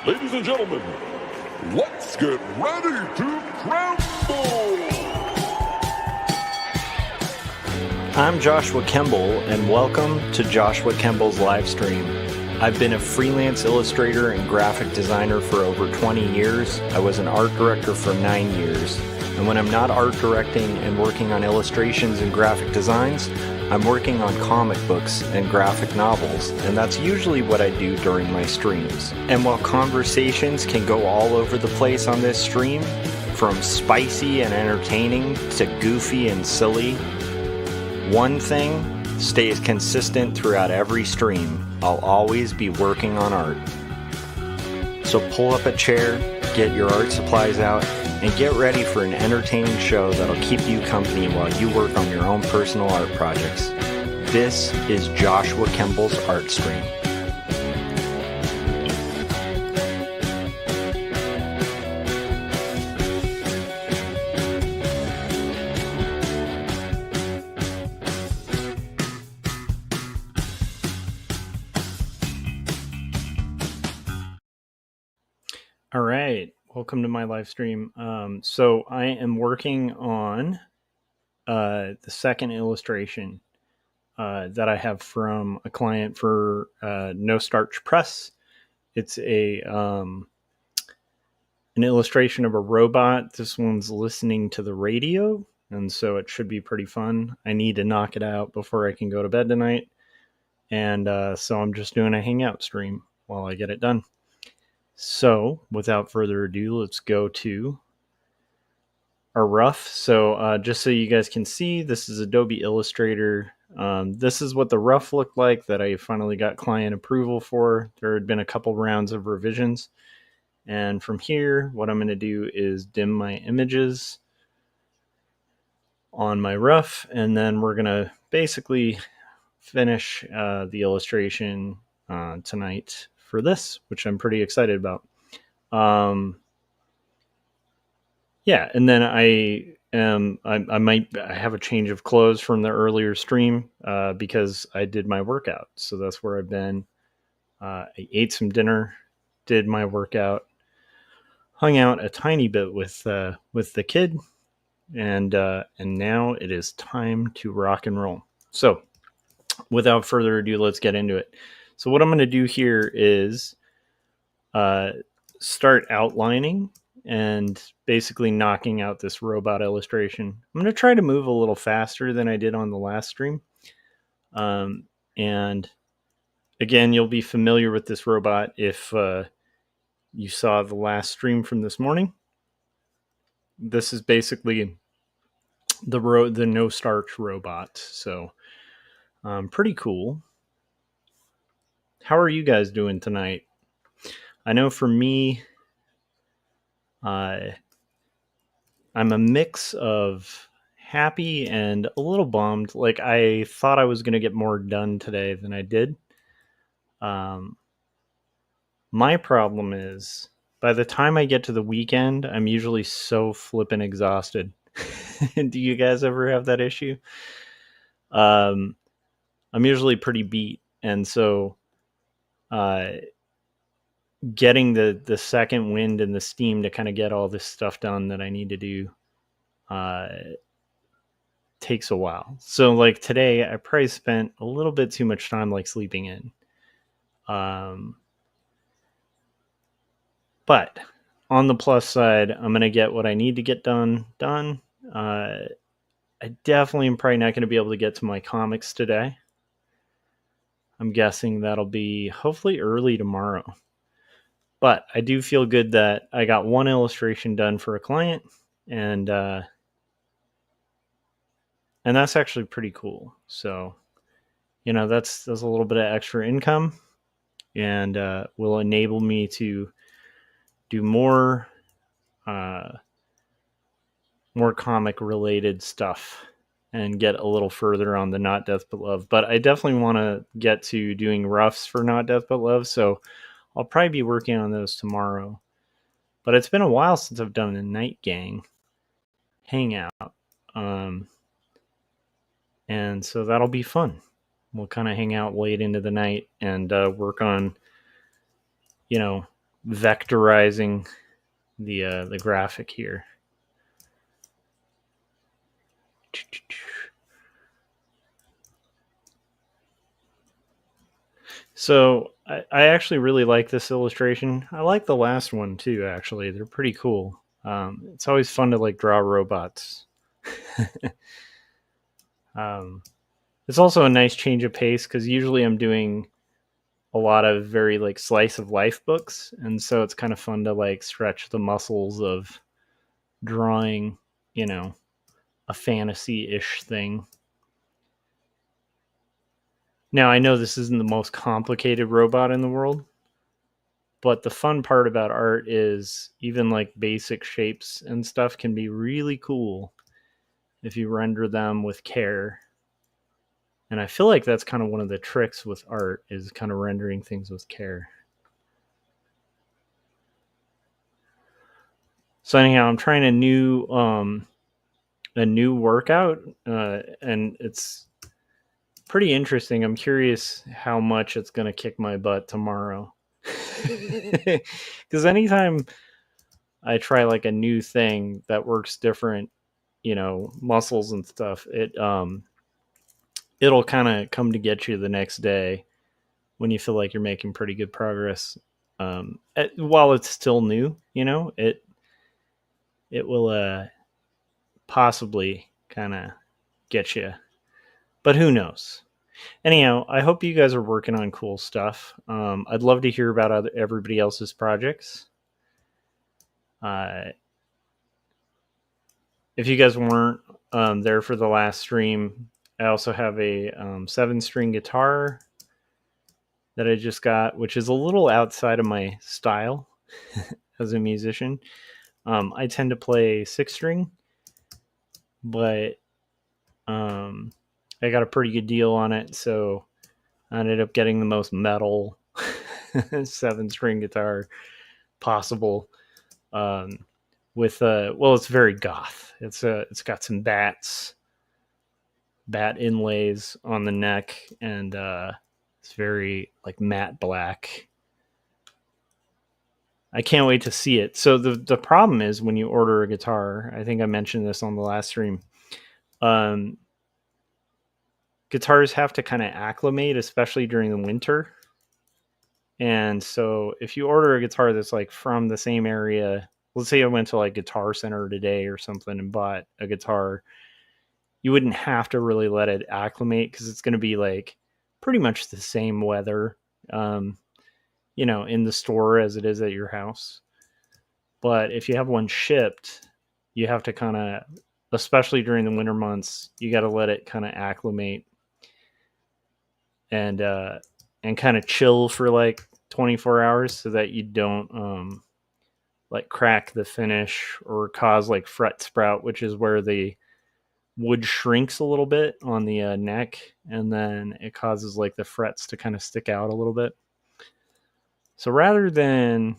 Ladies and gentlemen, let's get ready to crumble! I'm Joshua Kemble, and welcome to Joshua Kemble's Livestream. I've been a freelance illustrator and graphic designer for over 20 years. I was an art director for 9 years. And when I'm not art directing and working on illustrations and graphic designs, I'm working on comic books and graphic novels, and that's usually what I do during my streams. And while conversations can go all over the place on this stream, from spicy and entertaining to goofy and silly, one thing stays consistent throughout every stream. I'll always be working on art. So pull up a chair, get your art supplies out, and get ready for an entertaining show that'll keep you company while you work on your own personal art projects. This is Joshua Kemble's Art Stream. All right, welcome to my live stream. So I am working on the second illustration that I have from a client for No Starch Press. It's an illustration of a robot. This one's listening to the radio, and so it should be pretty fun. I need to knock it out before I can go to bed tonight, and so I'm just doing a hangout stream while I get it done. So, without further ado, let's go to our rough. So, just so you guys can see, this is Adobe Illustrator. This is what the rough looked like that I finally got client approval for. There had been a couple rounds of revisions. And from here, what I'm going to do is dim my images on my rough, and then we're going to basically finish the illustration tonight for this, which I'm pretty excited about. Yeah, and then I might have a change of clothes from the earlier stream because I did my workout. So that's where I've been. I ate some dinner, did my workout, hung out a tiny bit with the kid, and now it is time to rock and roll. So without further ado, let's get into it. So what I'm going to do here is start outlining and basically knocking out this robot illustration. I'm going to try to move a little faster than I did on the last stream. And again, you'll be familiar with this robot if you saw the last stream from this morning. This is basically the no starch robot. So pretty cool. How are you guys doing tonight? I know for me, I'm a mix of happy and a little bummed. Like, I thought I was going to get more done today than I did. My problem is, by the time I get to the weekend, I'm usually so flippin' exhausted. Do you guys ever have that issue? I'm usually pretty beat, and so getting the second wind and the steam to kind of get all this stuff done that I need to do takes a while. So like today, I probably spent a little bit too much time like sleeping in. But on the plus side, I'm going to get what I need to get done. I definitely am probably not going to be able to get to my comics today. I'm guessing that'll be hopefully early tomorrow. But I do feel good that I got one illustration done for a client, and that's actually pretty cool. So, that's a little bit of extra income, and will enable me to do more comic related stuff and get a little further on the Not Death But Love. But I definitely want to get to doing roughs for Not Death But Love, so I'll probably be working on those tomorrow. But it's been a while since I've done a Night Gang hangout. And so that'll be fun. We'll kind of hang out late into the night and work on, vectorizing the graphic here. So I actually really like this illustration. I like the last one too. Actually, they're pretty cool. It's always fun to like draw robots. It's also a nice change of pace because usually I'm doing a lot of very like slice of life books, and so it's kind of fun to like stretch the muscles of drawing, a fantasy-ish thing. Now I know this isn't the most complicated robot in the world, but the fun part about art is even like basic shapes and stuff can be really cool if you render them with care. And I feel like that's kind of one of the tricks with art is kind of rendering things with care. So anyhow, I'm trying a new workout, and it's pretty interesting. I'm curious how much it's going to kick my butt tomorrow. Because anytime I try like a new thing that works different, muscles and stuff, it'll kind of come to get you the next day when you feel like you're making pretty good progress. While it's still new, it will possibly kind of get you, but who knows? Anyhow, I hope you guys are working on cool stuff. I'd love to hear about everybody else's projects. If you guys weren't there for the last stream, I also have a 7-string guitar that I just got, which is a little outside of my style as a musician. I tend to play 6-string, but I got a pretty good deal on it, so I ended up getting the most metal 7-string guitar possible. With it's very goth. It's got some bat inlays on the neck, and it's very like matte black. I can't wait to see it. So the problem is when you order a guitar, I think I mentioned this on the last stream. Guitars have to kind of acclimate, especially during the winter. And so if you order a guitar that's like from the same area, let's say I went to like Guitar Center today or something and bought a guitar, you wouldn't have to really let it acclimate because it's going to be like pretty much the same weather, in the store as it is at your house. But if you have one shipped, you have to kind of, especially during the winter months, you got to let it kind of acclimate and kind of chill for like 24 hours so that you don't like crack the finish or cause like fret sprout, which is where the wood shrinks a little bit on the neck, and then it causes like the frets to kind of stick out a little bit. So rather than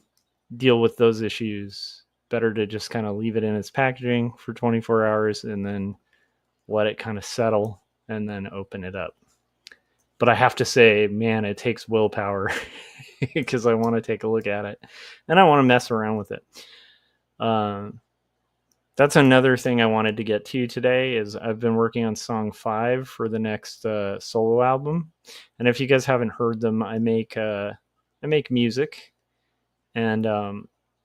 deal with those issues, better to just kind of leave it in its packaging for 24 hours and then let it kind of settle and then open it up. But I have to say, man, it takes willpower because I want to take a look at it and I want to mess around with it. That's another thing I wanted to get to today is I've been working on song 5 for the next solo album. And if you guys haven't heard them, I make music, and I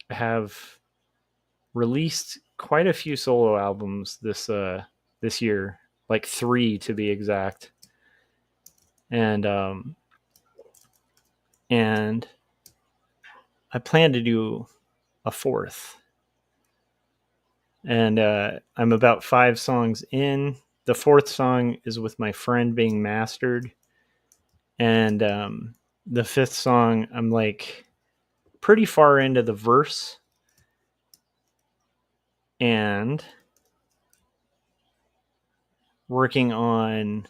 have released quite a few solo albums this year, like 3 to be exact. And I plan to do a 4th. And I'm about 5 songs in. The 4th song is with my friend being mastered. And the 5th song, I'm like pretty far into the verse. And working on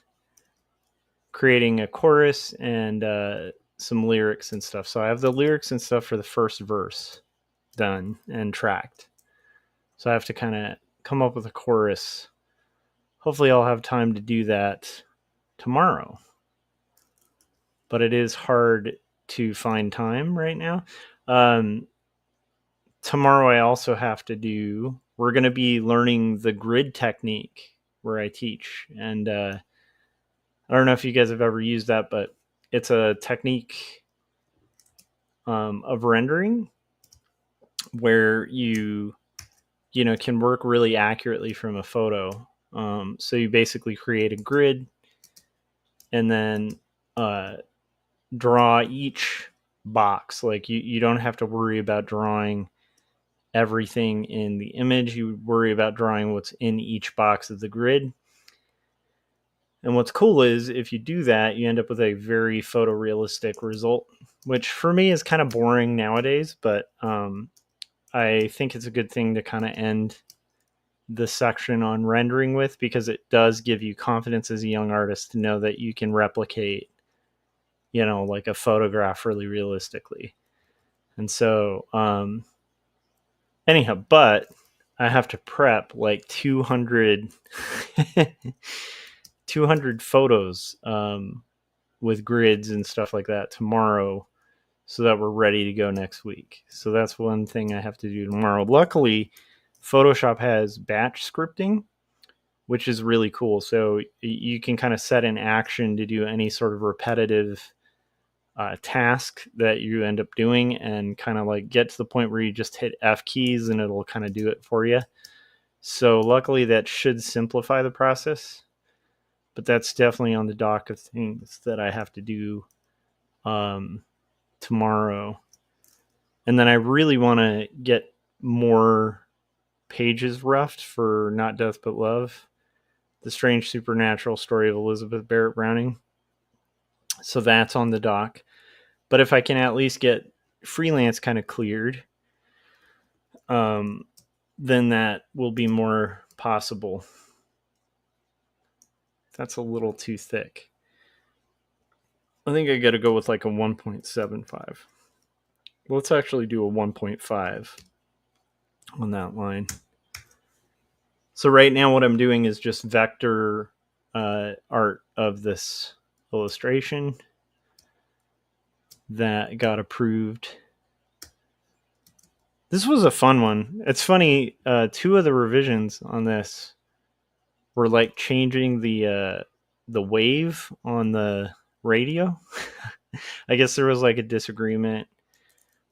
creating a chorus and some lyrics and stuff. So I have the lyrics and stuff for the first verse done and tracked. So I have to kind of come up with a chorus. Hopefully I'll have time to do that tomorrow. But it is hard to find time right now. Tomorrow I also have to do, we're going to be learning the grid technique where I teach. And I don't know if you guys have ever used that, but it's a technique of rendering where you can work really accurately from a photo. So you basically create a grid and then draw each box. Like you don't have to worry about drawing everything in the image. You worry about drawing what's in each box of the grid. And what's cool is if you do that, you end up with a very photorealistic result, which for me is kind of boring nowadays, but I think it's a good thing to kind of end the section on rendering with, because it does give you confidence as a young artist to know that you can replicate, like a photograph really realistically. And so, anyhow, but I have to prep like 200 photos with grids and stuff like that tomorrow, so that we're ready to go next week. So that's one thing I have to do tomorrow. Luckily, Photoshop has batch scripting, which is really cool. So you can kind of set in action to do any sort of repetitive task that you end up doing, and kind of like get to the point where you just hit F keys and it'll kind of do it for you. So luckily that should simplify the process, but that's definitely on the dock of things that I have to do tomorrow. And then I really want to get more pages roughed for Not Death But Love, the strange supernatural story of Elizabeth Barrett Browning. So that's on the dock. But if I can at least get freelance kind of cleared, then that will be more possible. That's a little too thick. I think I got to go with like a 1.75. Let's actually do a 1.5 on that line. So right now what I'm doing is just vector art of this illustration that got approved. This was a fun one. It's funny, two of the revisions on this were like changing the wave on the radio. I guess there was like a disagreement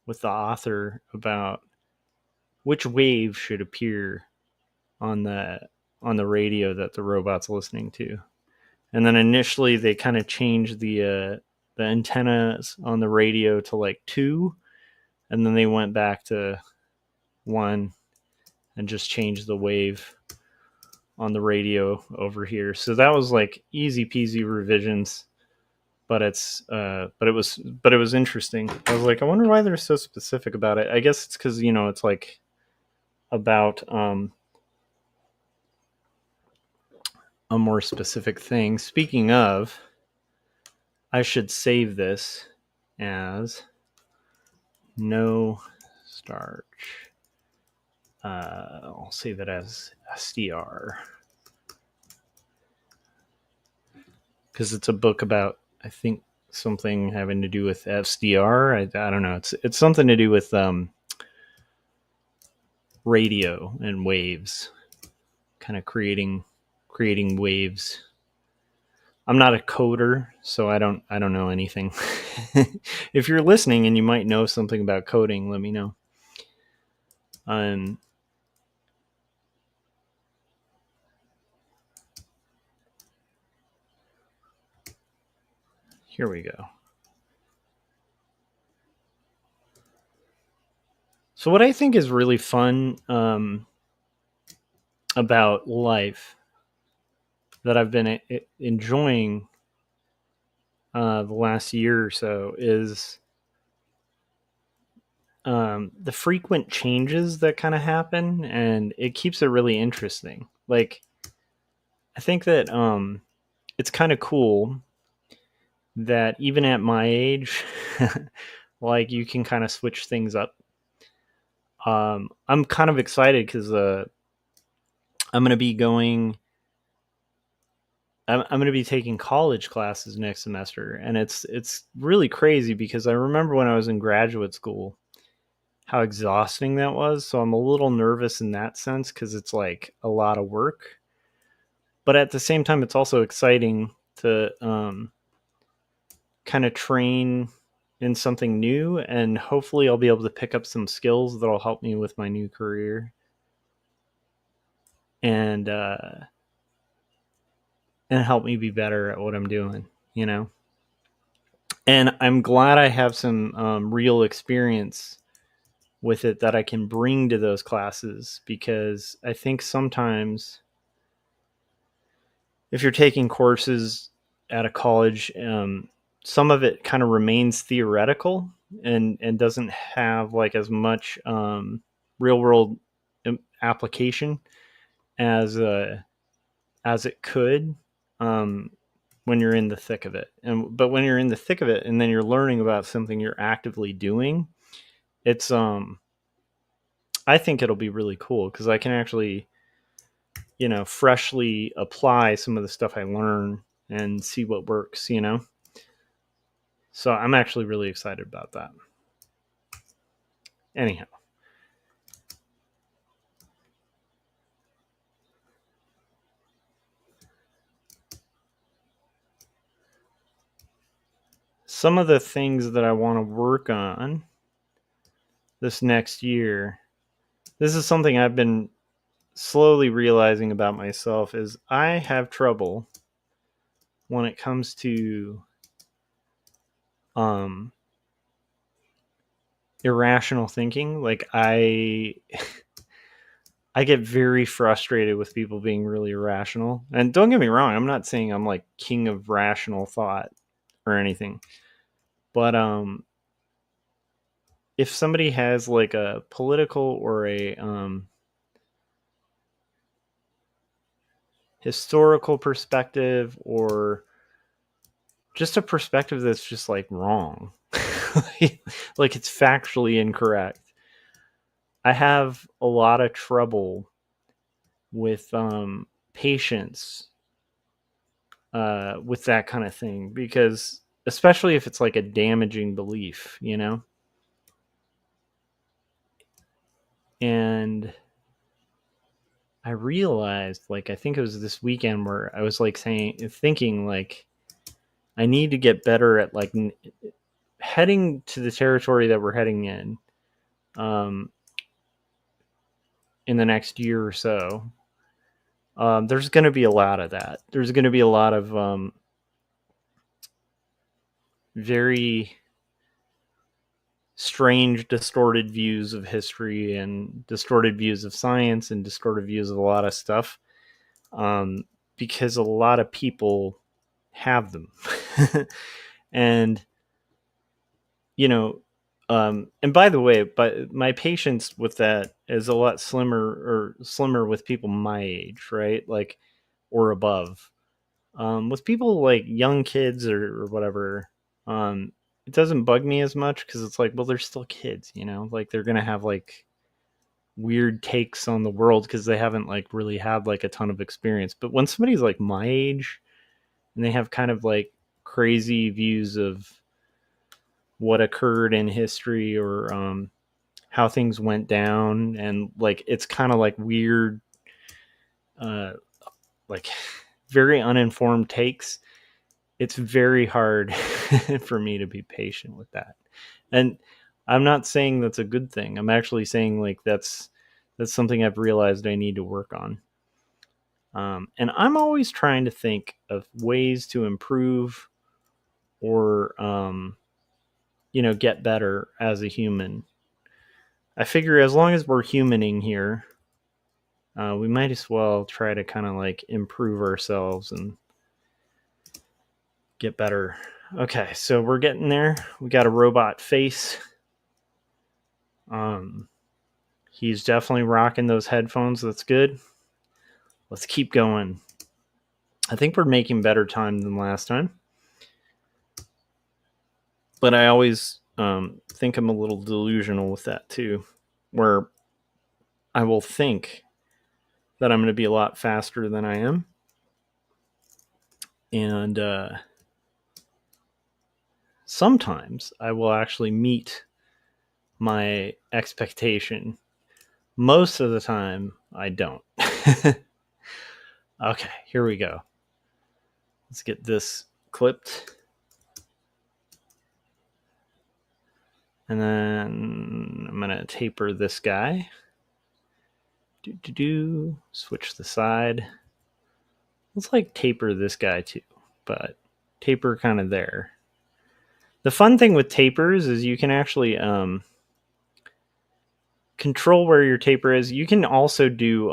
with the author about which wave should appear on the radio that the robot's listening to. And then initially they kind of changed the antennas on the radio to like 2, and then they went back to 1 and just changed the wave on the radio over here. So that was like easy peasy revisions, but it was interesting. I was like, I wonder why they're so specific about it. I guess it's because it's like about a more specific thing. Speaking of, I should save this as no starch. I'll save it as SDR because it's a book about, I think, something having to do with SDR. I don't know. It's something to do with radio and waves, kind of creating waves. I'm not a coder, so I don't know anything. If you're listening and you might know something about coding, let me know. Here we go. So what I think is really fun about life that I've been enjoying the last year or so is the frequent changes that kind of happen, and it keeps it really interesting. Like, I think that it's kind of cool that even at my age, like, you can kind of switch things up. I'm kind of excited because I'm going to be taking college classes next semester, and it's really crazy because I remember when I was in graduate school, how exhausting that was. So I'm a little nervous in that sense because it's like a lot of work. But at the same time, it's also exciting to kind of train in something new, and hopefully I'll be able to pick up some skills that'll help me with my new career. And help me be better at what I'm doing, you know? And I'm glad I have some real experience with it that I can bring to those classes, because I think sometimes if you're taking courses at a college, some of it kind of remains theoretical and doesn't have like as much real world application as it could um, when you're in the thick of it. But when you're in the thick of it and then you're learning about something you're actively doing, it's I think it'll be really cool because I can actually, freshly apply some of the stuff I learn and see what works. So I'm actually really excited about that. Anyhow, some of the things that I want to work on this next year, this is something I've been slowly realizing about myself, is I have trouble when it comes to um irrational thinking. Like I get very frustrated with people being really irrational. And don't get me wrong, I'm not saying I'm like king of rational thought or anything. But if somebody has like a political or a historical perspective, or just a perspective that's just like wrong, like it's factually incorrect, I have a lot of trouble with patience with that kind of thing, because especially if it's like a damaging belief. And I realized, like, I think it was this weekend where I was like thinking like I need to get better at like heading to the territory that we're heading um, in the next year or so. There's going to be a lot of that. There's going to be a lot of very strange, distorted views of history and distorted views of science and distorted views of a lot of stuff, because a lot of people have them. And, you know, and by the way, but my patience with that is a lot slimmer with people my age, right? Like, or above. With people like young kids or whatever, it doesn't bug me as much because it's like, well, they're still kids. Like they're gonna have like weird takes on the world because they haven't like really had like a ton of experience. But when somebody's like my age and they have kind of like crazy views of what occurred in history, or how things went down, and like it's kind of like weird, uh, like very uninformed takes, it's very hard for me to be patient with that. And I'm not saying that's a good thing. I'm actually saying like that's something I've realized I need to work on. And I'm always trying to think of ways to improve, or get better as a human. I figure as long as we're humaning here, we might as well try to kind of like improve ourselves and get better. Okay, so we're getting there. We got a robot face. Um, he's definitely rocking those headphones. That's good. Let's keep going. I think we're making better time than last time. But I always think I'm a little delusional with that too, where I will think that I'm going to be a lot faster than I am. And sometimes I will actually meet my expectation. Most of the time, I don't. Okay, here we go. Let's get this clipped. And then I'm going to taper this guy. Switch the side. Let's like taper this guy too, but taper kind of there. The fun thing with tapers is you can actually control where your taper is. You can also do,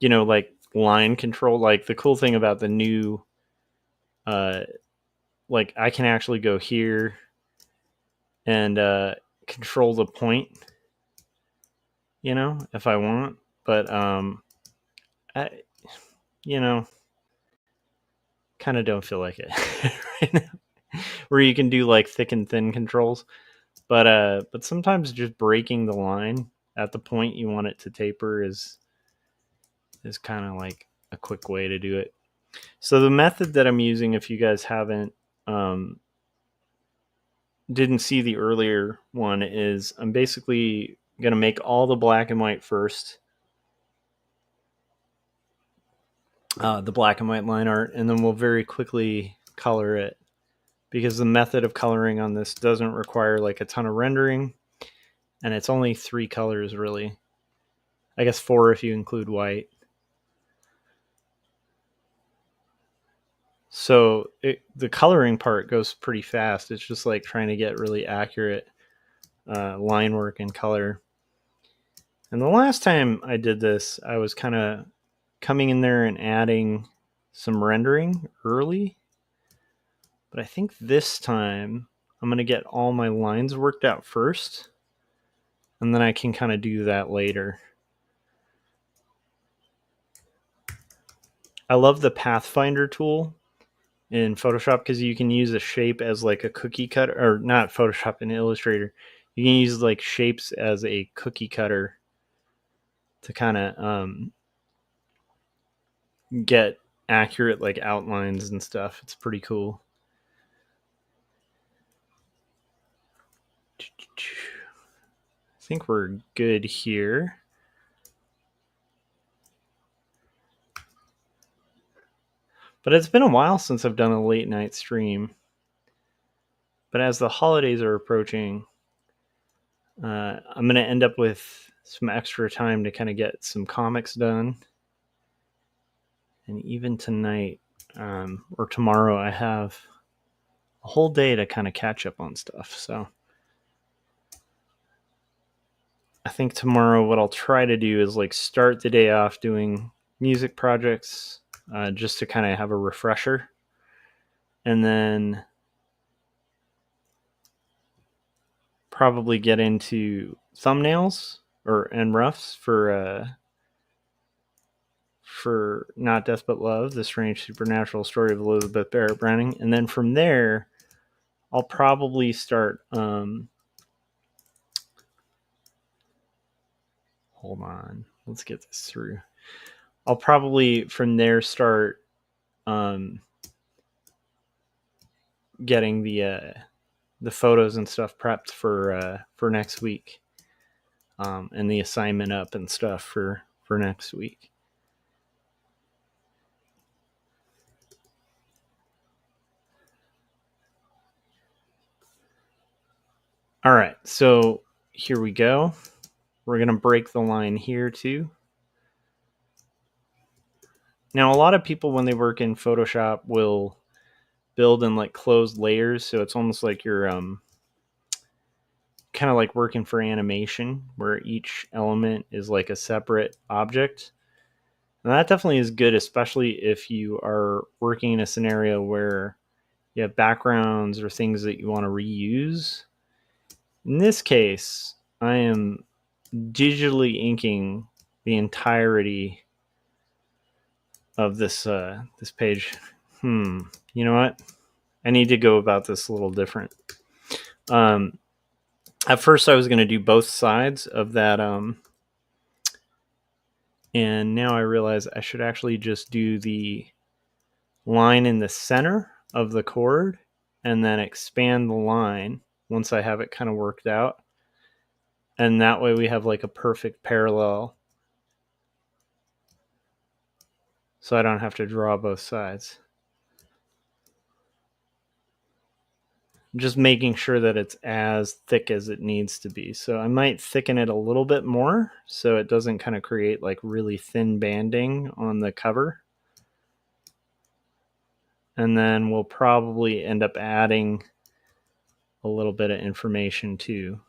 like line control. Like the cool thing about the new, like I can actually go here and control the point, if I want. But I, kind of don't feel like it right now. Where you can do like thick and thin controls. But sometimes just breaking the line at the point you want it to taper is kind of like a quick way to do it. So the method that I'm using, if you guys haven't didn't see the earlier one, is I'm basically going to make all the black and white first. The black and white line art, and then we'll very quickly color it, because the method of coloring on this doesn't require like a ton of rendering, and it's only 3 colors really. I guess 4 if you include white. So the coloring part goes pretty fast. It's just like trying to get really accurate line work and color. And the last time I did this, I was kind of coming in there and adding some rendering early. But I think this time I'm going to get all my lines worked out first, and then I can kind of do that later. I love the Pathfinder tool in Photoshop because you can use a shape as like a cookie cutter, or not Photoshop, in Illustrator. You can use like shapes as a cookie cutter to kind of get accurate like outlines and stuff. It's pretty cool. I think we're good here. But it's been a while since I've done a late night stream. But as the holidays are approaching, I'm going to end up with some extra time to kind of get some comics done. And even tonight or tomorrow, I have a whole day to kind of catch up on stuff. So I think tomorrow what I'll try to do is like start the day off doing music projects just to kind of have a refresher. And then probably get into thumbnails and roughs for Not Death But Love, the strange supernatural story of Elizabeth Barrett Browning. And then from there, I'll probably start hold on, let's get this through. I'll probably from there start getting the photos and stuff prepped for next week, and the assignment up and stuff for next week. All right, so here we go. We're going to break the line here too. Now, a lot of people when they work in Photoshop will build in like closed layers, so it's almost like you're kind of like working for animation, where each element is like a separate object. And that definitely is good, especially if you are working in a scenario where you have backgrounds or things that you want to reuse. In this case, I am digitally inking the entirety of this this page. You know what? I need to go about this a little different. At first, I was going to do both sides of that, and now I realize I should actually just do the line in the center of the chord and then expand the line once I have it kind of worked out. And that way we have like a perfect parallel. So I don't have to draw both sides. Just making sure that it's as thick as it needs to be. So I might thicken it a little bit more so it doesn't kind of create like really thin banding on the cover. And then we'll probably end up adding a little bit of information too,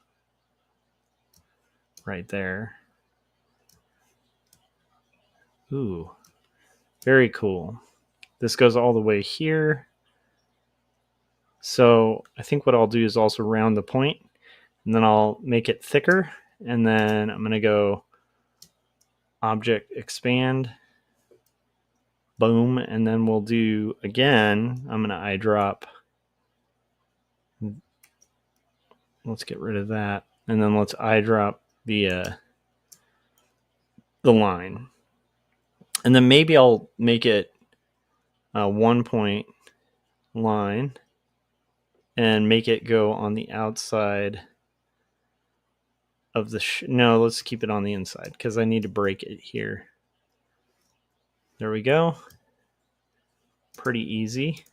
right there. Ooh, very cool. This goes all the way here. So I think what I'll do is also round the point, and then I'll make it thicker, and then I'm going to go object expand, boom, and then we'll do again, I'm going to eyedrop. Let's get rid of that, and then let's eyedrop the line. And then maybe I'll make it a 1 point line and make it go on the outside of the no, let's keep it on the inside because I need to break it here. There we go. Pretty easy.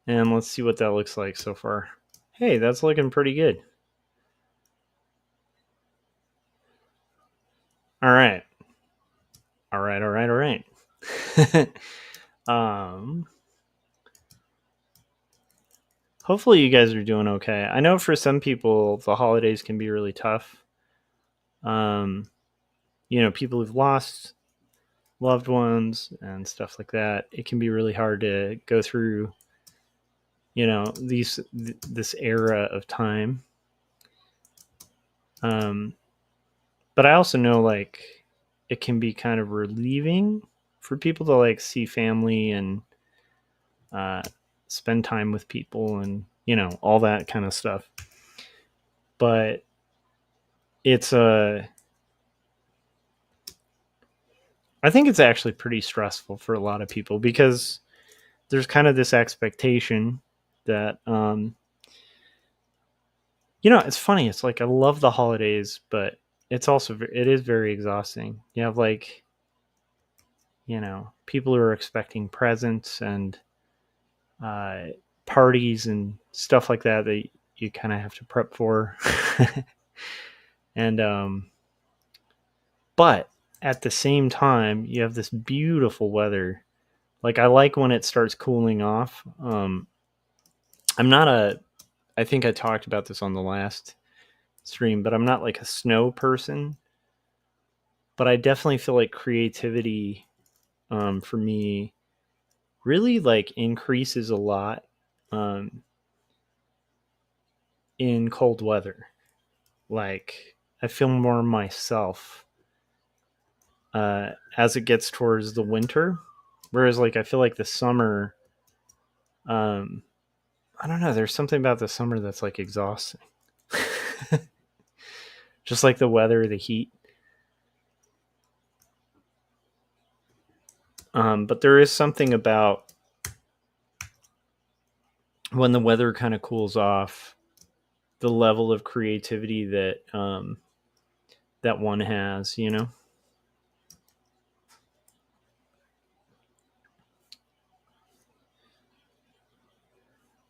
And let's see what that looks like so far. Hey, that's looking pretty good. All right. Hopefully you guys are doing okay. I know for some people the holidays can be really tough. People who've lost loved ones and stuff like that. It can be really hard to go through, this era of time. But I also know like it can be kind of relieving for people to like see family and spend time with people and all that kind of stuff. But it's I think it's actually pretty stressful for a lot of people because there's kind of this expectation that it's funny. It's like I love the holidays, but it is very exhausting. You have like people who are expecting presents and parties and stuff like that you kind of have to prep for. And but at the same time you have this beautiful weather. Like I like when it starts cooling off. I think I talked about this on the last stream, but I'm not like a snow person. But I definitely feel like creativity for me really like increases a lot in cold weather. Like I feel more myself as it gets towards the winter, whereas like I feel like the summer, I don't know, there's something about the summer that's like exhausting. Just like the weather, the heat. But there is something about when the weather kind of cools off, the level of creativity that that one has,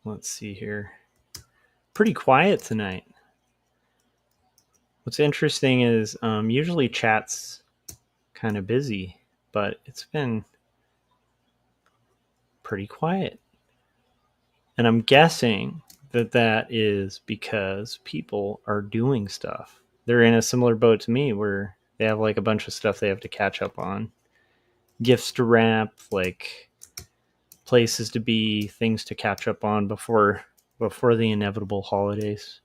Let's see here. Pretty quiet tonight. What's interesting is usually chat's kind of busy, but it's been pretty quiet. And I'm guessing that is because people are doing stuff. They're in a similar boat to me where they have like a bunch of stuff they have to catch up on. Gifts to wrap, like places to be, things to catch up on before the inevitable holidays.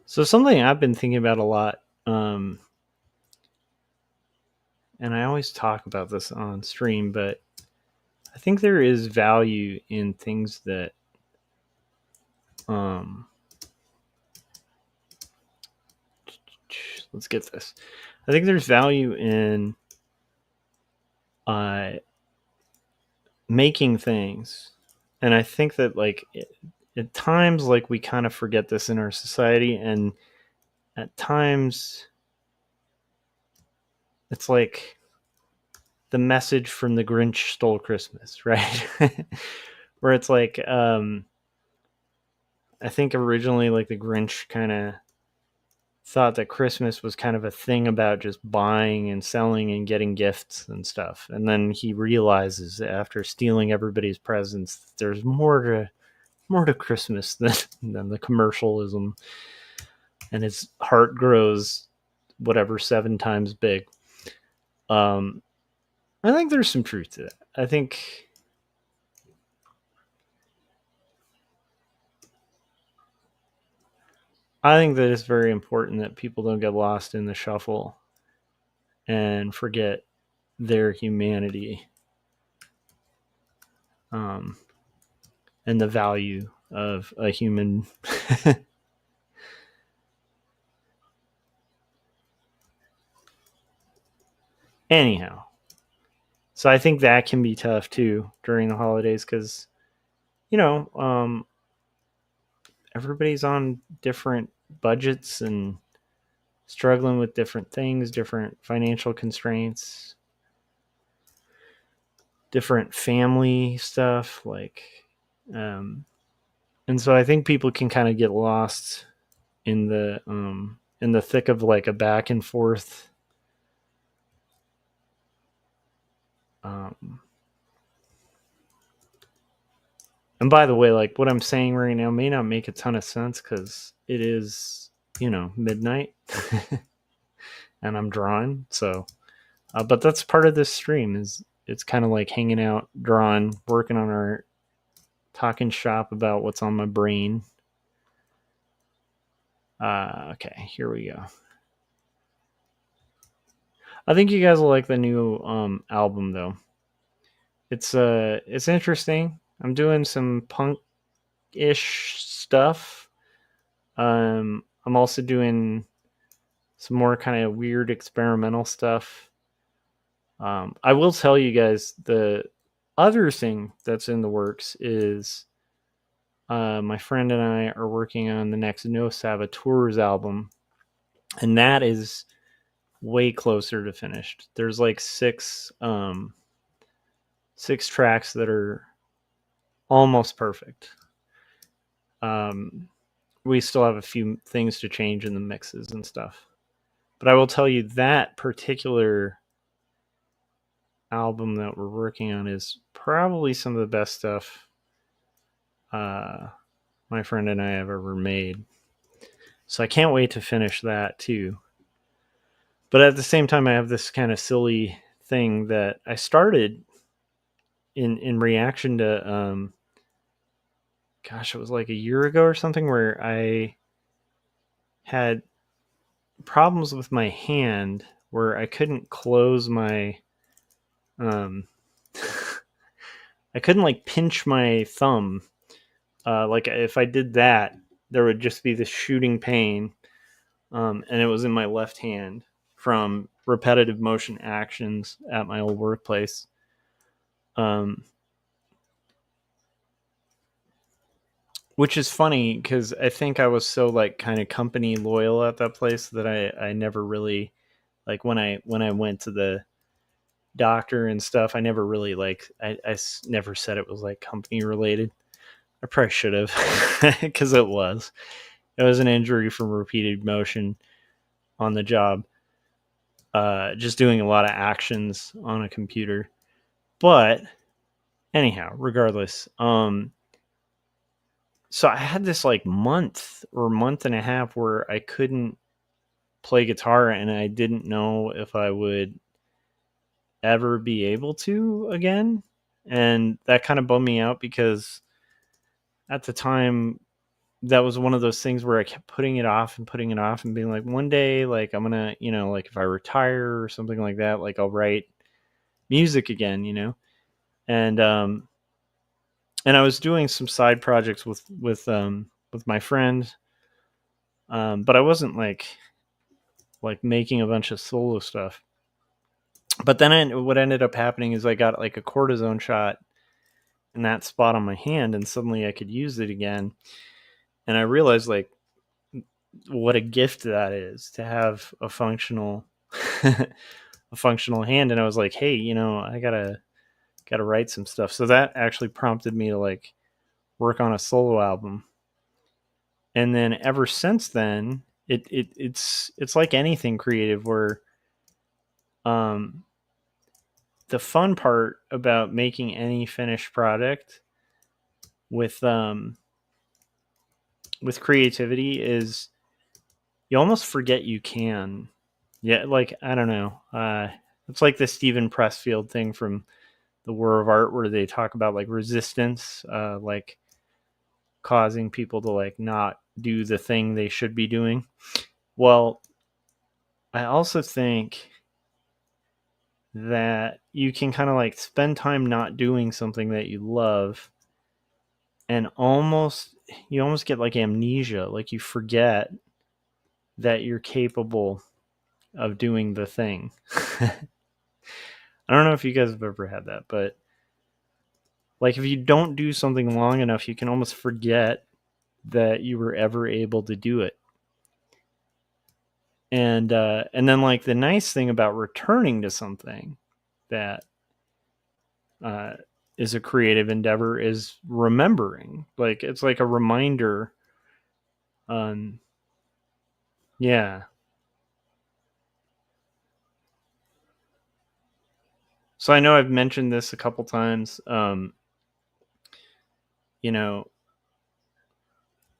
So something I've been thinking about a lot, and I always talk about this on stream, but I think there is value in things that let's get this. I think there's value in making things. And I think that at times like we kind of forget this in our society, and at times it's like the message from the Grinch Stole Christmas, right? Where it's like I think originally like the Grinch kind of thought that Christmas was kind of a thing about just buying and selling and getting gifts and stuff. And then he realizes after stealing everybody's presents that there's more to Christmas than the commercialism, and his heart grows whatever 7 times big. I think there's some truth to that. I think that it's very important that people don't get lost in the shuffle and forget their humanity, and the value of a human. Anyhow, so I think that can be tough too during the holidays because, you know, everybody's on different budgets and struggling with different things, different financial constraints, different family stuff. And so I think people can kind of get lost in the thick of like a back and forth. Um, and by the way, like what I'm saying right now may not make a ton of sense because it is, midnight and I'm drawing. So, but that's part of this stream is it's kind of like hanging out, drawing, working on our talking shop about what's on my brain. Okay, here we go. I think you guys will like the new album though. It's interesting. I'm doing some punk-ish stuff. I'm also doing some more kind of weird experimental stuff. I will tell you guys the other thing that's in the works is my friend and I are working on the next No Saboteurs album, and that is way closer to finished. There's like six tracks that are almost perfect. We still have a few things to change in the mixes and stuff, but I will tell you that particular album that we're working on is probably some of the best stuff my friend and I have ever made. So I can't wait to finish that too. But at the same time, I have this kind of silly thing that I started in reaction to gosh, it was like a year ago or something where I had problems with my hand where I couldn't close my I couldn't like pinch my thumb. Like if I did that, there would just be this shooting pain, and it was in my left hand from repetitive motion actions at my old workplace. Which is funny because I think I was so like kind of company loyal at that place that I never really like when I went to the doctor and stuff. I never really like never said it was like company related. I probably should have because it was an injury from repeated motion on the job. Just doing a lot of actions on a computer. But anyhow, regardless, so I had this like month or month and a half where I couldn't play guitar and I didn't know if I would ever be able to again. And that kind of bummed me out because at the time that was one of those things where I kept putting it off and being like, one day, like I'm gonna, like if I retire or something like that, like I'll write music again. And I was doing some side projects with my friend, but I wasn't like making a bunch of solo stuff. But then what ended up happening is I got like a cortisone shot in that spot on my hand, and suddenly I could use it again. And I realized like what a gift that is to have a functional a functional hand. And I was like, hey, I gotta write some stuff. So that actually prompted me to like work on a solo album. And then ever since then, it's like anything creative where um the fun part about making any finished product with creativity is you almost forget you can. Yeah, like I don't know. It's like the Stephen Pressfield thing from the War of Art where they talk about like resistance, like causing people to like not do the thing they should be doing. Well, I also think that you can kind of like spend time not doing something that you love and you almost get like amnesia, like you forget that you're capable of doing the thing. I don't know if you guys have ever had that, but like if you don't do something long enough, you can almost forget that you were ever able to do it. And then like the nice thing about returning to something that is a creative endeavor is remembering. Like it's like a reminder. Yeah. So I know I've mentioned this a couple times. You know,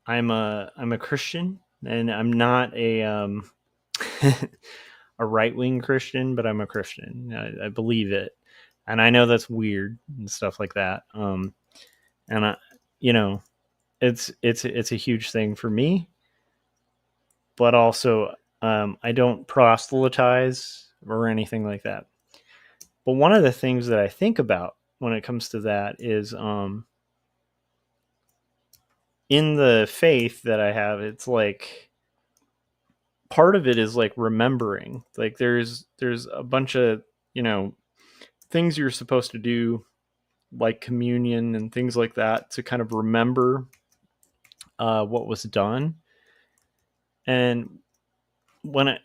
I'm a Christian, and I'm not a a right wing Christian, but I'm a Christian. I believe it, and I know that's weird and stuff like that. And I, you know, it's a huge thing for me, but also I don't proselytize or anything like that. But one of the things that I think about when it comes to that is in the faith that I have, it's like part of it is like remembering. Like there's a bunch of, things you're supposed to do like communion and things like that to kind of remember what was done. And when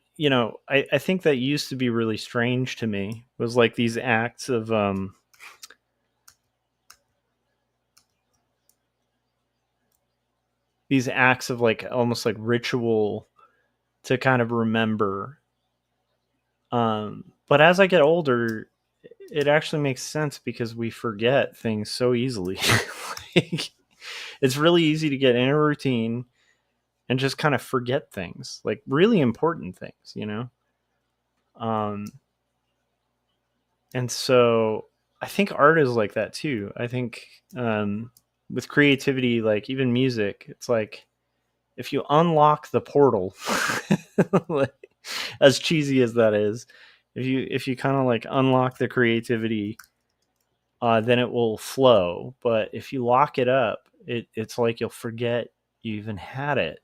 I think that used to be really strange to me was like these acts of like almost like ritual to kind of remember. But as I get older, it actually makes sense because we forget things so easily. Like, it's really easy to get in a routine and just kind of forget things, like really important things. Um, and so I think art is like that too. I think with creativity, like even music, it's like if you unlock the portal, like, as cheesy as that is, if you kind of like unlock the creativity, then it will flow. But if you lock it up, it's like you'll forget you even had it,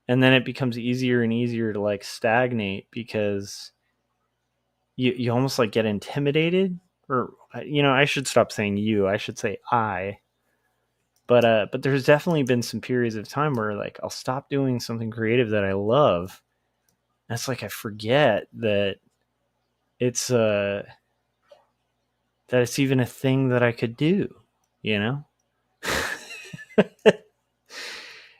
and then it becomes easier and easier to like stagnate because you almost like get intimidated. Or I should stop saying you. I should say I. But there's definitely been some periods of time where like I'll stop doing something creative that I love. And it's like I forget that it's that it's even a thing that I could do, you know?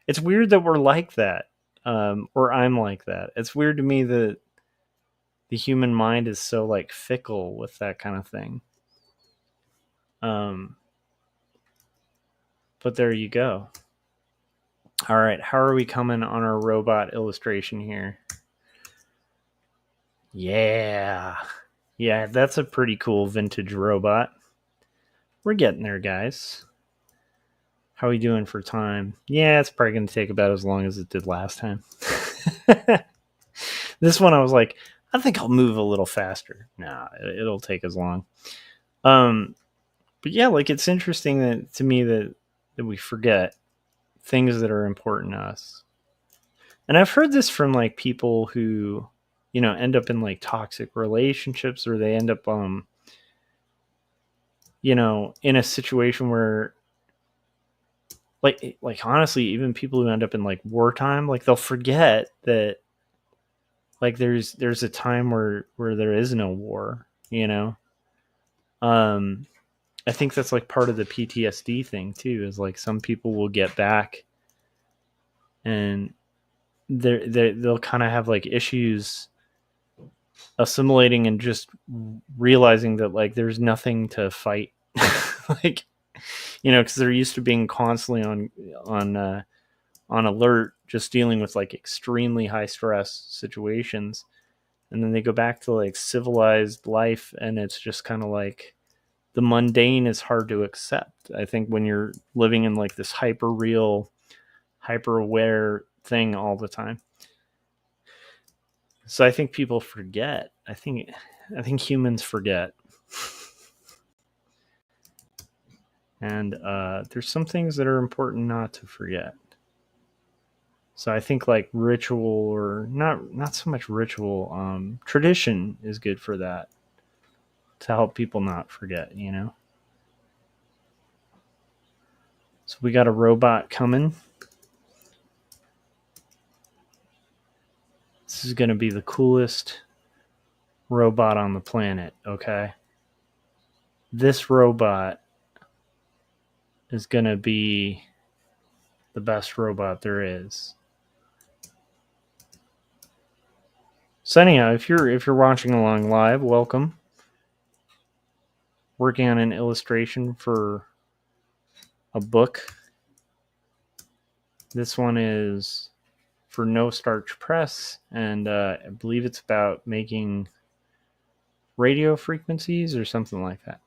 It's weird that we're like that. Or I'm like that. It's weird to me that the human mind is so like fickle with that kind of thing. But there you go. All right, how are we coming on our robot illustration here? Yeah, that's a pretty cool vintage robot. We're getting there, guys. How are we doing for time? Yeah, it's probably going to take about as long as it did last time. This one I was like, I think I'll move a little faster. Nah, it'll take as long. But yeah, like it's interesting that to me that we forget things that are important to us. And I've heard this from like people who end up in like toxic relationships, or they end up in a situation where like honestly, even people who end up in like wartime, like they'll forget that like there's a time where there is no war. um I think that's like part of the PTSD thing too, is like some people will get back and they'll kind of have like issues assimilating and just realizing that like there's nothing to fight. Like, because they're used to being constantly on alert, just dealing with like extremely high stress situations, and then they go back to like civilized life, and it's just kind of like the mundane is hard to accept. I think when you're living in like this hyper real, hyper aware thing all the time. So I think people forget. I think humans forget. And there's some things that are important not to forget. So I think like ritual, or not so much ritual, tradition is good for that, to help people not forget. So we got a robot coming. This is going to be the coolest robot on the planet, okay? This robot is going to be the best robot there is. So anyhow, if you're watching along live, welcome. Working on an illustration for a book. This one is for No Starch Press, and I believe it's about making radio frequencies or something like that.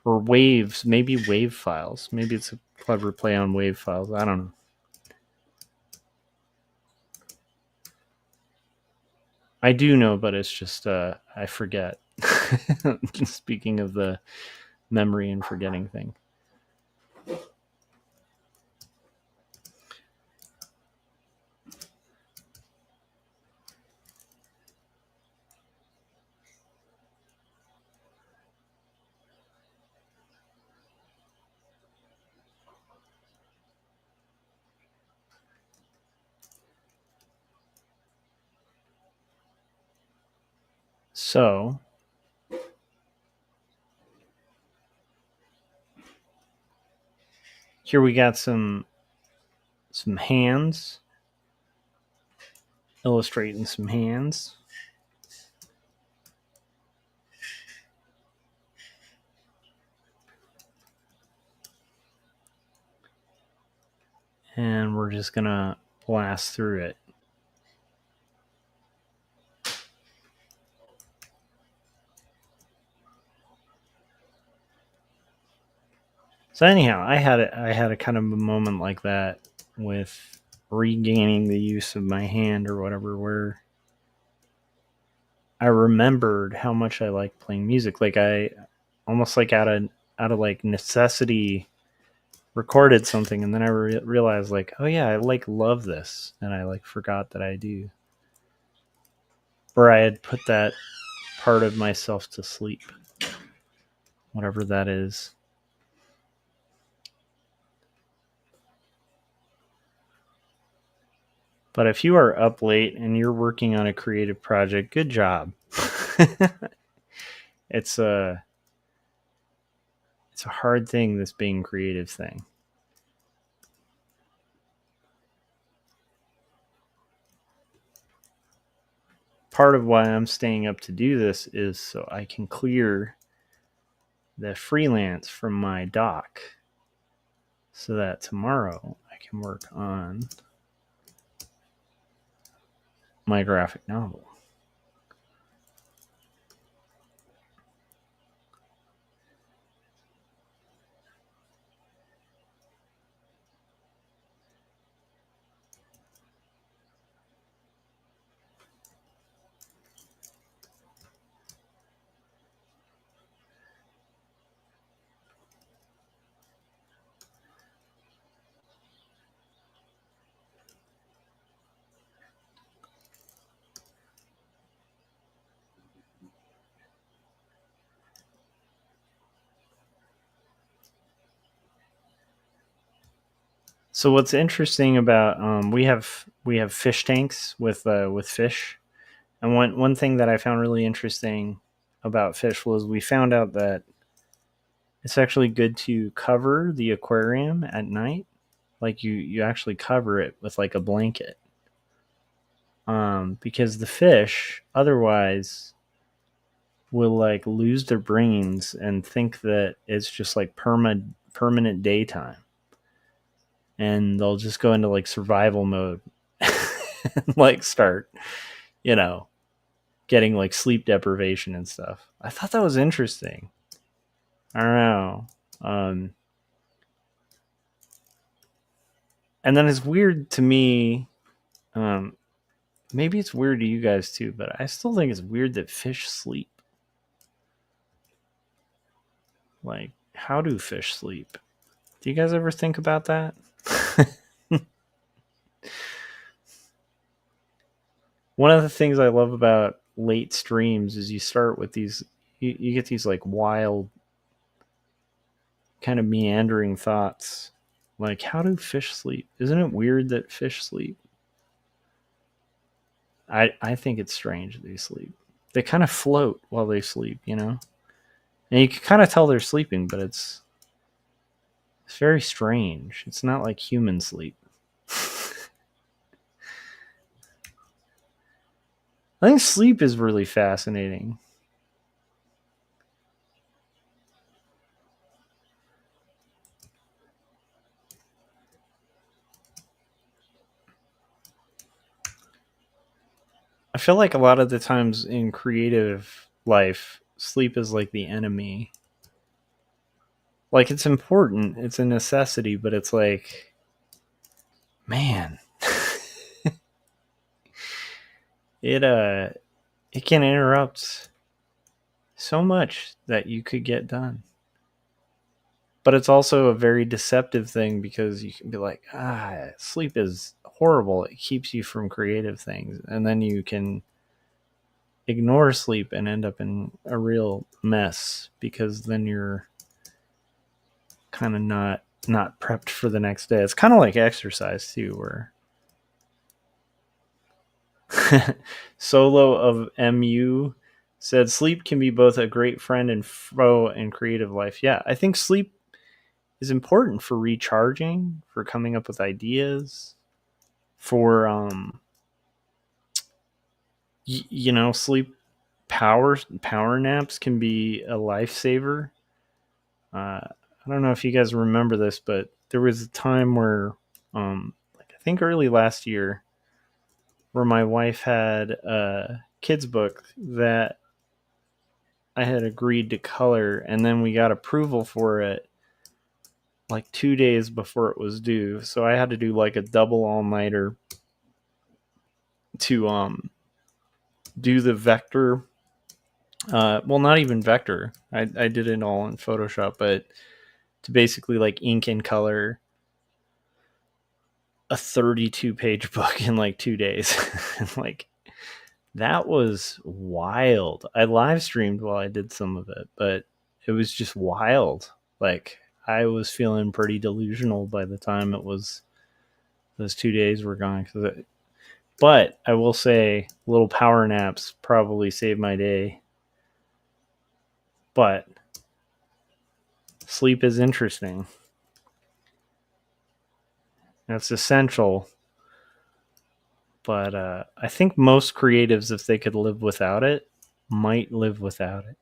Or waves, maybe wave files. Maybe it's a clever play on wave files. I don't know. I do know, but it's just I forget. Speaking of the memory and forgetting thing. So here we got some hands, illustrating some hands. And we're just gonna blast through it. So anyhow, I had a kind of a moment like that with regaining the use of my hand or whatever, where I remembered how much I like playing music. Like I almost like out of like necessity recorded something, and then I realized like, oh yeah, I like love this, and I like forgot that I do. Or I had put that part of myself to sleep, whatever that is. But if you are up late and you're working on a creative project, good job. It's a hard thing, this being creative thing. Part of why I'm staying up to do this is so I can clear the freelance from my dock, so that tomorrow I can work on my graphic novel. So what's interesting about we have fish tanks with fish, and one thing that I found really interesting about fish was we found out that it's actually good to cover the aquarium at night. Like you actually cover it with like a blanket, because the fish otherwise will like lose their brains and think that it's just like permanent daytime, and they'll just go into like survival mode and like start, you know, getting like sleep deprivation and stuff. I thought that was interesting. I don't know. And then it's weird to me. Um, Maybe it's weird to you guys too, but I still think it's weird that fish sleep. Like, how do fish sleep? Do you guys ever think about that? One of the things I love about late streams is you start with these, you get these like wild, kind of meandering thoughts. Like, how do fish sleep? Isn't it weird that fish sleep? I think it's strange that they sleep. They kind of float while they sleep, you know? And you can kind of tell they're sleeping, but it's very strange. It's not like human sleep. I think sleep is really fascinating. I feel like a lot of the times in creative life, sleep is like the enemy. Like it's important, it's a necessity, but it's like, man, it it can interrupt so much that you could get done. But it's also a very deceptive thing because you can be like, sleep is horrible. It keeps you from creative things. And then you can ignore sleep and end up in a real mess because then you're kind of not prepped for the next day. It's kind of like exercise too, where Solo of MU said sleep can be both a great friend and foe in creative life. Yeah, I think sleep is important for recharging, for coming up with ideas, for sleep power naps can be a lifesaver. I don't know if you guys remember this, but there was a time where, like I think early last year, where my wife had a kids book that I had agreed to color, and then we got approval for it like 2 days before it was due. So I had to do like a double all nighter to do the vector. Well, not even vector. I did it all in Photoshop, but to basically like ink and color a 32-page book in like 2 days. And like that was wild. I live streamed while I did some of it, but it was just wild. Like I was feeling pretty delusional by the time it was those 2 days were gone. But I will say, little power naps probably saved my day. But sleep is interesting. It's essential. But I think most creatives, if they could live without it, might live without it.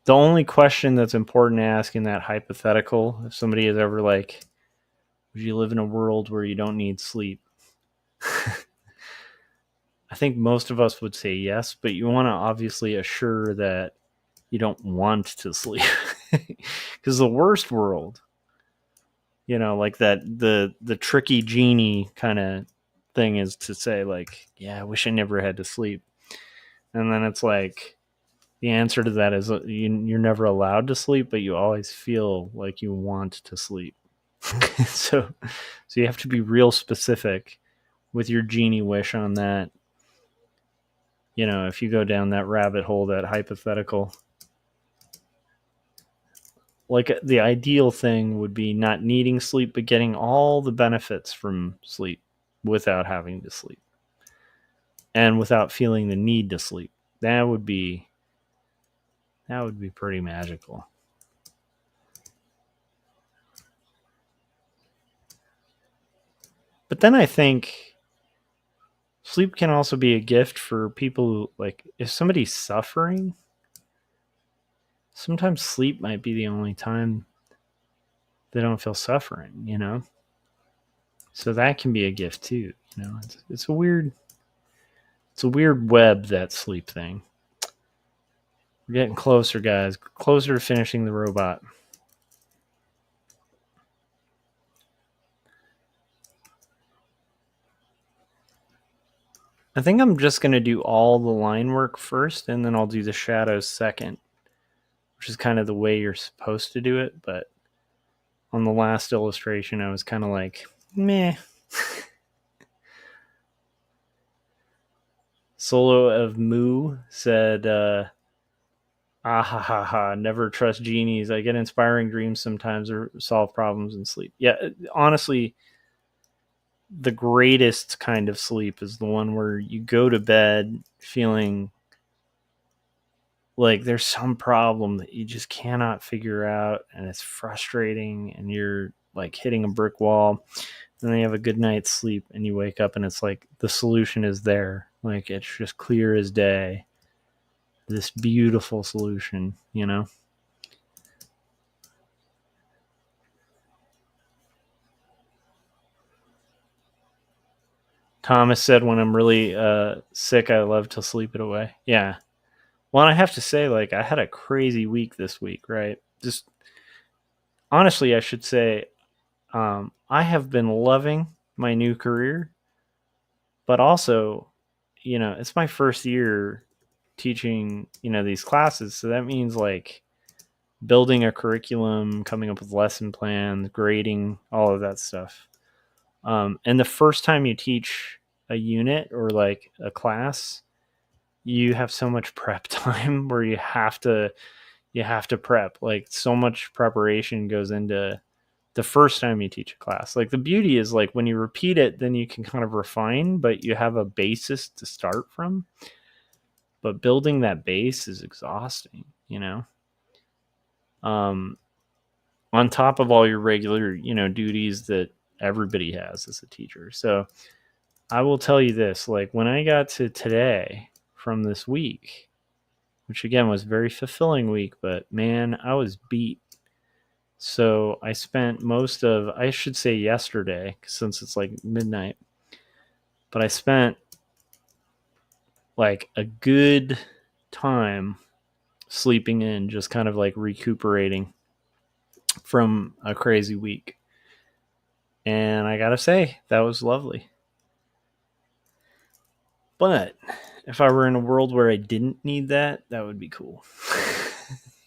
The only question that's important to ask in that hypothetical, if somebody is ever like, would you live in a world where you don't need sleep? I think most of us would say yes, but you want to obviously assure that you don't want to sleep. Because the worst world, like that the tricky genie kind of thing is to say like, yeah, I wish I never had to sleep. And then it's like the answer to that is you're never allowed to sleep, but you always feel like you want to sleep. so you have to be real specific with your genie wish on that. If you go down that rabbit hole, that hypothetical. like the ideal thing would be not needing sleep, but getting all the benefits from sleep without having to sleep and without feeling the need to sleep. That would be pretty magical. But then I think sleep can also be a gift for people who, like, if somebody's suffering, sometimes sleep might be the only time they don't feel suffering, you know? So that can be a gift too, you know? It's a weird web, that sleep thing. We're getting closer, guys. Closer to finishing the robot. I think I'm just going to do all the line work first, and then I'll do the shadows second, which is kind of the way you're supposed to do it. But on the last illustration, I was kind of like, meh. Solo of Moo said, ah ha ha ha, never trust genies. I get inspiring dreams sometimes or solve problems in sleep. Yeah, honestly, the greatest kind of sleep is the one where you go to bed feeling like there's some problem that you just cannot figure out and it's frustrating and you're like hitting a brick wall, and then you have a good night's sleep and you wake up and it's like the solution is there, like it's just clear as day, this beautiful solution, you know. Thomas said, when I'm really sick, I love to sleep it away. Yeah. Well, and I have to say, like, I had a crazy week this week, right? Just honestly, I should say, I have been loving my new career, but also, you know, it's my first year teaching, you know, these classes. So that means like building a curriculum, coming up with lesson plans, grading, all of that stuff. And the first time you teach a unit or like a class, you have so much prep time where you have to prep. Like so much preparation goes into the first time you teach a class. Like the beauty is like when you repeat it, then you can kind of refine, but you have a basis to start from. But building that base is exhausting, you know. Um, on top of all your regular, you know, duties that everybody has as a teacher. So I will tell you this, like when I got to today from this week, which again was a very fulfilling week, but man, I was beat. So I spent most of, I should say yesterday, since it's like midnight, but I spent like a good time sleeping in, just kind of like recuperating from a crazy week. And I gotta say, that was lovely. But if I were in a world where I didn't need that, that would be cool.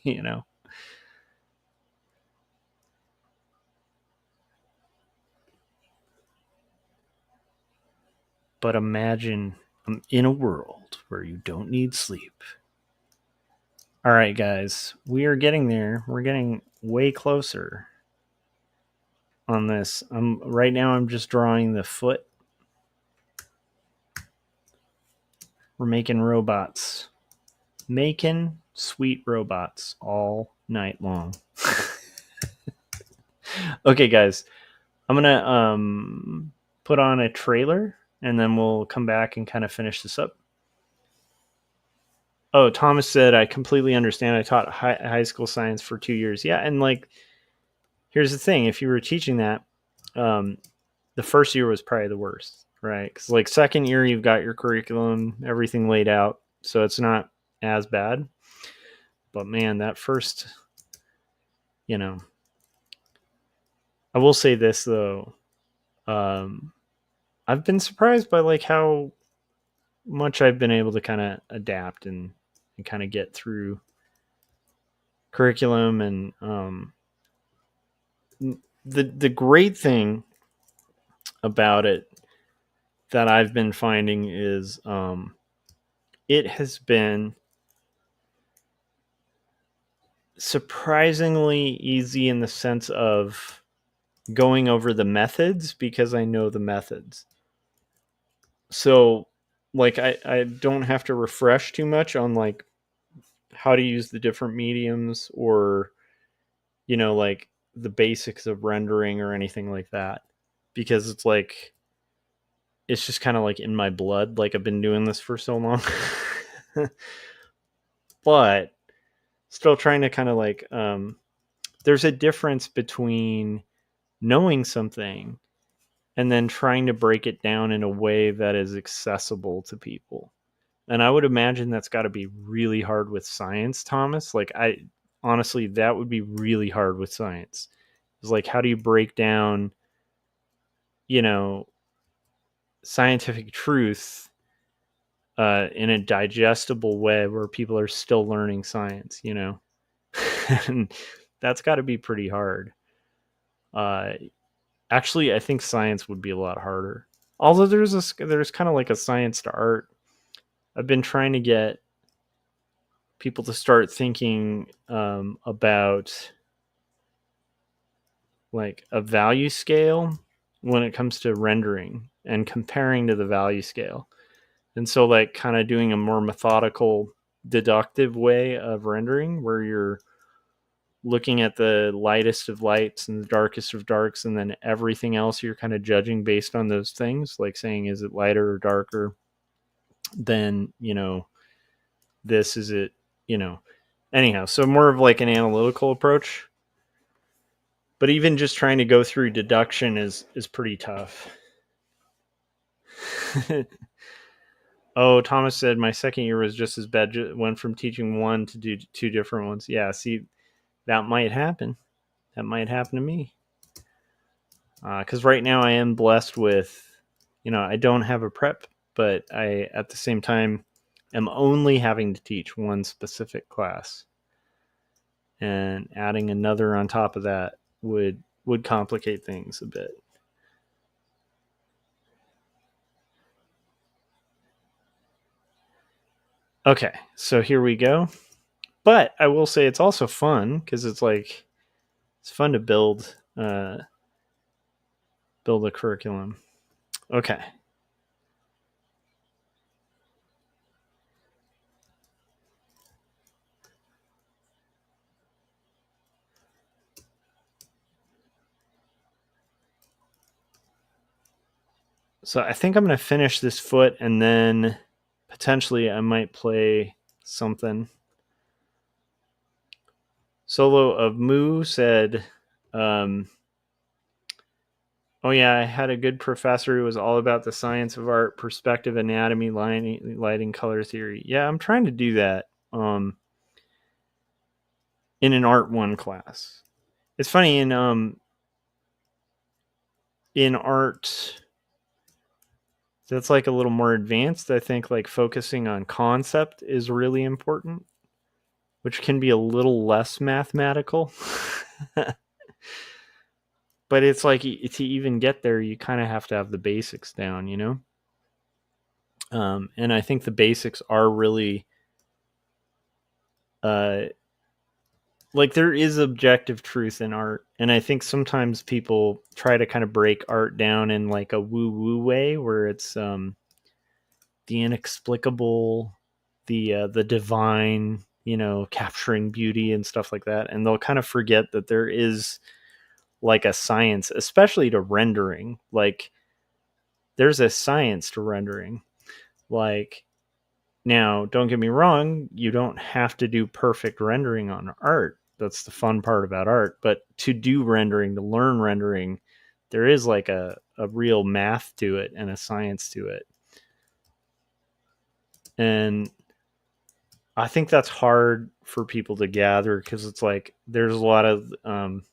You know? But imagine I'm in a world where you don't need sleep. All right, guys, we are getting there. We're getting way closer on this. Right now I'm just drawing the foot. We're making robots. Making sweet robots all night long. Okay, guys, I'm gonna put on a trailer and then we'll come back and kind of finish this up. Oh, Thomas said, I completely understand. I taught high school science for 2 years. Yeah, and like, here's the thing: if you were teaching that, the first year was probably the worst, right? Because like second year, you've got your curriculum, everything laid out, so it's not as bad. But man, that first, you know, I will say this though, I've been surprised by like how much I've been able to kind of adapt and kind of get through curriculum. And the great thing about it that I've been finding is it has been surprisingly easy in the sense of going over the methods because I know the methods. So like I don't have to refresh too much on like how to use the different mediums or like the basics of rendering or anything like that, because it's just kind of like in my blood, like I've been doing this for so long. But still trying to kind of like there's a difference between knowing something and then trying to break it down in a way that is accessible to people. And I would imagine that's got to be really hard with science, Thomas. Like, I honestly, that would be really hard with science. It's like, how do you break down, you know, scientific truth in a digestible way where people are still learning science, and that's got to be pretty hard. Uh, Actually, I think science would be a lot harder. Although there's kind of like a science to art. I've been trying to get people to start thinking about like a value scale when it comes to rendering and comparing to the value scale. And so like kind of doing a more methodical, deductive way of rendering where you're looking at the lightest of lights and the darkest of darks, and then everything else you're kind of judging based on those things, like saying, is it lighter or darker than, this, is it, anyhow. So more of like an analytical approach, but even just trying to go through deduction is pretty tough. Oh, Thomas said my second year was just as bad. Went from teaching one to do two different ones. Yeah, see, that might happen. That might happen to me. Because right now I am blessed with, I don't have a prep, but I, at the same time, am only having to teach one specific class. And adding another on top of that would complicate things a bit. Okay, so here we go. But I will say it's also fun because it's fun to build a curriculum. Okay. So I think I'm going to finish this foot and then potentially I might play something. Solo of Moo said, oh yeah, I had a good professor who was all about the science of art, perspective, anatomy, lighting, color theory. Yeah, I'm trying to do that in an Art 1 class. It's funny, in art that's like a little more advanced, I think like focusing on concept is really important, which can be a little less mathematical. But it's like, to even get there, you kind of have to have the basics down, and I think the basics are really like there is objective truth in art, and I think sometimes people try to kind of break art down in like a woo woo way where it's the inexplicable, the divine, capturing beauty and stuff like that, and they'll kind of forget that there is like a science, especially to rendering. Like there's a science to rendering. Like, now, don't get me wrong, you don't have to do perfect rendering on art. That's the fun part about art. But to do rendering, to learn rendering, there is like a real math to it and a science to it. And I think that's hard for people to gather because it's like there's a lot of kind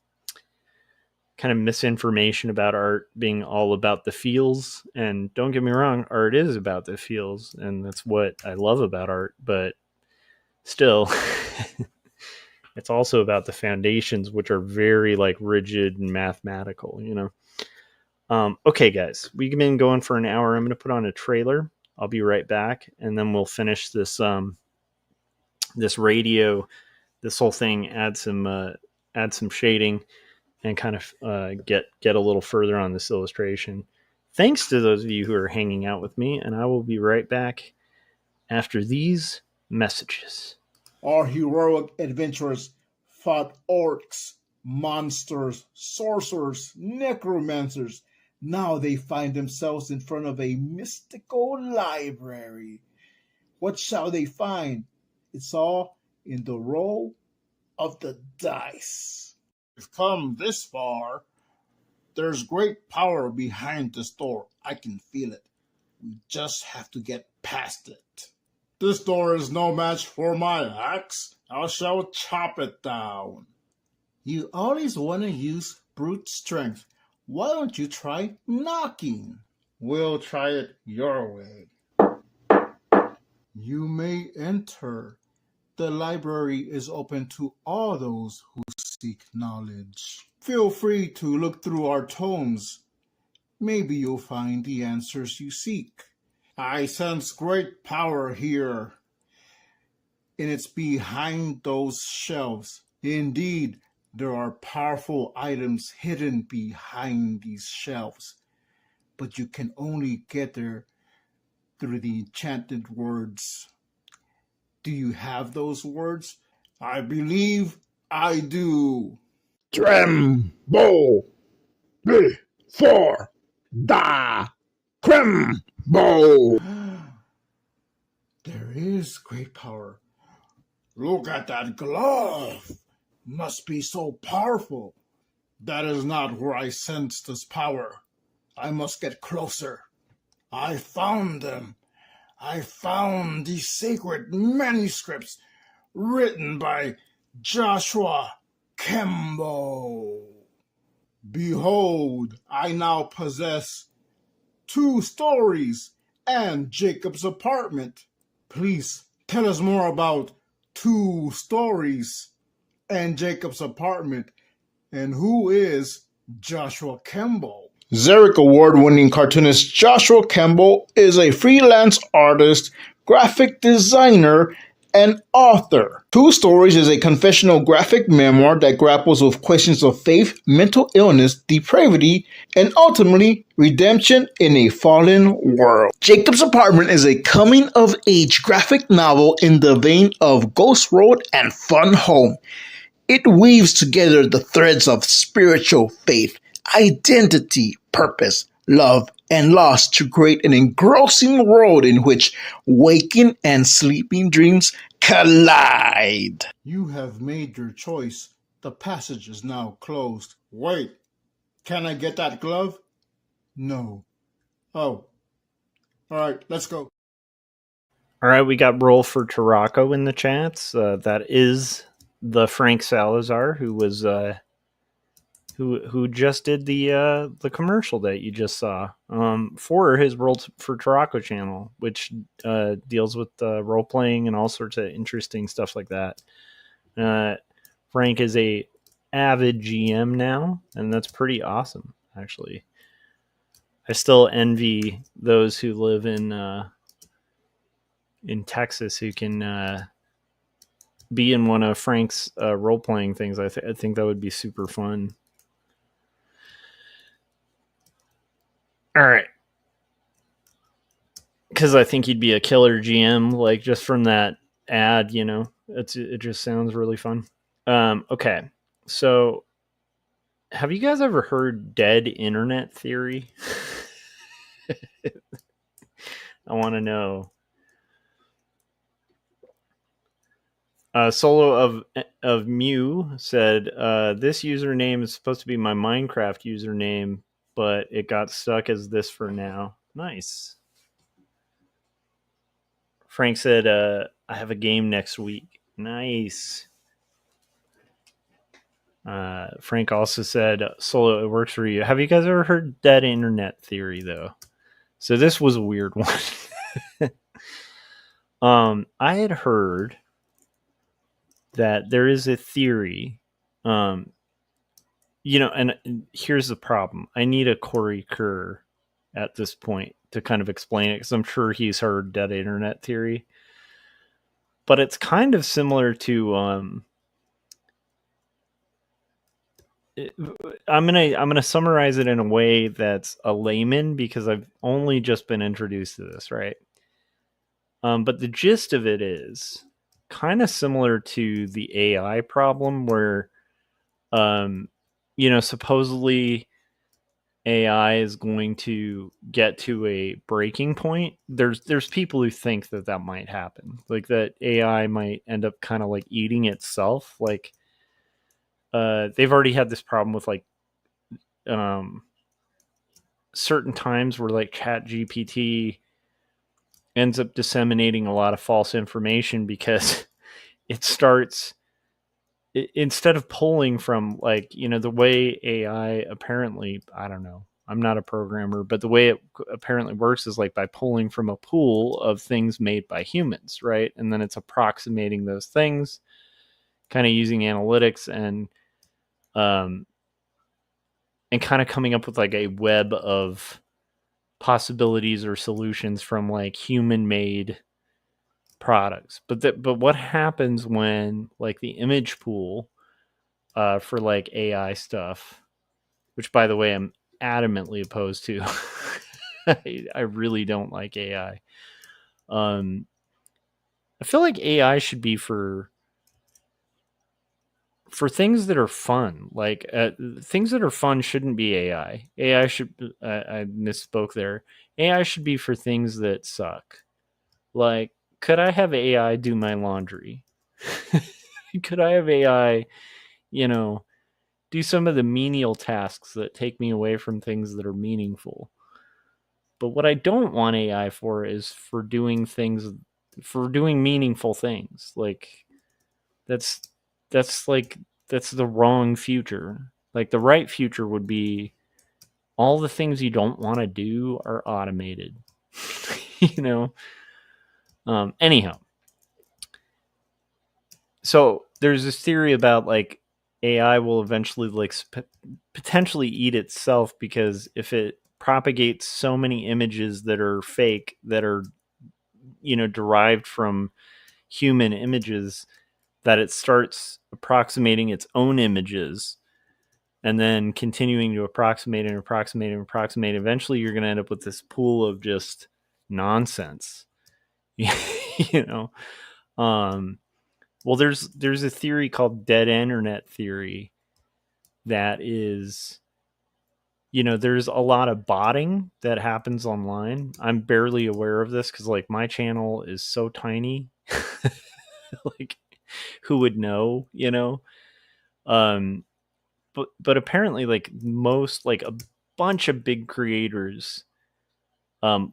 of misinformation about art being all about the feels. And don't get me wrong, art is about the feels, and that's what I love about art. But still, it's also about the foundations, which are very like rigid and mathematical, Okay, guys, we've been going for an hour. I'm going to put on a trailer. I'll be right back, and then we'll finish this this this whole thing, add some shading, and kind of get a little further on this illustration. Thanks to those of you who are hanging out with me, and I will be right back after these messages. Our heroic adventurers fought orcs, monsters, sorcerers, necromancers. Now they find themselves in front of a mystical library. What shall they find? It's all in the roll of the dice. We've come this far. There's great power behind this door. I can feel it. We just have to get past it. This door is no match for my axe. I shall chop it down. You always want to use brute strength. Why don't you try knocking? We'll try it your way. You may enter. The library is open to all those who seek knowledge. Feel free to look through our tomes. Maybe you'll find the answers you seek. I sense great power here, and it's behind those shelves. Indeed, there are powerful items hidden behind these shelves, but you can only get there through the enchanted words. Do you have those words? I believe I do. Tremble before the Krembo. There is great power. Look at that glove. Must be so powerful. That is not where I sense this power. I must get closer. I found them. I found the sacred manuscripts written by Joshua Kemble. Behold, I now possess 2 stories and Jacob's apartment. Please tell us more about 2 stories and Jacob's apartment, and who is Joshua Kemble? Xeric Award-winning cartoonist Joshua Kemble is a freelance artist, graphic designer, and author. 2 Stories is a confessional graphic memoir that grapples with questions of faith, mental illness, depravity, and ultimately redemption in a fallen world. Jacob's Apartment is a coming-of-age graphic novel in the vein of Ghost Road and Fun Home. It weaves together the threads of spiritual faith, identity, purpose, love, and loss to create an engrossing world in which waking and sleeping dreams collide. You have made your choice. The passage is now closed. Wait, can I get that glove? No. Oh. All right, let's go. All right, we got Roll for Tarako in the chats. That is the Frank Salazar who was who just did the commercial that you just saw for his Roll for Tarako channel, which deals with role playing and all sorts of interesting stuff like that. Frank is a avid GM now, and that's pretty awesome, actually. I still envy those who live in Texas who can be in one of Frank's role playing things. I think that would be super fun. All right, because I think he'd be a killer GM, like just from that ad. You know, it just sounds really fun. Okay, so have you guys ever heard dead internet theory? I want to know. Solo of Mew said, this username is supposed to be my Minecraft username, but it got stuck as this for now. Nice. Frank said, I have a game next week. Nice. Frank also said, Solo, it works for you. Have you guys ever heard dead internet theory, though? So this was a weird one. I had heard that there is a theory, and here's the problem. I need a Corey Kerr at this point to kind of explain it, because I'm sure he's heard dead internet theory. But it's kind of similar to I'm gonna summarize it in a way that's a layman because I've only just been introduced to this, right? But the gist of it is kind of similar to the AI problem where, um, supposedly AI is going to get to a breaking point. There's people who think that that might happen, like that AI might end up kind of like eating itself. Like, they've already had this problem with like um, certain times where like Chat GPT ends up disseminating a lot of false information because it starts instead of pulling from like the way AI apparently, I don't know, I'm not a programmer, but the way it apparently works is like by pulling from a pool of things made by humans, right? And then it's approximating those things, kind of using analytics um and kind of coming up with like a web of possibilities or solutions from like human made products. But what happens when like the image pool for like AI stuff, which by the way I'm adamantly opposed to. I really don't like AI. I feel like AI should be for things that are fun. Like things that are fun shouldn't be AI. AI should I misspoke there. AI should be for things that suck. Like, could I have AI do my laundry? Could I have AI, you know, do some of the menial tasks that take me away from things that are meaningful? But what I don't want AI for is for doing meaningful things. Like that's that's like that's the wrong future. Like the right future would be all the things you don't want to do are automated. you know. Anyhow, so there's this theory about like AI will eventually like potentially eat itself because if it propagates so many images that are fake that are derived from human images that it starts approximating its own images and then continuing to approximate and approximate and approximate. Eventually you're going to end up with this pool of just nonsense. you know Well, there's a theory called dead internet theory that is, there's a lot of botting that happens online. I'm barely aware of this because like my channel is so tiny. Like, who would know? Um, but apparently, like most, like a bunch of big creators,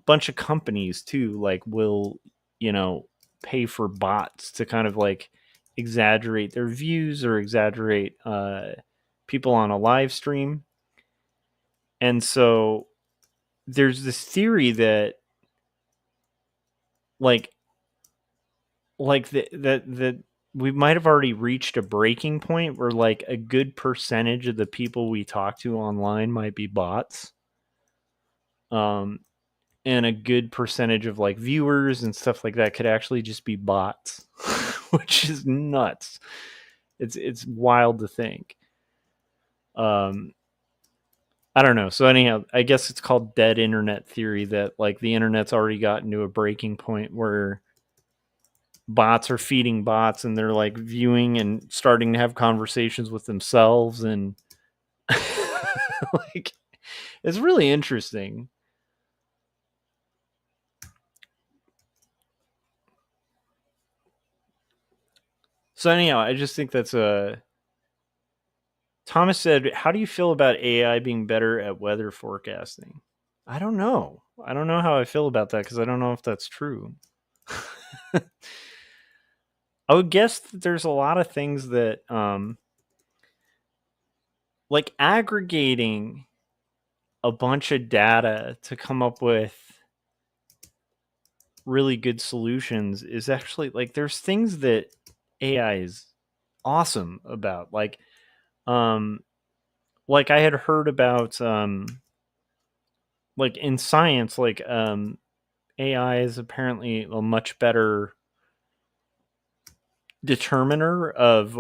bunch of companies too, like will you know pay for bots to kind of like exaggerate their views or exaggerate people on a live stream. And so there's this theory that like that we might have already reached a breaking point where like a good percentage of the people we talk to online might be bots. Um, and a good percentage of like viewers and stuff like that could actually just be bots, which is nuts. It's wild to think. Um, I don't know. So anyhow, I guess it's called dead internet theory that like the internet's already gotten to a breaking point where bots are feeding bots and they're like viewing and starting to have conversations with themselves and like it's really interesting. So anyhow, I just think that's a Thomas said, "How do you feel about AI being better at weather forecasting?" I don't know. I don't know how I feel about that because I don't know if that's true. I would guess that there's a lot of things that, like aggregating a bunch of data to come up with really good solutions is actually like there's things that AI is awesome about. Um, like I had heard about, like in science, like AI is apparently a much better determiner of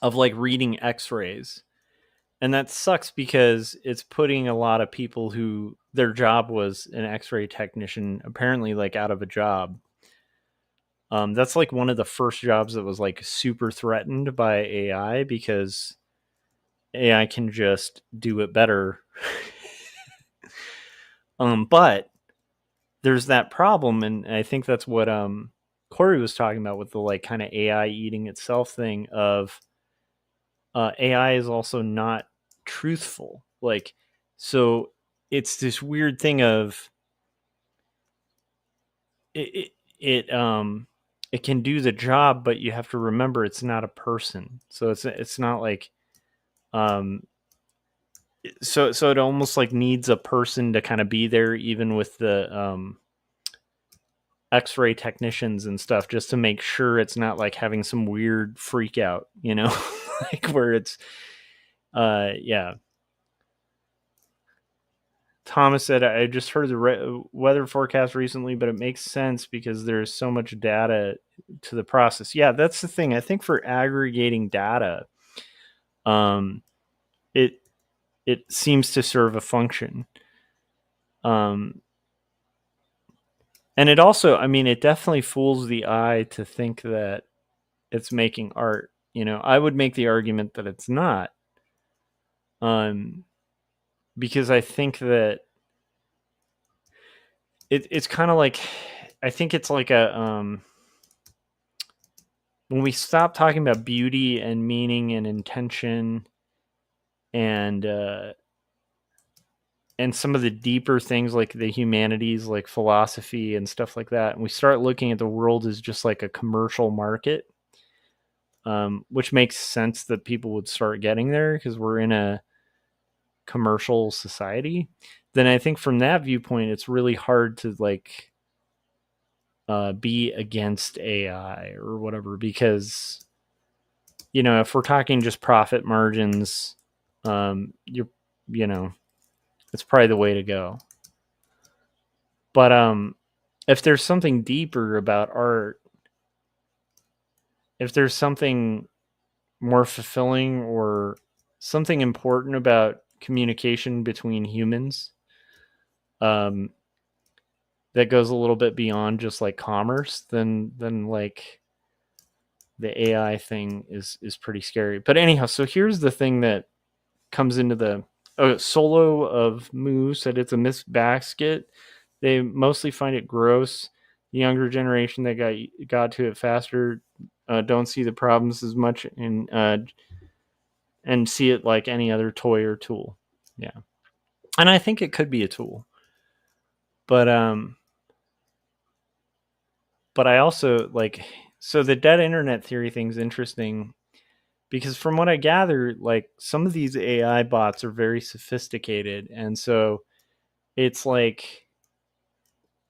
of like reading x-rays. And that sucks because it's putting a lot of people who their job was an x-ray technician apparently like out of a job. That's like one of the first jobs that was like super threatened by AI because AI can just do it better. But there's that problem, and I think that's what Corey was talking about with the like kind of AI eating itself thing of AI is also not truthful. Like, so it's this weird thing of it can do the job, but you have to remember it's not a person. So it's not like so it almost like needs a person to kind of be there, even with the x-ray technicians and stuff, just to make sure it's not like having some weird freak out, like where it's yeah. Thomas said, I just heard the weather forecast recently, but it makes sense because there's so much data to the process. Yeah, that's the thing. I think for aggregating data, it seems to serve a function. And it also, I mean, it definitely fools the eye to think that it's making art. I would make the argument that it's not. Because I think that it's kind of like, I think it's like a when we stop talking about beauty and meaning and intention and some of the deeper things like the humanities, like philosophy and stuff like that, and we start looking at the world as just like a commercial market, which makes sense that people would start getting there because we're in a commercial society, then I think from that viewpoint, it's really hard to like be against AI or whatever, because if we're talking just profit margins, it's probably the way to go. But if there's something deeper about art, if there's something more fulfilling or something important about communication between humans, that goes a little bit beyond just like commerce, then like the AI thing is pretty scary. But anyhow, so here's the thing that comes into the Solo of Moo said it's a missed basket. They mostly find it gross. The younger generation that got to it faster don't see the problems as much and see it like any other toy or tool. Yeah, and I think it could be a tool, but I also like, so the dead internet theory thing's interesting because from what I gather, like some of these AI bots are very sophisticated, and so it's like,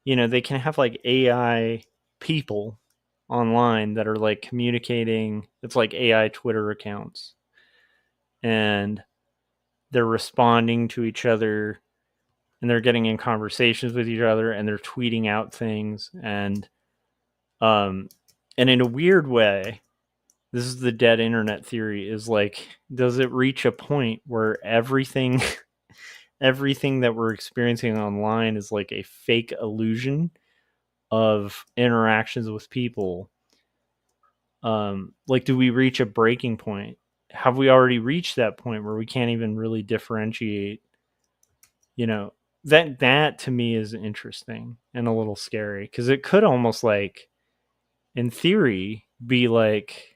they can have like AI people online that are like communicating. It's like AI Twitter accounts, and they're responding to each other, and they're getting in conversations with each other, and they're tweeting out things, and in a weird way, this is the dead internet theory, is like, does it reach a point where everything that we're experiencing online is like a fake illusion of interactions with people? Like, do we reach a breaking point? Have we already reached that point where we can't even really differentiate? That to me is interesting and a little scary, because it could almost like, in theory, be like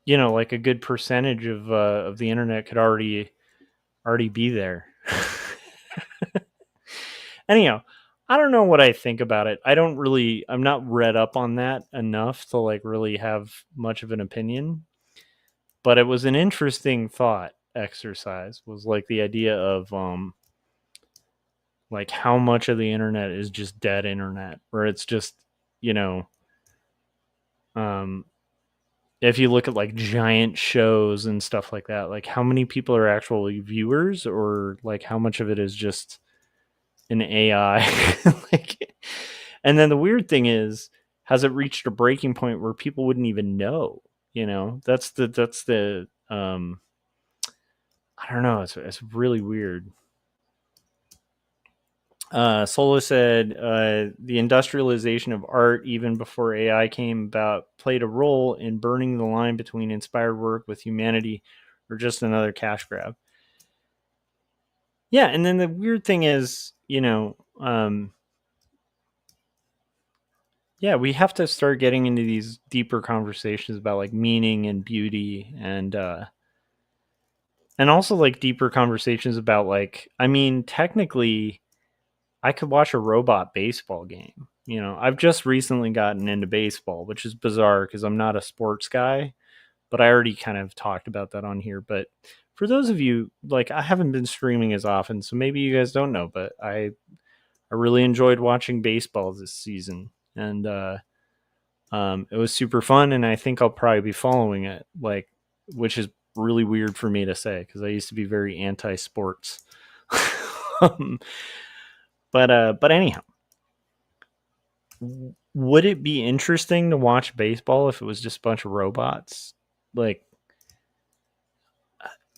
like a good percentage of the internet could already be there. Anyhow, I don't know what I think about it. I'm not read up on that enough to like really have much of an opinion, but it was an interesting thought exercise, was like the idea of like how much of the internet is just dead internet, where it's just, if you look at like giant shows and stuff like that, like how many people are actually viewers, or like how much of it is just an AI? Like, and then the weird thing is has it reached a breaking point where people wouldn't even know? That's the I don't know. It's really weird. Solo said the industrialization of art, even before AI came about, played a role in burning the line between inspired work with humanity or just another cash grab. Yeah, and then the weird thing is, yeah, we have to start getting into these deeper conversations about like meaning and beauty and also like deeper conversations about like, I mean, technically I could watch a robot baseball game. I've just recently gotten into baseball, which is bizarre because I'm not a sports guy, but I already kind of talked about that on here. But for those of you, like, I haven't been streaming as often, so maybe you guys don't know, but I really enjoyed watching baseball this season, and it was super fun, and I think I'll probably be following it, like, which is really weird for me to say because I used to be very anti-sports. But anyhow, would it be interesting to watch baseball if it was just a bunch of robots? Like,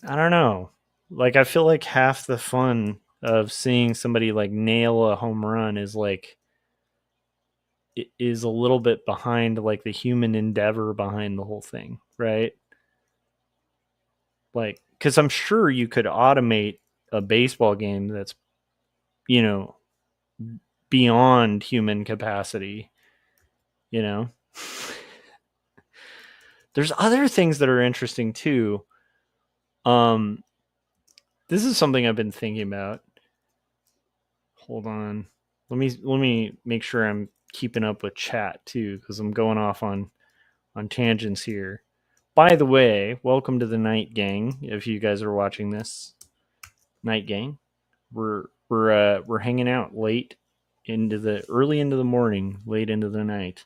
I don't know. Like, I feel like half the fun of seeing somebody like nail a home run is like, it is a little bit behind like the human endeavor behind the whole thing, right? Like, because I'm sure you could automate a baseball game that's, you know, beyond human capacity, you know? There's other things that are interesting too. This is something I've been thinking about. Hold on. Let me make sure I'm keeping up with chat too, because I'm going off on tangents here. By the way, welcome to the Night Gang. If you guys are watching this, Night Gang, we're hanging out late early into the morning, late into the night.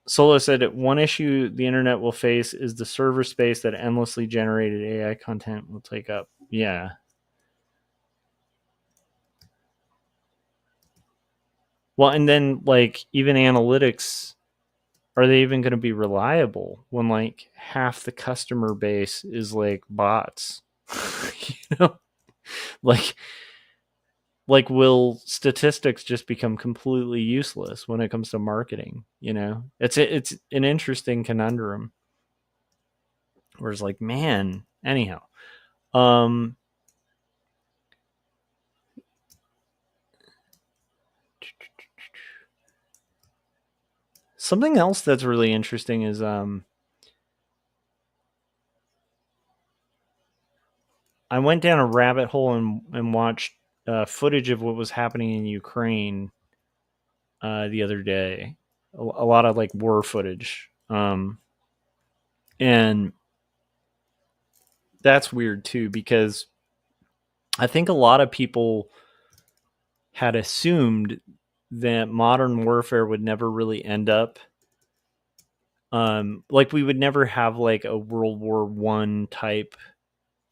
Solo said one issue the internet will face is the server space that endlessly generated AI content will take up. Yeah. Well, and then like even analytics, are they even going to be reliable when like half the customer base is like bots? you know, like will statistics just become completely useless when it comes to marketing? It's an interesting conundrum. Where it's like, man, anyhow, something else that's really interesting is I went down a rabbit hole and watched footage of what was happening in Ukraine the other day. A lot of like war footage, and that's weird too because I think a lot of people had assumed that modern warfare would never really end up. Like we would never have like a World War I type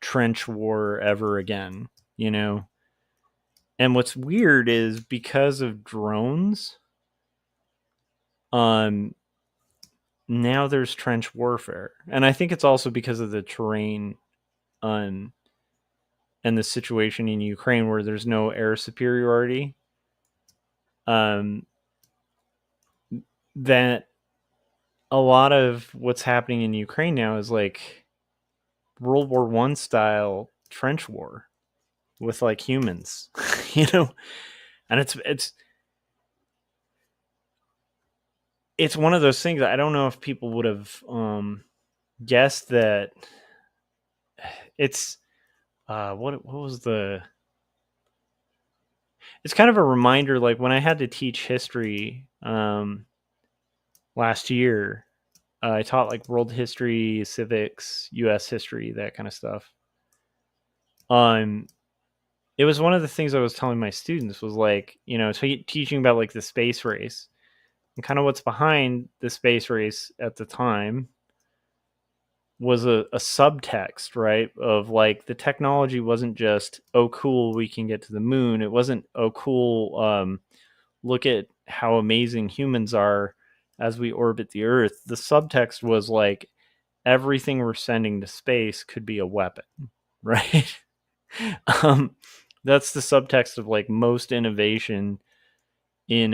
trench war ever again, And what's weird is because of drones, now there's trench warfare. And I think it's also because of the terrain and the situation in Ukraine where there's no air superiority. That a lot of what's happening in Ukraine now is like World War I style trench war with like humans, and it's one of those things. I don't know if people would have guessed that it's what was it's kind of a reminder, like when I had to teach history last year. I taught like world history, civics, US history, that kind of stuff. It was one of the things I was telling my students was like, teaching about like the space race and kind of what's behind the space race at the time was a subtext, right? Of like the technology wasn't just, oh, cool, we can get to the moon. It wasn't, oh, cool, look at how amazing humans are as we orbit the Earth, the subtext was like everything we're sending to space could be a weapon, right? um, that's the subtext of like most innovation in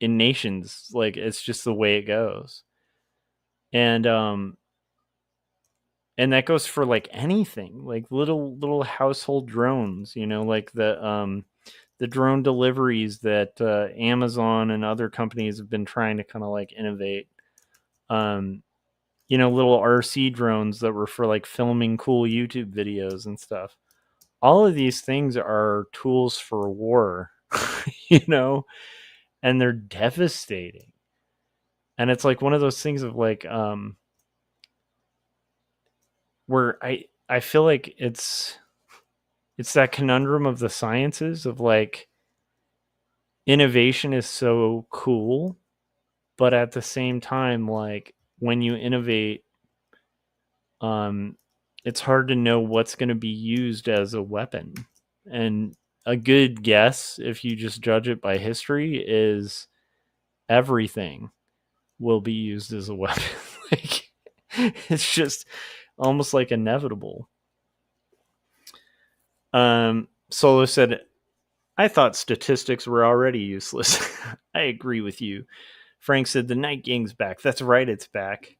nations. Like it's just the way it goes, and that goes for like anything, like little household drones. Like the drone deliveries that Amazon and other companies have been trying to kind of like innovate. Um, little RC drones that were for like filming cool YouTube videos and stuff. All of these things are tools for war, you know, and they're devastating. And it's like one of those things of like where I feel like it's that conundrum of the sciences of like innovation is so cool, but at the same time, like when you innovate, um, it's hard to know what's going to be used as a weapon. And a good guess, if you just judge it by history, is everything will be used as a weapon. Like it's just almost like inevitable. Solo said, I thought statistics were already useless. I agree with you. Frank said the night gang's back. That's right, it's back.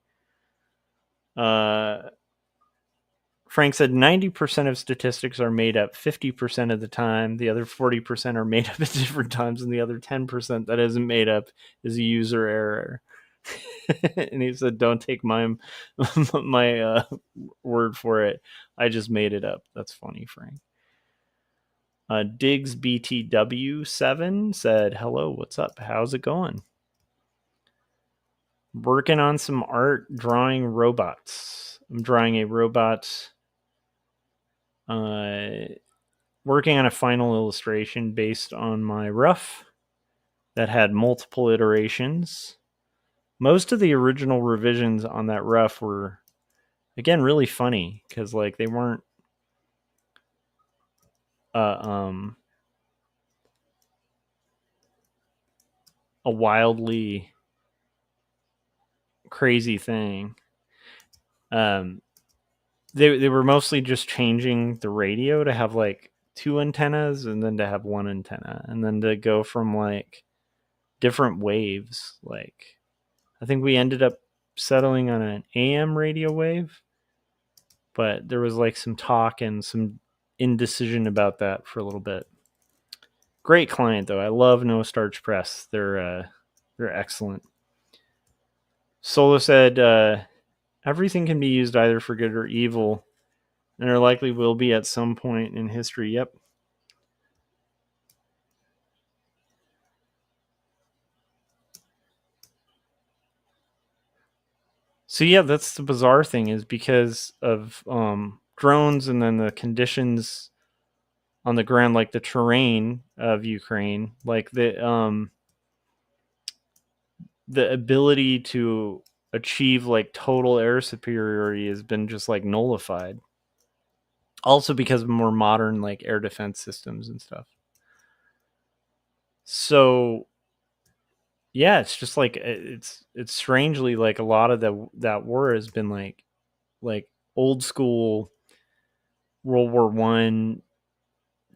Frank said 90% of statistics are made up 50% of the time. The other 40% are made up at different times, and the other 10% that isn't made up is a user error. And he said, don't take my word for it. I just made it up. That's funny, Frank. Diggs BTW7 said, hello, what's up? How's it going? Working on some art, drawing robots. I'm drawing a robot, working on a final illustration based on my rough that had multiple iterations. Most of the original revisions on that rough were, again, really funny because like they weren't a wildly crazy thing. They were mostly just changing the radio to have like 2 antennas and then to have 1 antenna and then to go from like different waves. Like I think we ended up settling on an AM radio wave, but there was like some talk and some indecision about that for a little bit. Great client though. I love No Starch Press. They're excellent. Solo said everything can be used either for good or evil, and there likely will be at some point in history. Yep. So yeah, that's the bizarre thing is because of drones and then the conditions on the ground, like the terrain of Ukraine, like the ability to achieve like total air superiority has been just like nullified. Also because of more modern like air defense systems and stuff. So yeah, it's just like it's strangely like a lot of that war has been like old school World War One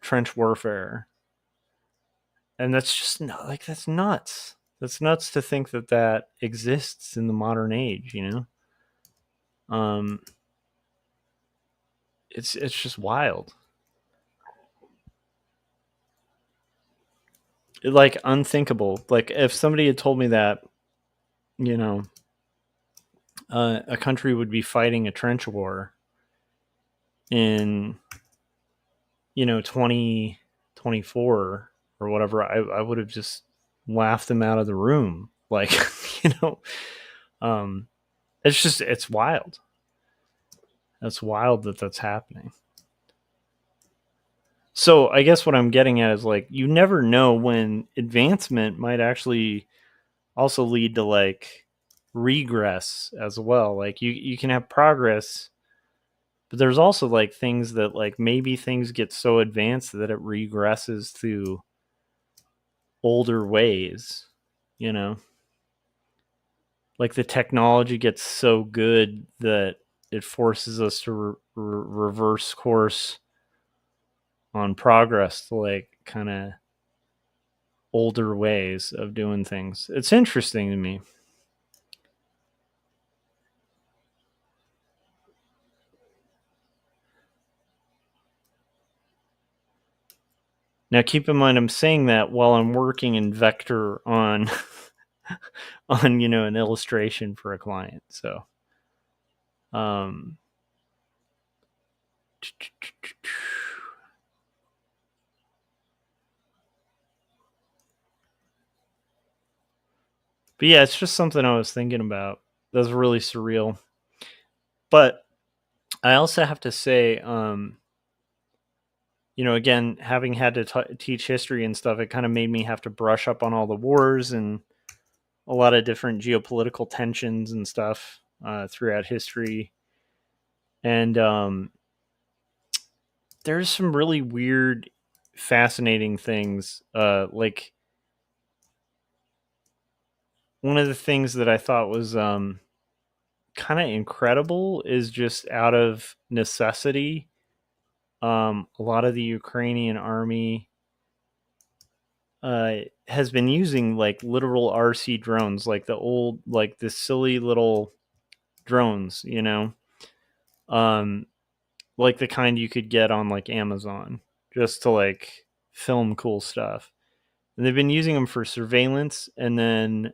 trench warfare, and that's just not like that's nuts. That's nuts to think that exists in the modern age. It's just wild. Like unthinkable. Like if somebody had told me that, you know, a country would be fighting a trench war in 2024 or whatever, I would have just laughed them out of the room. Like, you know, it's wild. That's wild that's happening. So I guess what I'm getting at is like, you never know when advancement might actually also lead to like regress as well. Like you can have progress, but there's also like things that like maybe things get so advanced that it regresses to older ways, you know? Like the technology gets so good that it forces us to reverse course on progress to like kind of older ways of doing things. It's interesting to me. Now keep in mind I'm saying that while I'm working in vector on on an illustration for a client. So um but yeah, it's just something I was thinking about. That's really surreal. But I also have to say, again, having had to teach history and stuff, it kind of made me have to brush up on all the wars and a lot of different geopolitical tensions and stuff throughout history. And there's some really weird, fascinating things. Like one of the things that I thought was kind of incredible is just out of necessity. A lot of the Ukrainian army has been using like literal RC drones, like the silly little drones, like the kind you could get on like Amazon just to like film cool stuff. And they've been using them for surveillance and then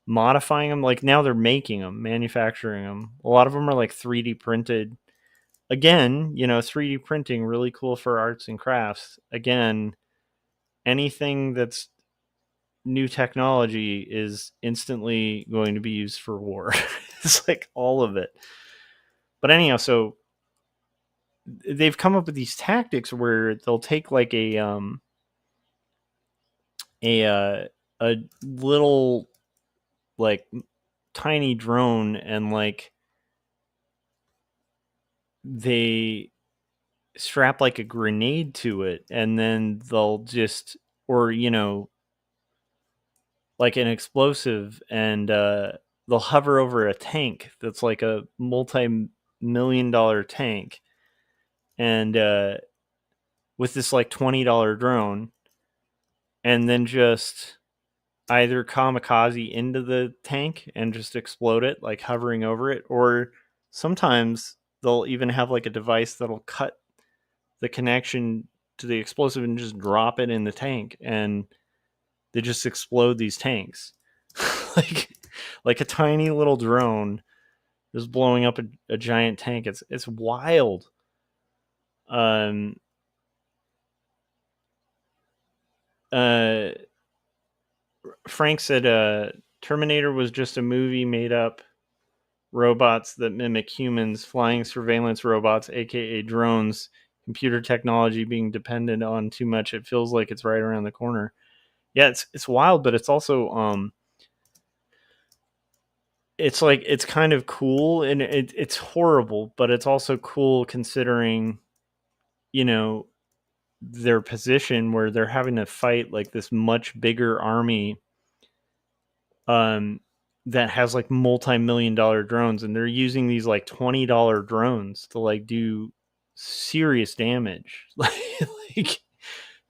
modifying them. Like now they're making them, manufacturing them. A lot of them are like 3D printed. Again, 3D printing really cool for arts and crafts. Again, anything that's new technology is instantly going to be used for war. It's like all of it. But anyhow, so they've come up with these tactics where they'll take like a little like tiny drone and like they strap like a grenade to it and then they'll just or like an explosive and they'll hover over a tank that's like a multi-million-dollar tank and with this like $20 drone and then just either kamikaze into the tank and just explode it, like hovering over it, or sometimes they'll even have like a device that'll cut the connection to the explosive and just drop it in the tank, and they just explode these tanks, like a tiny little drone just blowing up a giant tank. It's wild. Um. Frank said Terminator was just a movie made up robots that mimic humans, flying surveillance robots, aka drones, computer technology being dependent on too much. It feels like it's right around the corner. Yeah, it's wild, but it's also it's like it's kind of cool and it's horrible, but it's also cool considering their position where they're having to fight like this much bigger army that has like multi-million-dollar drones, and they're using these like $20 drones to like do serious damage like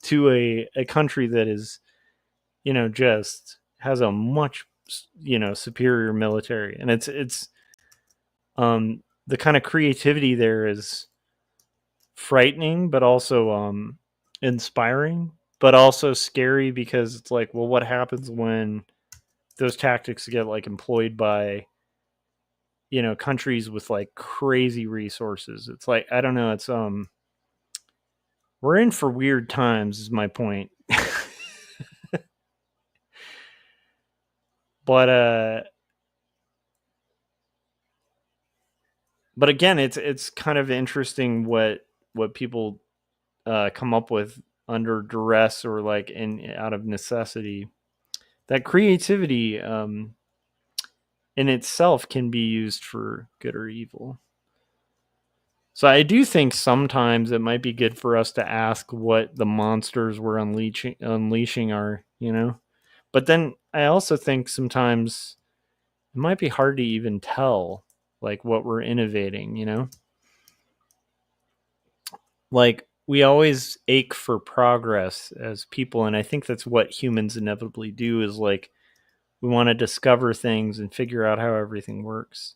to a country that is just has a much superior military. And it's the kind of creativity there is frightening but also inspiring but also scary, because it's like, well, what happens when those tactics get like employed by countries with like crazy resources? It's like, I don't know, it's we're in for weird times is my point. but again, it's kind of interesting what people come up with under duress or like out of necessity. That creativity in itself can be used for good or evil. So I do think sometimes it might be good for us to ask what the monsters we're unleashing are, you know? But then I also think sometimes it might be hard to even tell like what we're innovating, you know? Like we always ache for progress as people, and I think that's what humans inevitably do is like we want to discover things and figure out how everything works.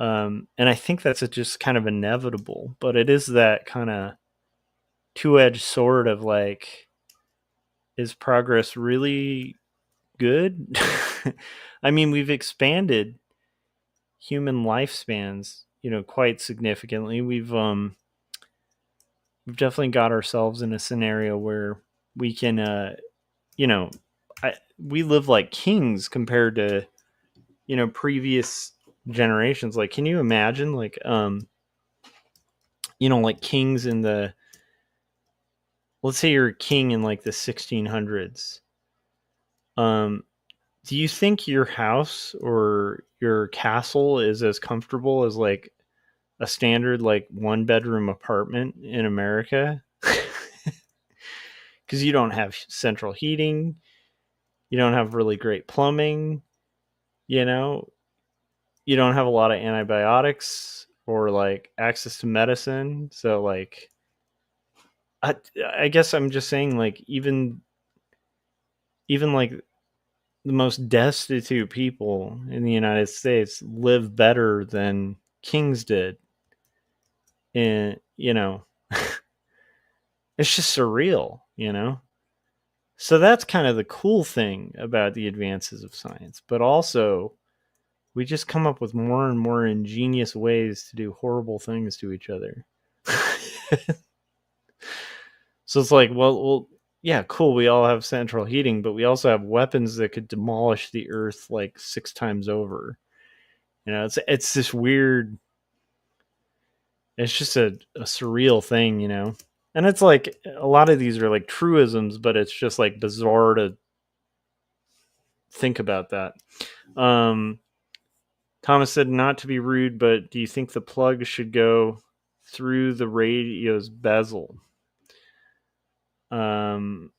And I think that's just kind of inevitable, but it is that kind of two-edged sword of like, is progress really good? I mean, we've expanded human lifespans, you know, quite significantly. We've definitely got ourselves in a scenario where we can, you know, we live like kings compared to, you know, previous generations. Like, can you imagine, like, you know, like kings in the, let's say you're a king in like the 1600s. Do you think your house or your castle is as comfortable as like a standard like one bedroom apartment in America? Because you don't have central heating, you don't have really great plumbing, you know, you don't have a lot of antibiotics or like access to medicine. So like, I, I guess I'm just saying like even like the most destitute people in the United States live better than kings did. And, you know, it's just surreal, you know? So that's kind of the cool thing about the advances of science. But also, we just come up with more and more ingenious ways to do horrible things to each other. So it's like, well, yeah, cool. We all have central heating, but we also have weapons that could demolish the Earth like 6 times over. You know, it's this weird. It's just a surreal thing, you know. And it's like a lot of these are like truisms, but it's just like bizarre to think about that. Um, Thomas said, not to be rude, but do you think the plug should go through the radio's bezel? Um,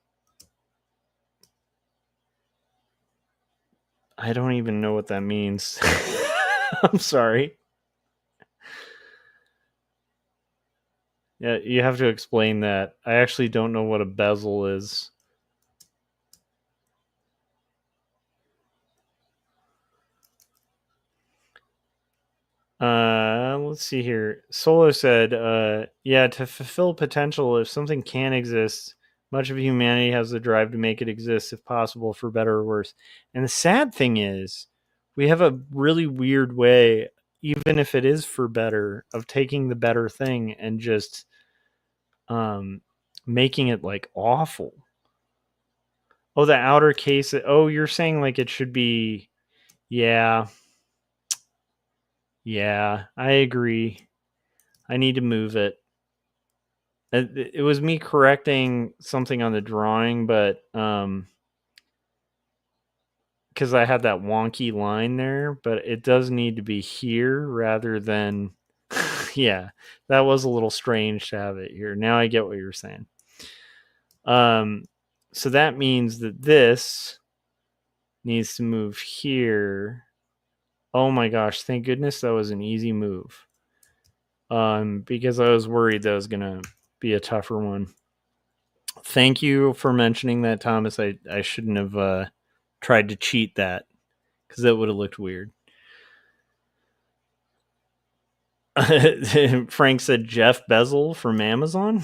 I don't even know what that means. I'm sorry. Yeah, you have to explain that. I actually don't know what a bezel is. Let's see here. Solo said, yeah, to fulfill potential, if something can exist, much of humanity has the drive to make it exist, if possible, for better or worse. And the sad thing is, we have a really weird way, even if it is for better, of taking the better thing and just um making it like awful. Oh, the outer case. Oh, you're saying like it should be, yeah. Yeah, I agree. I need to move it. It was me correcting something on the drawing, but because I had that wonky line there, but it does need to be here rather than yeah, that was a little strange to have it here. Now I get what you're saying. So that means that this needs to move here. Oh my gosh, thank goodness that was an easy move. Because I was worried that was gonna be a tougher one. Thank you for mentioning that, Thomas. I shouldn't have tried to cheat that because that would have looked weird. Frank said Jeff Bezos from Amazon.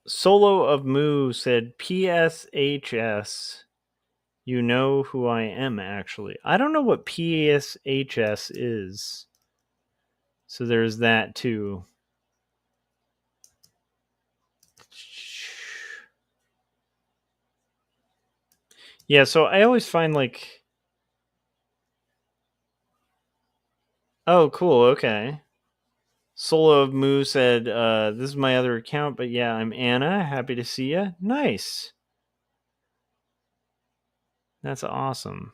Solo of Moo said PSHS. You know who I am, actually. I don't know what PSHS is. So there's that too. Yeah, so I always find like, oh, cool, okay. Solo of Moo said, this is my other account, but yeah, I'm Anna. Happy to see you. Nice. That's awesome.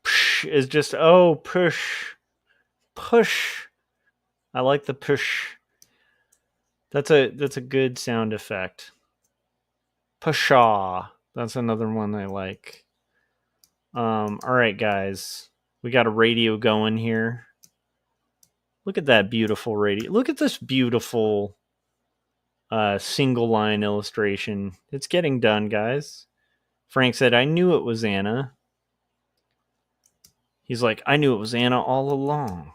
Psh is just, oh, push. Push. I like the push. That's a good sound effect. Pshaw. That's another one I like. All right, guys. We got a radio going here. Look at that beautiful radio. Look at this beautiful single line illustration. It's getting done, guys. Frank said, I knew it was Anna. He's like, I knew it was Anna all along.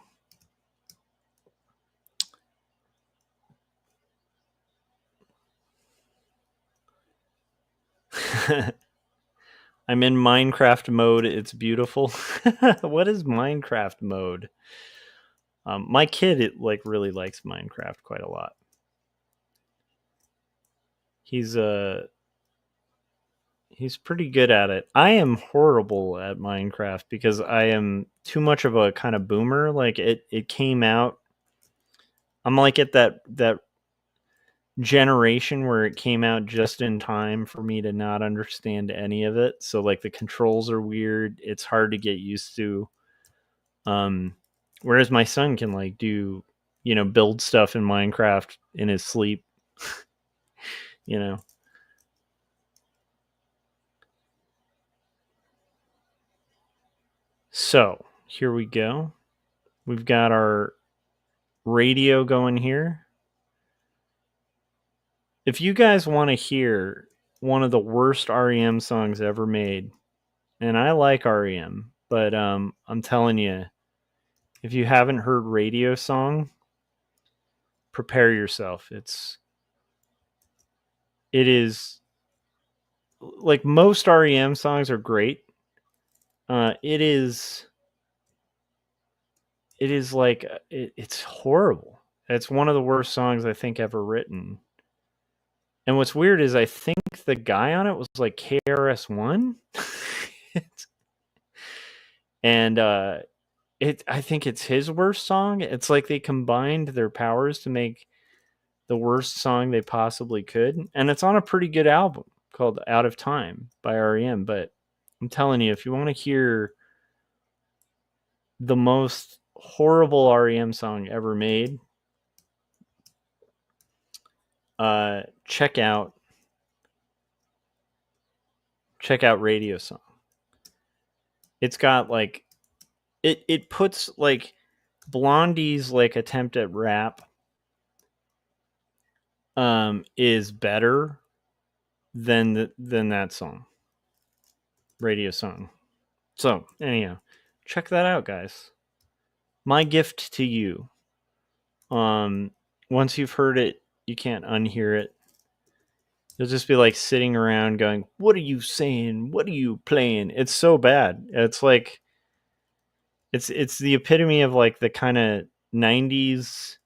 I'm in Minecraft mode. It's beautiful. What is Minecraft mode? My kid really likes Minecraft quite a lot. He's pretty good at it. I am horrible at Minecraft because I am too much of a kind of boomer. Like it came out. I'm like at that generation where it came out just in time for me to not understand any of it. So like the controls are weird. It's hard to get used to. Whereas my son can like do, build stuff in Minecraft in his sleep. So here we go. We've got our radio going here. If you guys want to hear one of the worst REM songs ever made, and I like REM, but I'm telling you, if you haven't heard Radio Song, prepare yourself. It is like most REM songs are great. It is like it's horrible. It's one of the worst songs I think ever written. And what's weird is I think the guy on it was like KRS-One. And I think it's his worst song. It's like they combined their powers to make the worst song they possibly could. And it's on a pretty good album called Out of Time by REM. But I'm telling you, if you want to hear the most horrible REM song ever made, check out Radio Song. It's got like it puts like Blondie's like attempt at rap is better than that song, Radio Song. So anyhow, check that out, guys. My gift to you. Once you've heard it, you can't unhear it. You'll just be like sitting around going, "What are you saying? What are you playing?" It's so bad. It's like it's the epitome of like the kind of 90s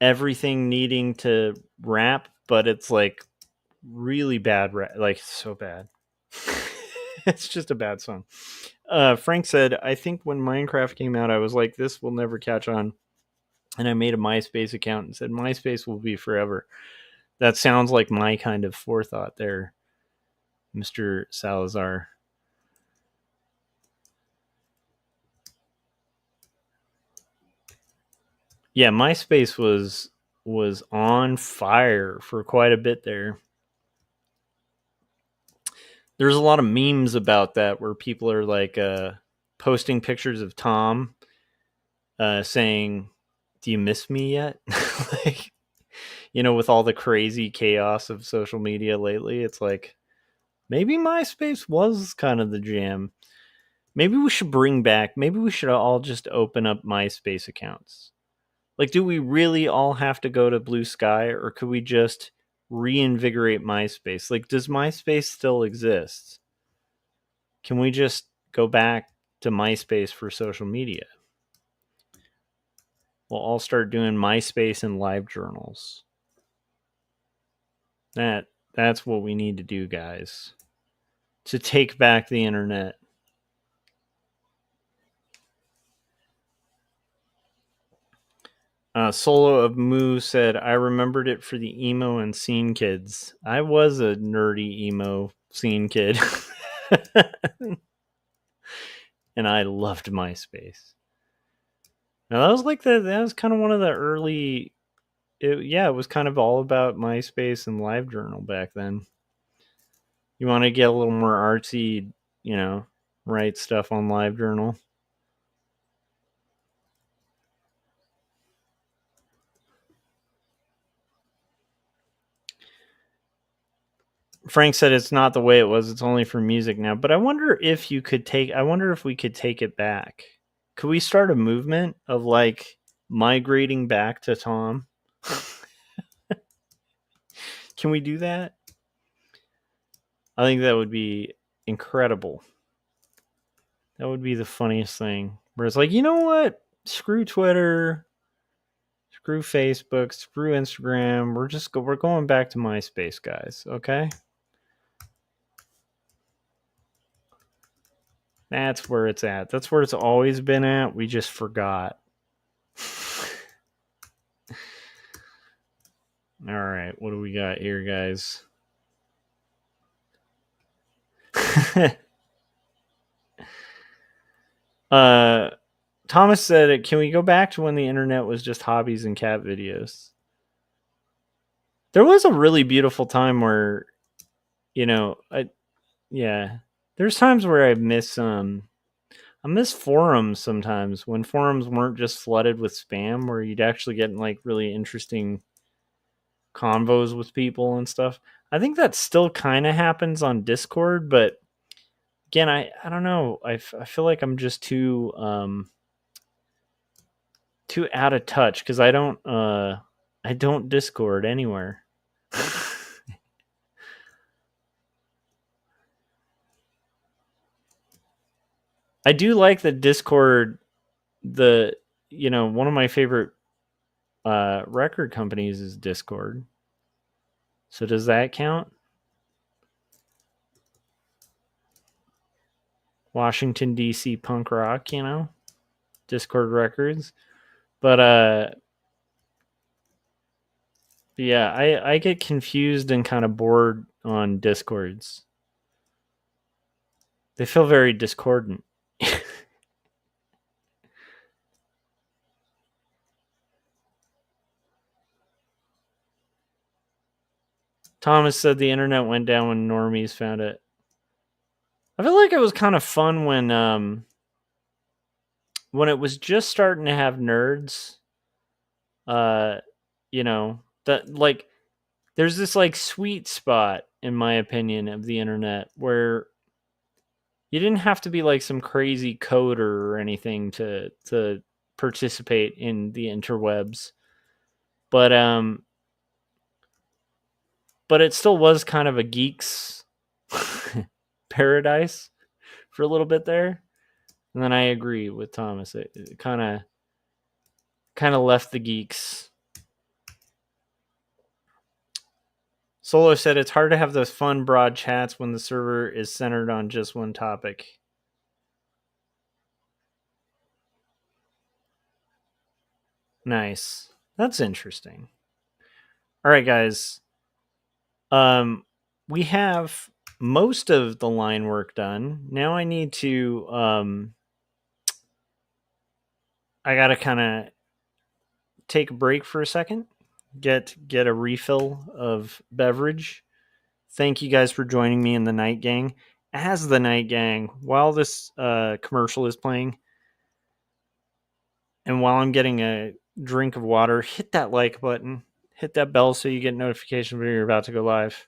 everything needing to rap, but it's like really bad rap, like so bad. It's just a bad song. Frank said, I think when Minecraft came out, I was like, this will never catch on. And I made a MySpace account and said, MySpace will be forever. That sounds like my kind of forethought there, Mr. Salazar. Yeah, MySpace was on fire for quite a bit there. There's a lot of memes about that where people are like posting pictures of Tom saying, do you miss me yet? Like, with all the crazy chaos of social media lately, it's like, maybe MySpace was kind of the jam. Maybe we should maybe we should all just open up MySpace accounts. Like, do we really all have to go to Blue Sky, or could we just reinvigorate MySpace? Like, does MySpace still exist? Can we just go back to MySpace for social media? We'll all start doing MySpace and live journals. That's what we need to do, guys. To take back the internet. Solo of Moo said, I remembered it for the emo and scene kids. I was a nerdy emo scene kid. And I loved MySpace. Now that was that was kind of one of the early, it was kind of all about MySpace and LiveJournal back then. You want to get a little more artsy, write stuff on LiveJournal. Frank said it's not the way it was. It's only for music now. But I wonder if we could take it back. Could we start a movement of migrating back to Tom? Can we do that? I think that would be incredible. That would be the funniest thing. Where it's you know what? Screw Twitter. Screw Facebook. Screw Instagram. We're going back to MySpace, guys. Okay? That's where it's at. That's where it's always been at. We just forgot. All right. What do we got here, guys? Thomas said, can we go back to when the internet was just hobbies and cat videos? There was a really beautiful time where, there's times where I miss forums sometimes, when forums weren't just flooded with spam, where you'd actually get really interesting convos with people and stuff. I think that still kind of happens on Discord, but again, I don't know. I feel like I'm just too out of touch because I don't Discord anywhere. I do like the Discord. One of my favorite record companies is Discord. So does that count? Washington DC punk rock, Discord Records. But yeah, I get confused and kind of bored on Discords. They feel very discordant. Thomas said the internet went down when normies found it. I feel like it was kind of fun when it was just starting to have nerds. That there's this sweet spot, in my opinion, of the internet where you didn't have to be some crazy coder or anything to participate in the interwebs. But it still was kind of a geek's paradise for a little bit there. And then I agree with Thomas. It kind of left the geeks. Solo said it's hard to have those fun broad chats when the server is centered on just one topic. Nice. That's interesting. All right, guys. We have most of the line work done. Now I need to I gotta kind of take a break for a second, get a refill of beverage. Thank you guys for joining me in the Night Gang. As the Night Gang, while this commercial is playing, and while I'm getting a drink of water, hit that like button, hit that bell so you get notification when you're about to go live.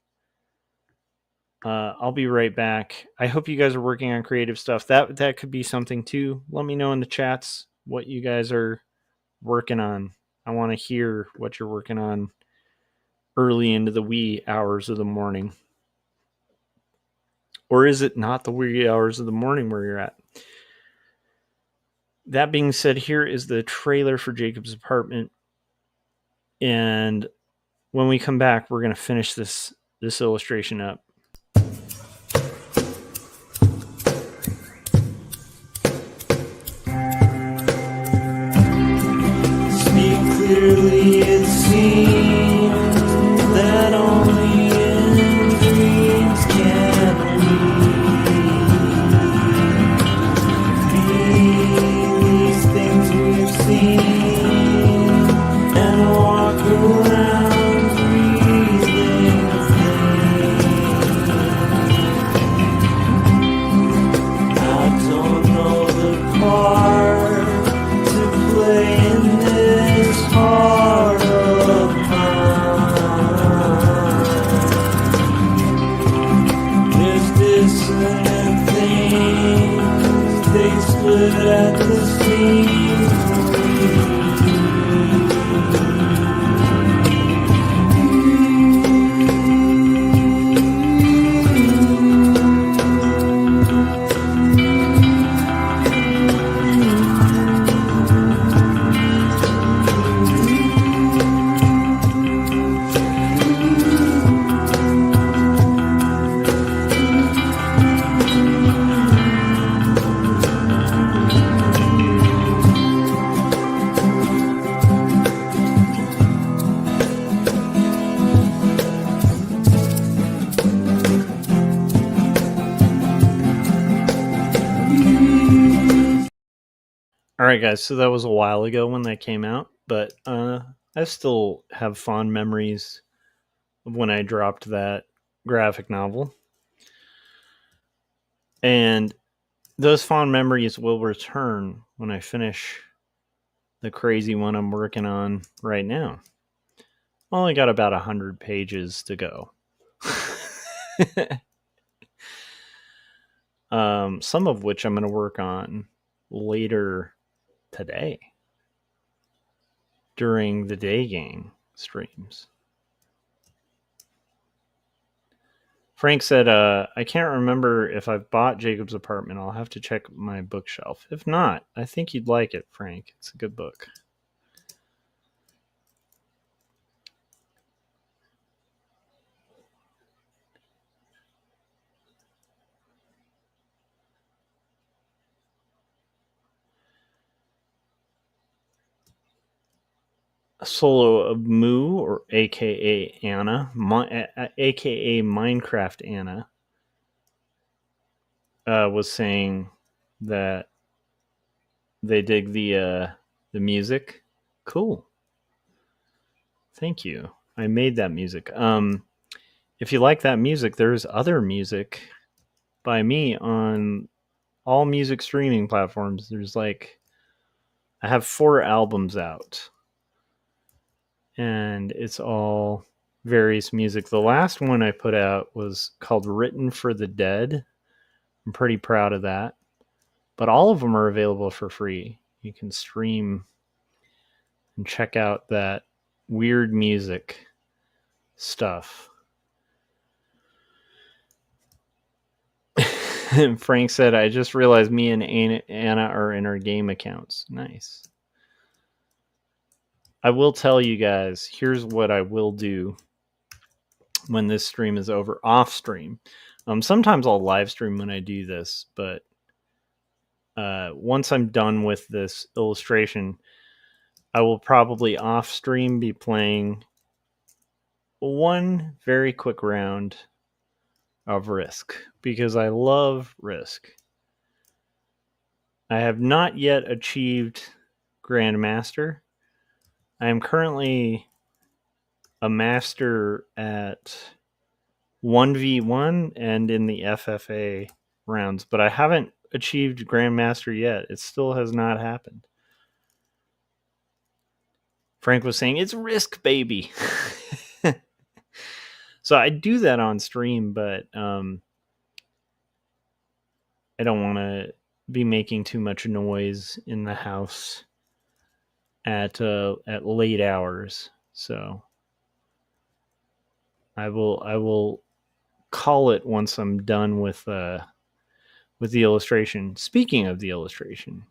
I'll be right back. I hope you guys are working on creative stuff. That could be something too. Let me know in the chats what you guys are working on. I want to hear what you're working on early into the wee hours of the morning. Or is it not the wee hours of the morning where you're at? That being said, here is the trailer for Jacob's Apartment. And when we come back, we're going to finish this illustration up. Speak clear right, guys. So that was a while ago when that came out, but I still have fond memories of when I dropped that graphic novel. And those fond memories will return when I finish the crazy one I'm working on right now. Only got about 100 pages to go. Some of which I'm going to work on later today during the Day Gang streams. Frank said, I can't remember if I've bought Jacob's Apartment. I'll have to check my bookshelf. If not, I think you'd like it, Frank. It's a good book. Solo of Moo, or aka Anna, aka Minecraft Anna, was saying that they dig the music. Cool. Thank you. I made that music. If you like that music, there's other music by me on all music streaming platforms. I have 4 albums out, and it's all various music. The last one I put out was called Written for the Dead. I'm pretty proud of that. But all of them are available for free. You can stream and check out that weird music stuff. Frank said, I just realized me and Anna are in our game accounts. Nice. I will tell you guys, here's what I will do when this stream is over, off stream. Sometimes I'll live stream when I do this, but once I'm done with this illustration, I will probably off stream be playing one very quick round of Risk, because I love Risk. I have not yet achieved Grandmaster. I am currently a master at 1v1 and in the FFA rounds, but I haven't achieved Grandmaster yet. It still has not happened. Frank was saying, it's Risk, baby. So I do that on stream, but I don't want to be making too much noise in the house at late hours. So I will call it once I'm done with the illustration. Speaking of the illustration,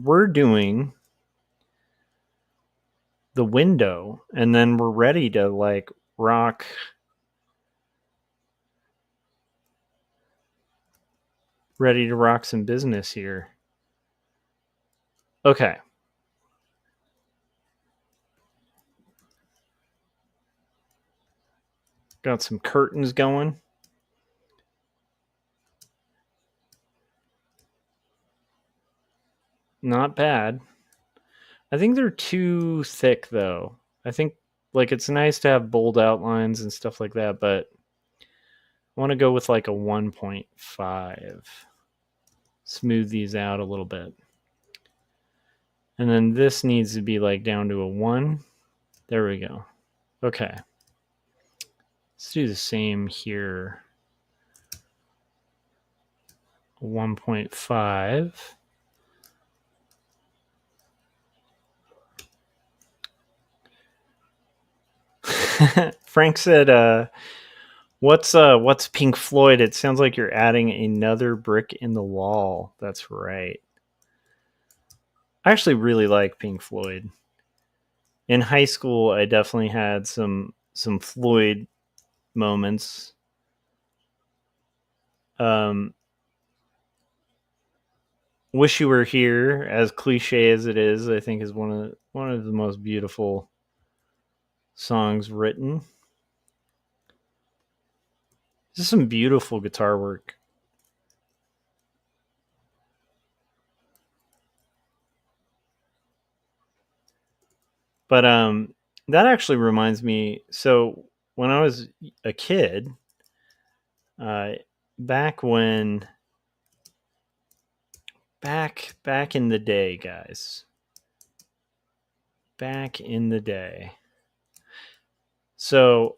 we're doing the window, and then we're ready to rock some business here. Okay. Got some curtains going. Not bad. I think they're too thick, though. I think it's nice to have bold outlines and stuff like that, but I want to go with a 1.5. Smooth these out a little bit. And then this needs to be down to a 1. There we go. Okay. Let's do the same here. 1.5. Frank said, what's Pink Floyd? It sounds like you're adding another brick in the wall. That's right. I actually really like Pink Floyd. In high school, I definitely had some Floyd moments. Wish You Were Here, as cliche as it is, I think is one of the most beautiful songs written. Just some beautiful guitar work. But that actually reminds me. So when I was a kid, back in the day, guys. Back in the day. So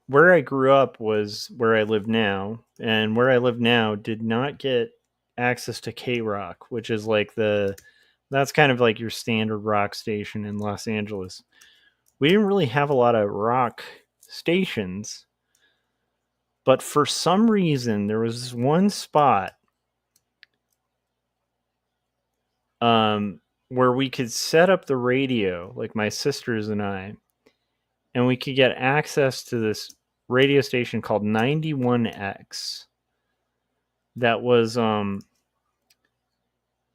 where I grew up was where I live now, and where I live now did not get access to K-Rock, which is like that's kind of like your standard rock station in Los Angeles. We didn't really have a lot of rock stations, but for some reason there was this one spot where we could set up the radio, like my sisters and I, and we could get access to this radio station called 91X that was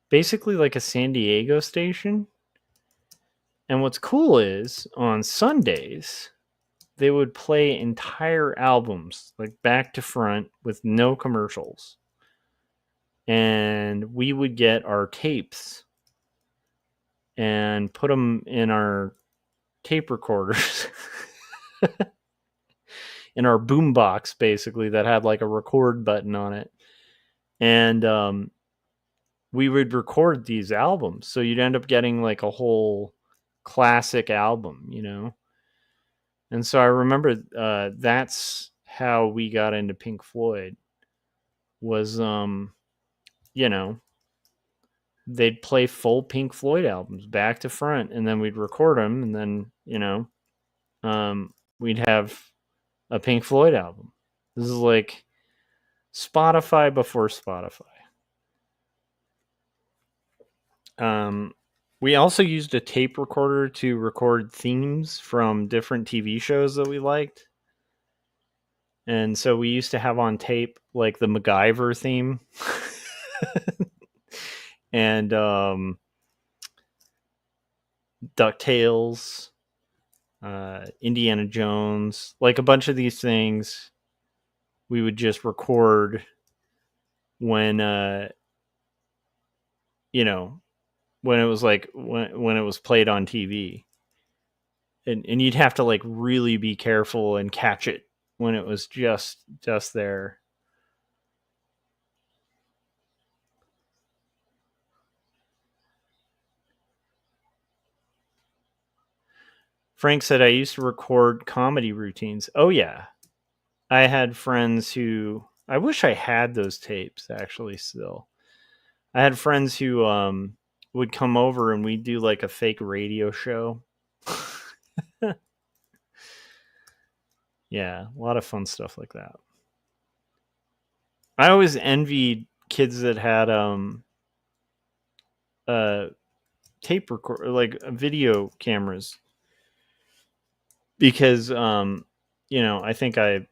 basically like a San Diego station. And what's cool is on Sundays they would play entire albums, like back to front with no commercials. And we would get our tapes and put them in our tape recorders in our boombox, basically, that had like a record button on it. And we would record these albums. So you'd end up getting like a whole classic album, you know? And so I remember that's how we got into Pink Floyd was, you know, they'd play full Pink Floyd albums back to front, and then we'd record them, and then, you know, we'd have a Pink Floyd album. This is like Spotify before Spotify. We also used a tape recorder to record themes from different TV shows that we liked. And so we used to have on tape like the MacGyver theme and DuckTales, Indiana Jones, like a bunch of these things we would just record when you know, when it was like when it was played on TV. And you'd have to like really be careful and catch it when it was just there. Frank said I used to record comedy routines. Oh yeah. I had friends who, I wish I had those tapes actually still. I had friends who would come over and we'd do like a fake radio show. Yeah, a lot of fun stuff like that. I always envied kids that had tape record, like video cameras, because you know, I think I've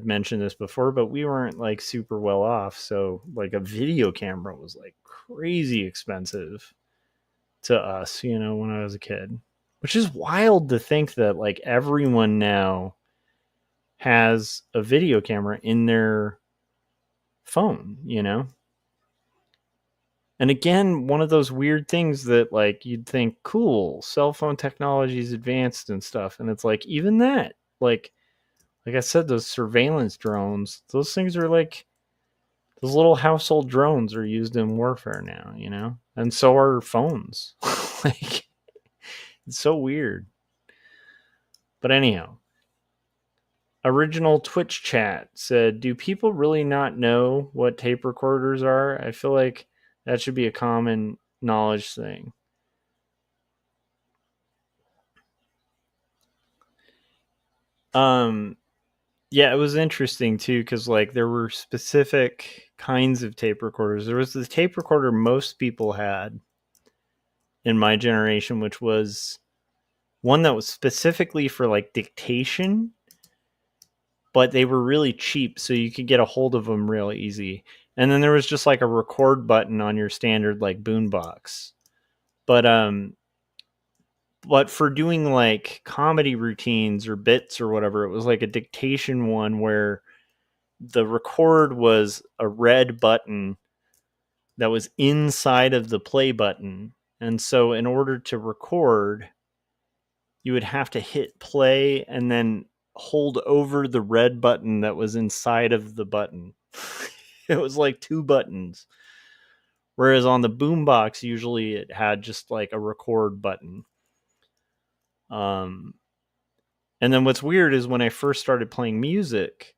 mentioned this before, but we weren't like super well off, so like a video camera was like crazy expensive to us, you know, when I was a kid. Which is wild to think that like everyone now has a video camera in their phone, you know? And again, one of those weird things that like you'd think, cool, cell phone technology is advanced and stuff. And it's like, even that, like I said, those surveillance drones, those things are like, those little household drones are used in warfare now, you know? And so are phones. Like, it's so weird. But anyhow, original Twitch chat said, do people really not know what tape recorders are? I feel like that should be a common knowledge thing. Yeah, it was interesting too, because like there were specific kinds of tape recorders. There was the tape recorder most people had in my generation, which was one that was specifically for like dictation, but they were really cheap, so you could get a hold of them real easy. And then there was just like a record button on your standard like boombox. But for doing like comedy routines or bits or whatever, it was like a dictation one where the record was a red button that was inside of the play button. And so in order to record, you would have to hit play and then hold over the red button that was inside of the button. It was like two buttons. Whereas on the boombox, usually it had just like a record button. And then what's weird is when I first started playing music,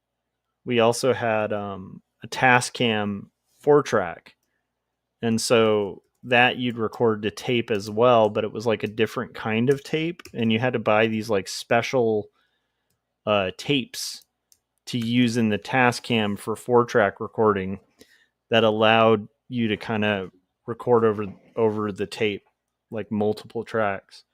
we also had a Tascam 4-track. And so that you'd record to tape as well, but it was like a different kind of tape. And you had to buy these like special tapes to use in the Tascam for 4-track recording that allowed you to kind of record over the tape, like multiple tracks.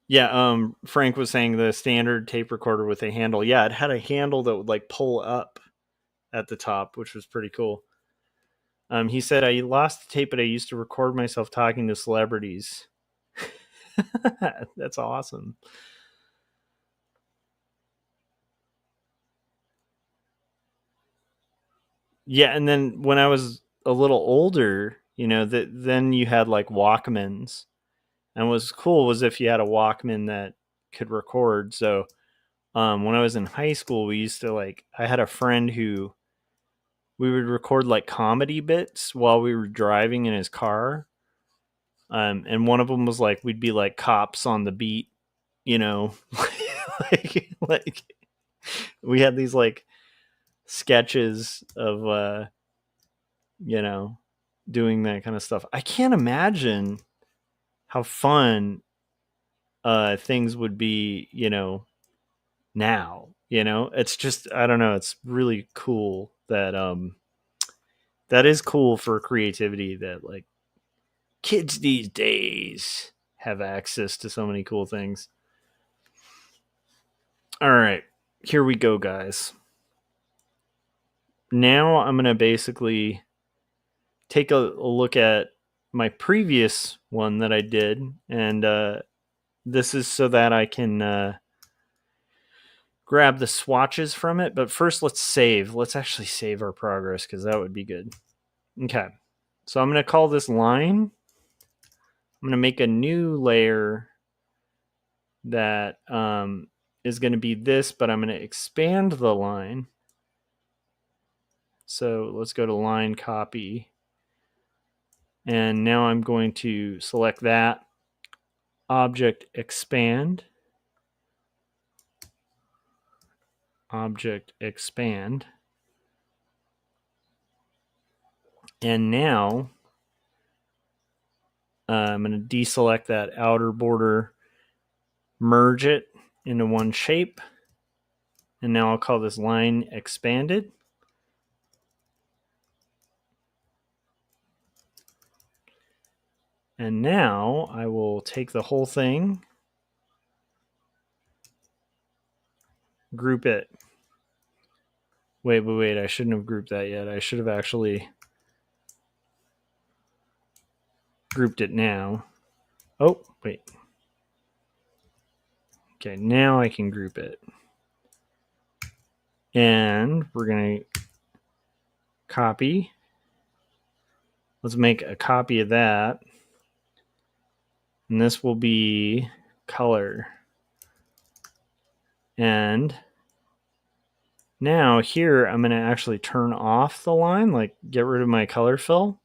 Yeah, Frank was saying the standard tape recorder with a handle. Yeah, it had a handle that would like pull up at the top, which was pretty cool. He said, I lost the tape, but I used to record myself talking to celebrities. That's awesome. Yeah, and then when I was a little older, then you had like Walkmans. And what's cool was if you had a Walkman that could record. So when I was in high school, we used to I had a friend who we would record like comedy bits while we were driving in his car. And one of them was like, we'd be like cops on the beat, like we had these like sketches of, doing that kind of stuff. I can't imagine how fun things would be, now. It's just, I don't know, it's really cool that is cool for creativity, that like kids these days have access to so many cool things. All right, here we go, guys. Now I'm going to basically take a look at my previous one that I did, and this is so that I can grab the swatches from it. But first, let's save. Let's actually save our progress, because that would be good. Okay, so I'm going to call this line. I'm going to make a new layer that is going to be this, but I'm going to expand the line. So let's go to line copy. And now I'm going to select that, object expand, object expand. And now I'm going to deselect that outer border, merge it into one shape. And now I'll call this line expanded. And now I will take the whole thing, group it. Wait, I shouldn't have grouped that yet. I should have actually grouped it now. Oh, wait. Okay, now I can group it. And we're going to copy. Let's make a copy of that. And this will be color. And now here I'm going to actually turn off the line, like get rid of my color fill.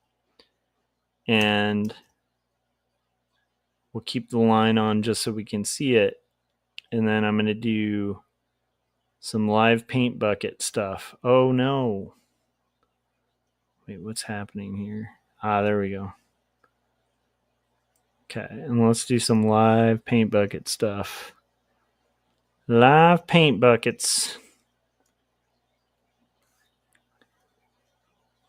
And we'll keep the line on just so we can see it. And then I'm going to do some live paint bucket stuff. Oh no. Wait, what's happening here? There we go. Okay, and let's do some live paint bucket stuff. Live paint buckets.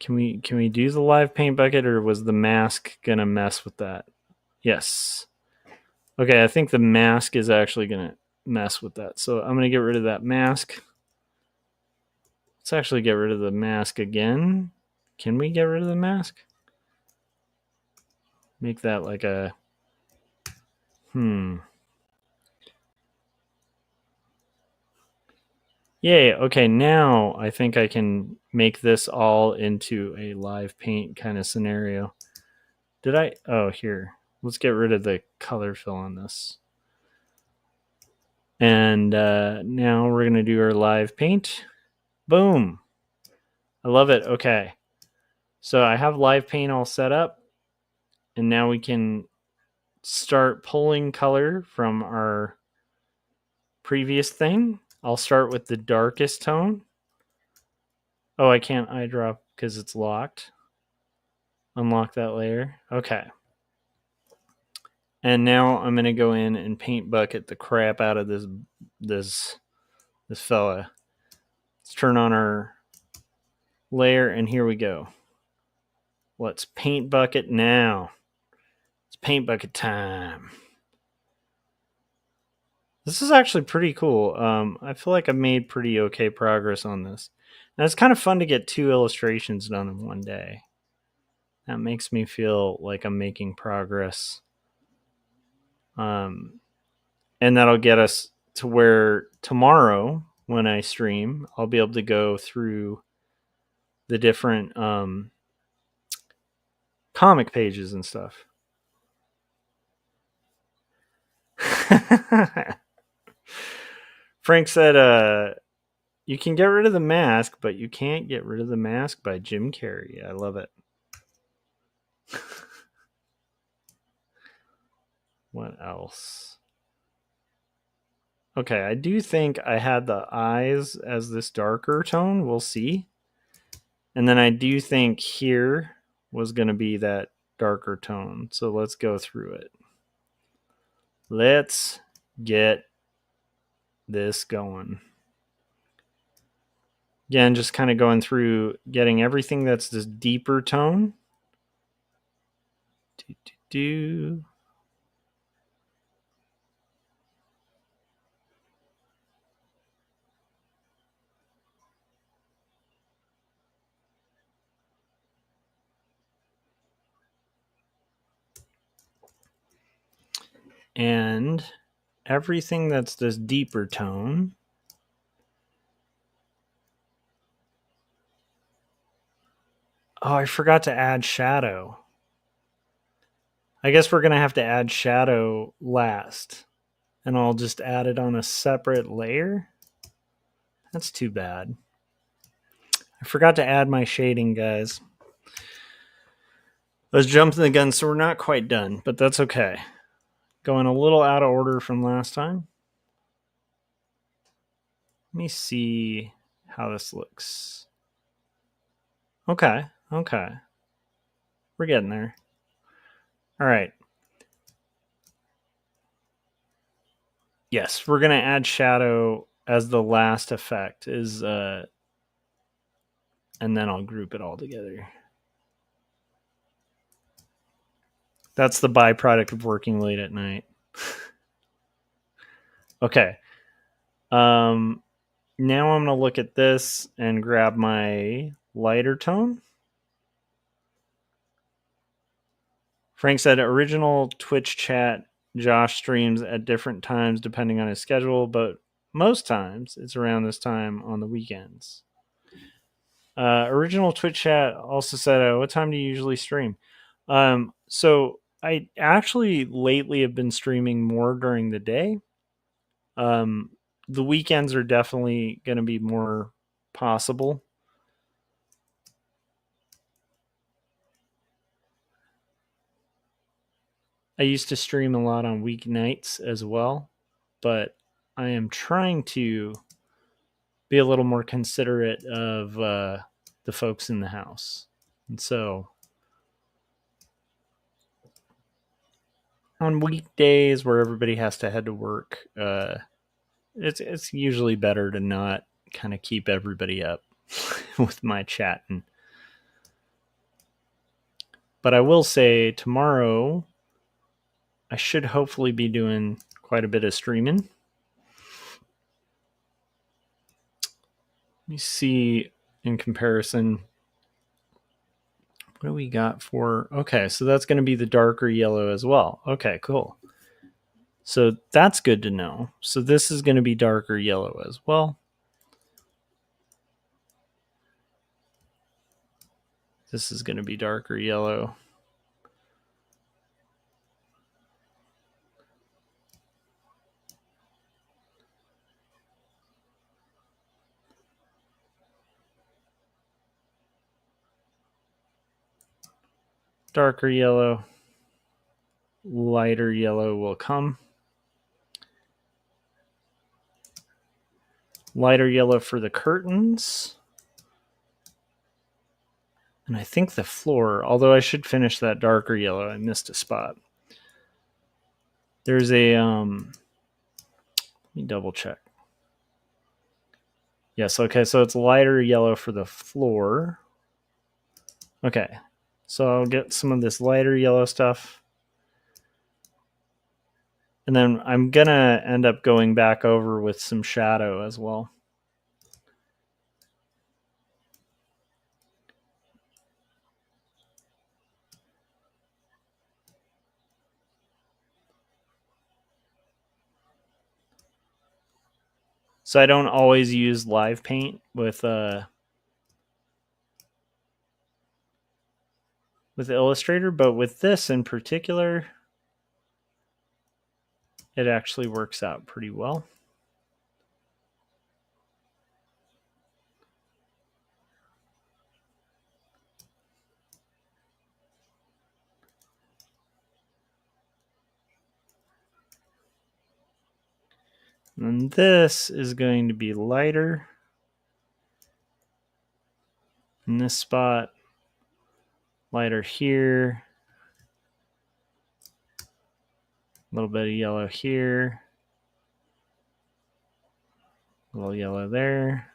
Can we do the live paint bucket, or was the mask gonna mess with that? Yes. Okay, I think the mask is actually gonna mess with that. So I'm gonna get rid of that mask. Let's actually get rid of the mask again. Can we get rid of the mask? Make that like a Yay. Okay, now I think I can make this all into a live paint kind of scenario. Did I? Oh, here. Let's get rid of the color fill on this. And now we're going to do our live paint. Boom. I love it. Okay. So I have live paint all set up. And now we can start pulling color from our previous thing. I'll start with the darkest tone. Oh, I can't eyedrop because it's locked. Unlock that layer. Okay. And now I'm gonna go in and paint bucket the crap out of this fella. Let's turn on our layer, and here we go. Let's paint bucket now. It's paint bucket time. This is actually pretty cool. I feel like I've made pretty okay progress on this. And it's kind of fun to get 2 illustrations done in one day. That makes me feel like I'm making progress. And that'll get us to where tomorrow, when I stream, I'll be able to go through the different comic pages and stuff. Frank said, you can get rid of the mask, but you can't get rid of the mask by Jim Carrey. I love it. What else? Okay, I do think I had the eyes as this darker tone. We'll see. And then I do think here was going to be that darker tone. So let's go through it. Let's get this going. Again, just kind of going through getting everything that's this deeper tone. And everything that's this deeper tone. Oh, I forgot to add shadow. I guess we're going to have to add shadow last. And I'll just add it on a separate layer. That's too bad. I forgot to add my shading, guys. I was jumping the gun, so we're not quite done, but that's okay. Going a little out of order from last time. Let me see how this looks. Okay. We're getting there. All right. Yes, we're going to add shadow as the last effect is and then I'll group it all together. That's the byproduct of working late at night. Okay. Now I'm going to look at this and grab my lighter tone. Frank said original Twitch chat Josh streams at different times depending on his schedule, but most times it's around this time on the weekends. Original Twitch chat also said, what time do you usually stream? So I actually lately have been streaming more during the day. The weekends are definitely going to be more possible. I used to stream a lot on weeknights as well, but I am trying to be a little more considerate of the folks in the house. And so on weekdays where everybody has to head to work, it's usually better to not kind of keep everybody up with my chatting. But I will say tomorrow I should hopefully be doing quite a bit of streaming. Let me see in comparison. What do we got for? Okay, so that's going to be the darker yellow as well. Okay, cool. So that's good to know. So this is going to be darker yellow as well. This is going to be darker yellow. Darker yellow. Lighter yellow will come. Lighter yellow for the curtains. And I think the floor, although I should finish that darker yellow. I missed a spot. There's a, let me double check. Yes, okay, so it's lighter yellow for the floor. Okay, so I'll get some of this lighter yellow stuff. And then I'm going to end up going back over with some shadow as well. So I don't always use live paint with Illustrator, but with this in particular, it actually works out pretty well. And this is going to be lighter in this spot, lighter here, a little bit of yellow here, a little yellow there,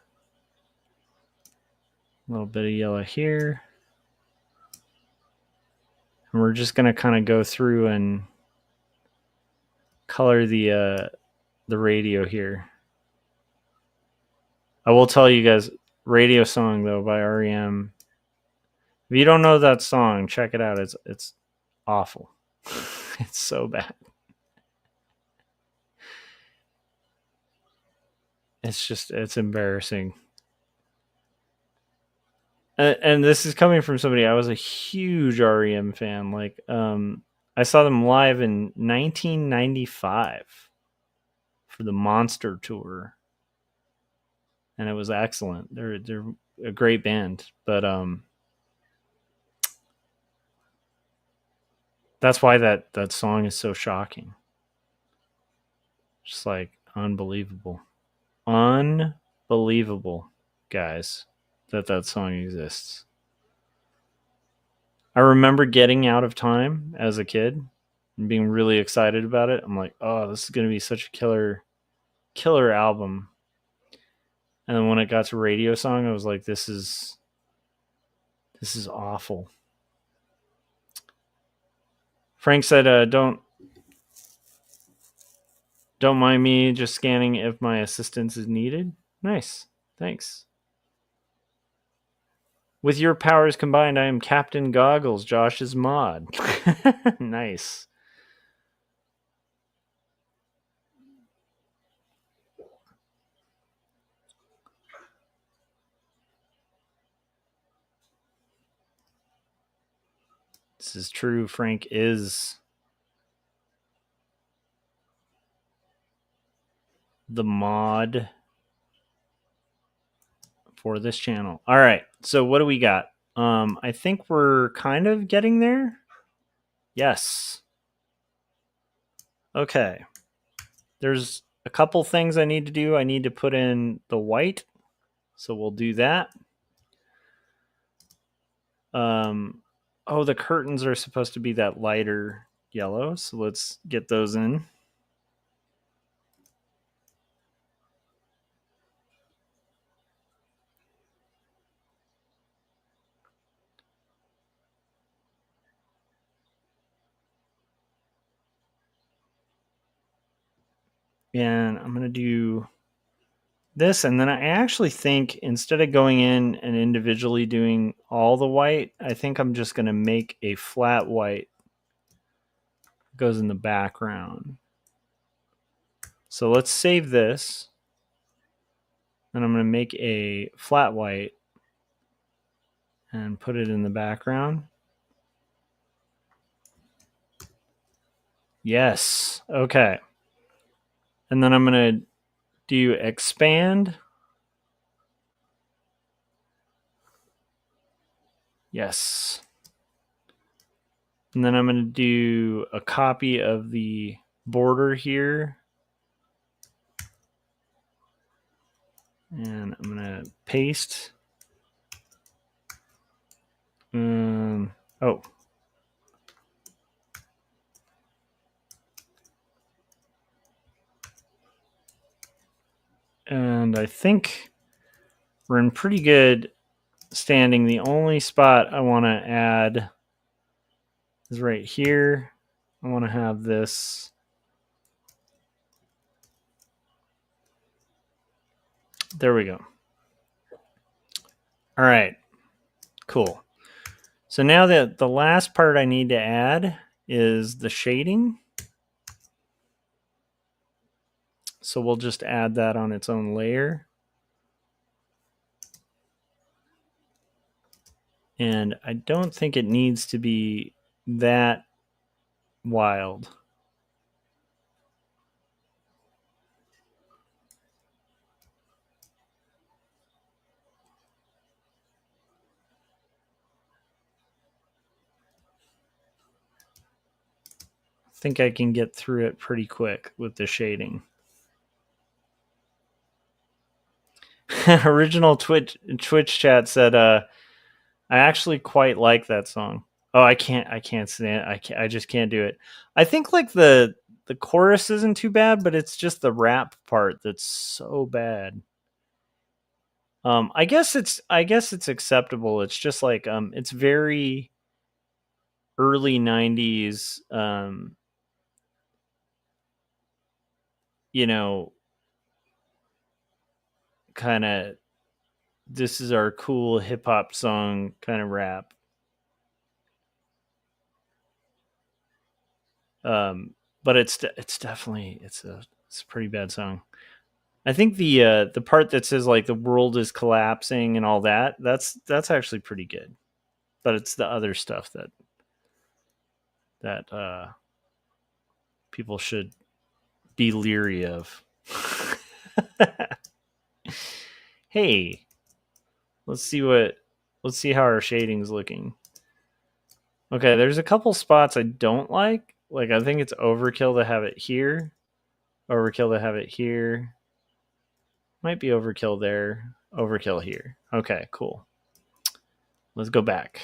a little bit of yellow here. And we're just going to kind of go through and color the radio here. I will tell you guys, Radio Song though by REM. If you don't know that song, check it out. It's awful. It's so bad. It's embarrassing. And this is coming from somebody, I was a huge REM fan. Like, I saw them live in 1995 for the Monster Tour. And it was excellent. They're a great band. But that's why that song is so shocking. Just like unbelievable. Unbelievable, guys, that song exists. I remember getting Out of Time as a kid and being really excited about it. I'm like, oh, this is going to be such a killer album. And then when it got to Radio Song, I was like, this is awful. Frank said, don't mind me just scanning if my assistance is needed. Nice. Thanks. With your powers combined, I am Captain Goggles, Josh's mod. Nice. This is true. Frank is the mod for this channel. All right. So what do we got? I think we're kind of getting there. Yes. Okay. There's a couple things I need to do. I need to put in the white. So we'll do that. Oh, the curtains are supposed to be that lighter yellow. So let's get those in. And I'm going to do this. And then I actually think instead of going in and individually doing all the white, I think I'm just going to make a flat white that goes in the background. So let's save this. And I'm going to make a flat white. and put it in the background. Yes. Okay. And then I'm going to do expand. Yes. And then I'm going to do a copy of the border here. And I'm going to paste. Oh. And I think we're in pretty good standing. The only spot I want to add is right here. I want to have this. There we go. All right. Cool. So now that the last part I need to add is the shading. So we'll just add that on its own layer. And I don't think it needs to be that wild. I think I can get through it pretty quick with the shading. Original Twitch chat said, I actually quite like that song. Oh, I can't stand it. I just can't do it. I think like the chorus isn't too bad, but it's just the rap part that's so bad. I guess it's acceptable. It's just like it's very early 90s, you know, kind of this is our cool hip hop song kind of rap. But it's definitely it's a pretty bad song. I think the part that says like the world is collapsing and all that, that's actually pretty good. But it's the other stuff that people should be leery of. Hey, let's see how our shading's looking. Okay, there's a couple spots I don't like. Like I think it's overkill to have it here. Overkill to have it here. Might be overkill there. Overkill here. Okay, cool. Let's go back.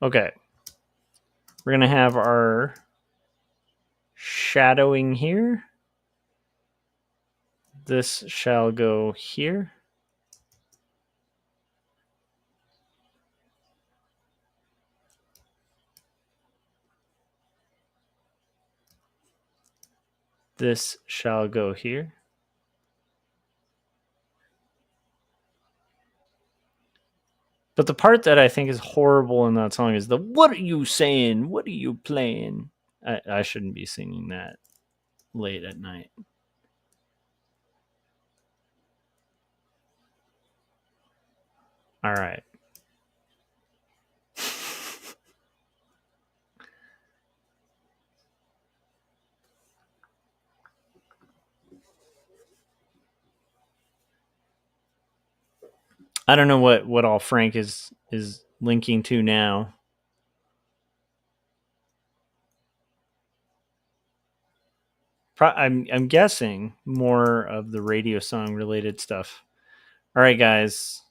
Okay. We're going to have our shadowing here. This shall go here. This shall go here. But the part that I think is horrible in that song is the "What are you saying? What are you playing?" I shouldn't be singing that late at night. All right. I don't know what all Frank is linking to now. I'm guessing more of the radio song related stuff. All right, guys.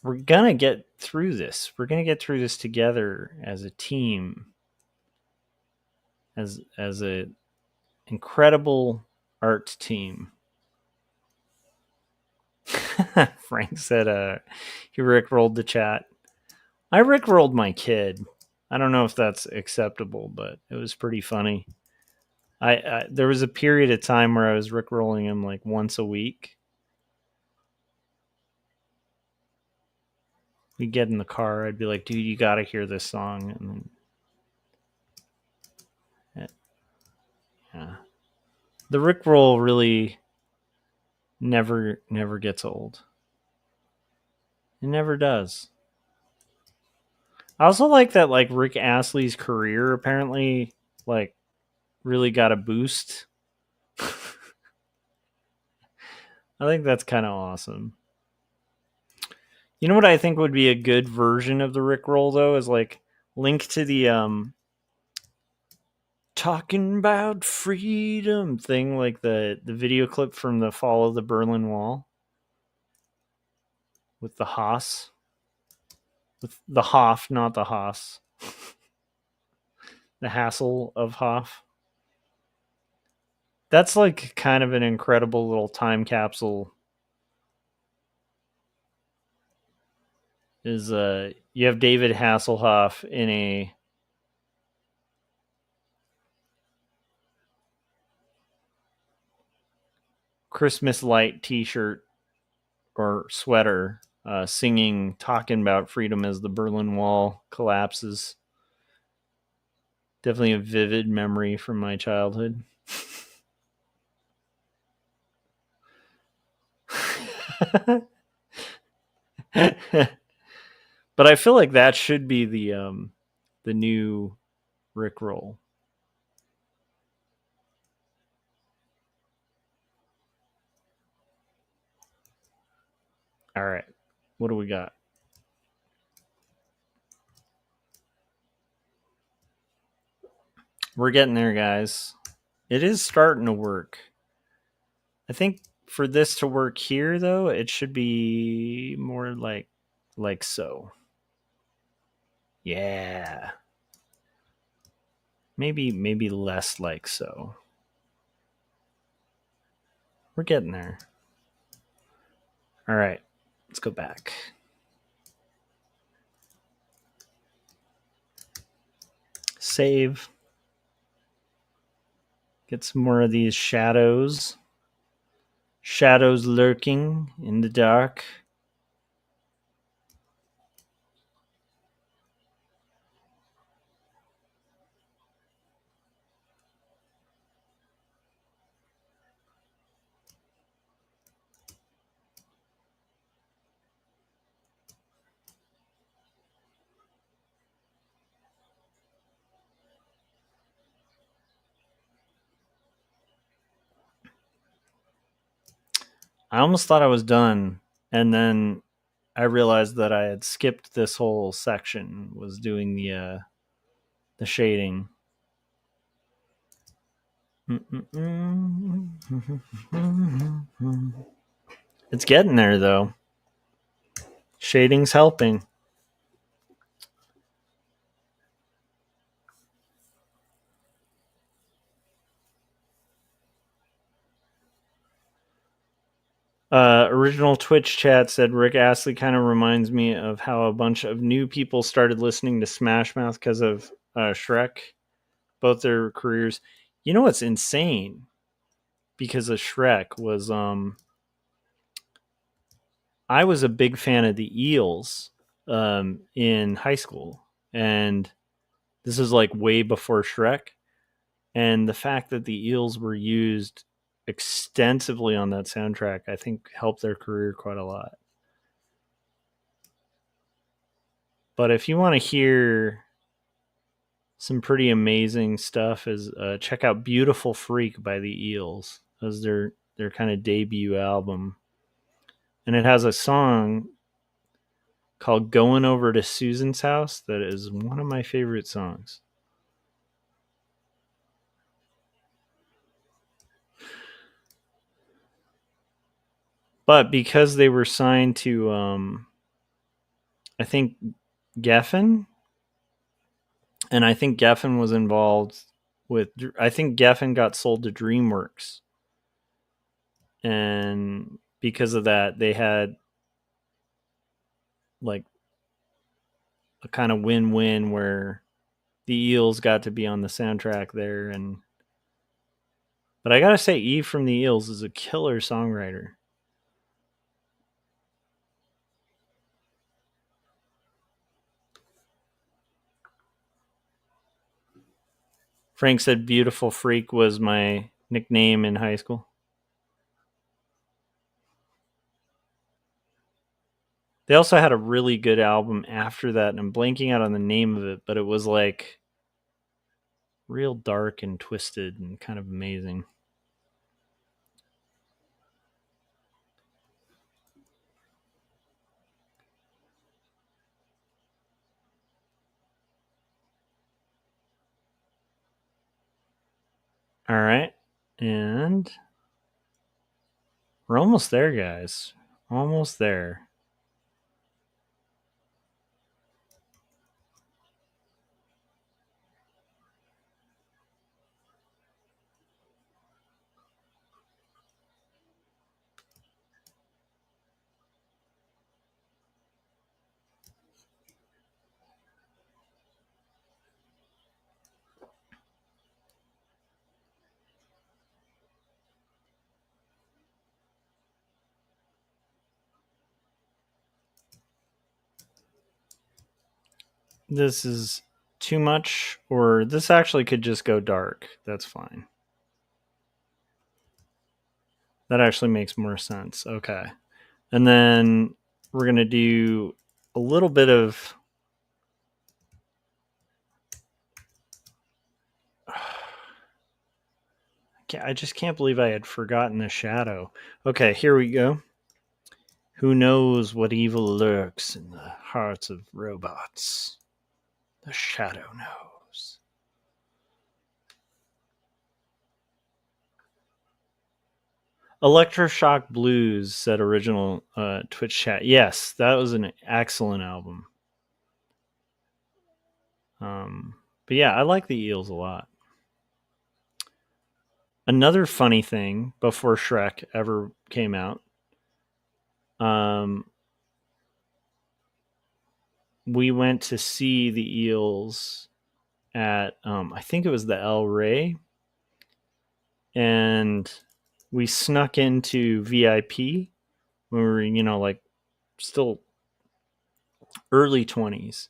We're going to get through this. We're going to get through this together as a team. As a incredible art team. Frank said he rickrolled the chat. I rickrolled my kid. I don't know if that's acceptable, but it was pretty funny. I there was a period of time where I was rickrolling him like once a week. We'd get in the car. I'd be like, dude, you got to hear this song. And then, yeah. The rickroll really never gets old. It never does. I also like that like Rick Astley's career apparently like really got a boost. I think that's kind of awesome. You know what I think would be a good version of the Rickroll though is like link to the talking about freedom thing, like the video clip from the fall of the Berlin Wall with the Haas, with the Hoff, not the Haas, the hassle of Hoff. That's like kind of an incredible little time capsule. Is you have David Hasselhoff in a Christmas light T-shirt or sweater, singing, talking about freedom as the Berlin Wall collapses. Definitely a vivid memory from my childhood. But I feel like that should be the new Rickroll. All right, what do we got? We're getting there, guys. It is starting to work. I think for this to work here, though, it should be more like so. Yeah. Maybe less like so. We're getting there. All right, let's go back. Save. Get some more of these shadows. Shadows lurking in the dark. I almost thought I was done, and then I realized that I had skipped this whole section. Was doing the shading. It's getting there though. Shading's helping. Original Twitch chat said Rick Astley kind of reminds me of how a bunch of new people started listening to Smash Mouth because of Shrek. Both their careers. You know what's insane? Because of Shrek was I was a big fan of the Eels in high school, and this is like way before Shrek. And the fact that the Eels were used extensively on that soundtrack, I think, helped their career quite a lot. But if you want to hear some pretty amazing stuff, is check out "Beautiful Freak" by the Eels. That was their kind of debut album, and it has a song called "Going Over to Susan's House" that is one of my favorite songs. But because they were signed to, I think Geffen, and I think Geffen was involved with. I think Geffen got sold to DreamWorks, and because of that, they had like a kind of win-win where the Eels got to be on the soundtrack there, and but I gotta say, Eve from the Eels is a killer songwriter. Frank said "Beautiful Freak" was my nickname in high school. They also had a really good album after that, and I'm blanking out on the name of it, but it was like real dark and twisted and kind of amazing. All right. And we're almost there, guys. Almost there. This is too much, or this actually could just go dark. That's fine. That actually makes more sense. Okay. And then we're going to do a little bit of. I just can't believe I had forgotten the shadow. Okay, here we go. Who knows what evil lurks in the hearts of robots? The shadow knows. Electroshock Blues said original Twitch chat. Yes, that was an excellent album. But yeah, I like the Eels a lot. Another funny thing before Shrek ever came out, we went to see the Eels at I think it was the El Rey, and we snuck into VIP when we were, like still early 20s,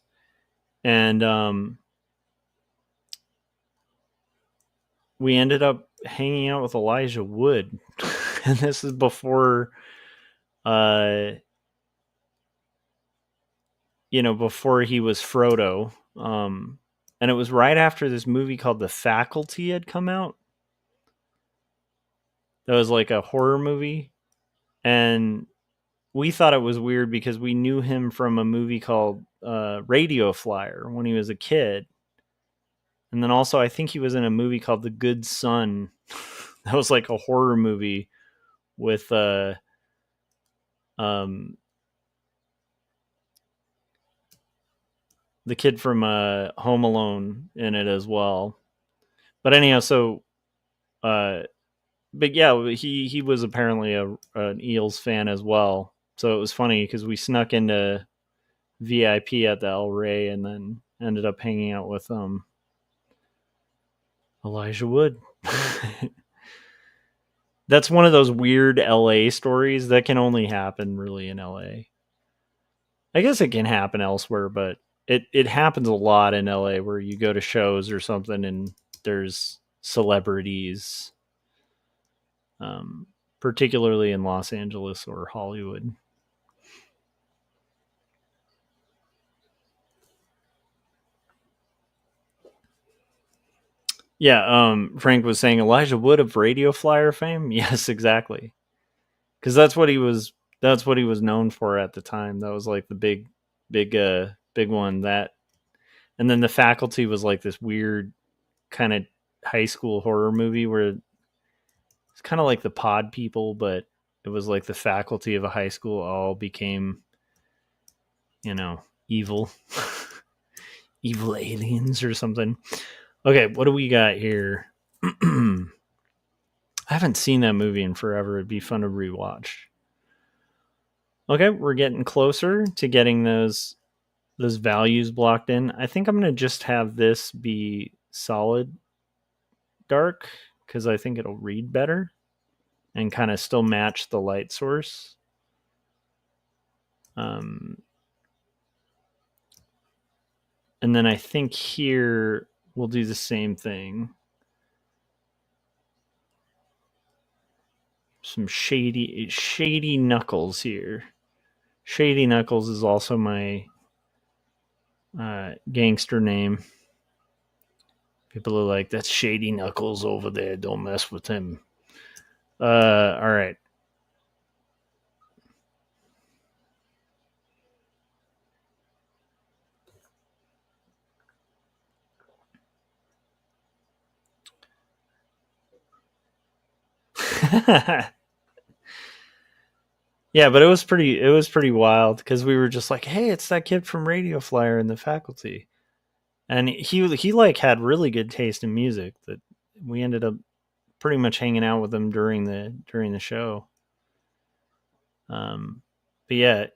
and we ended up hanging out with Elijah Wood. And this is before before he was Frodo. And it was right after this movie called The Faculty had come out. That was like a horror movie. And we thought it was weird because we knew him from a movie called Radio Flyer when he was a kid. And then also, I think he was in a movie called The Good Son. That was like a horror movie with the kid from Home Alone in it as well. But anyhow, so but yeah, he was apparently an Eels fan as well. So it was funny because we snuck into VIP at the El Rey and then ended up hanging out with Elijah Wood. That's one of those weird LA stories that can only happen really in LA. I guess it can happen elsewhere, but it happens a lot in LA where you go to shows or something and there's celebrities, particularly in Los Angeles or Hollywood. Yeah, Frank was saying Elijah Wood of Radio Flyer fame. Yes, exactly. Because that's what he was. That's what he was known for at the time. That was like the big one. That, and then The Faculty was like this weird kind of high school horror movie where it's kind of like the Pod People, but it was like the faculty of a high school all became, evil, evil aliens or something. Okay, what do we got here? I haven't seen that movie in forever. It'd be fun to rewatch. Okay, we're getting closer to getting those values blocked in. I think I'm going to just have this be solid dark because I think it'll read better and kind of still match the light source. And then I think here we'll do the same thing. Some shady knuckles here. Shady Knuckles is also my gangster name. People are like, that's Shady Knuckles over there. Don't mess with him. All right. Yeah, but it was pretty wild because we were just like, hey, it's that kid from Radio Flyer in the faculty. And he like had really good taste in music that we ended up pretty much hanging out with him during the show. But yeah,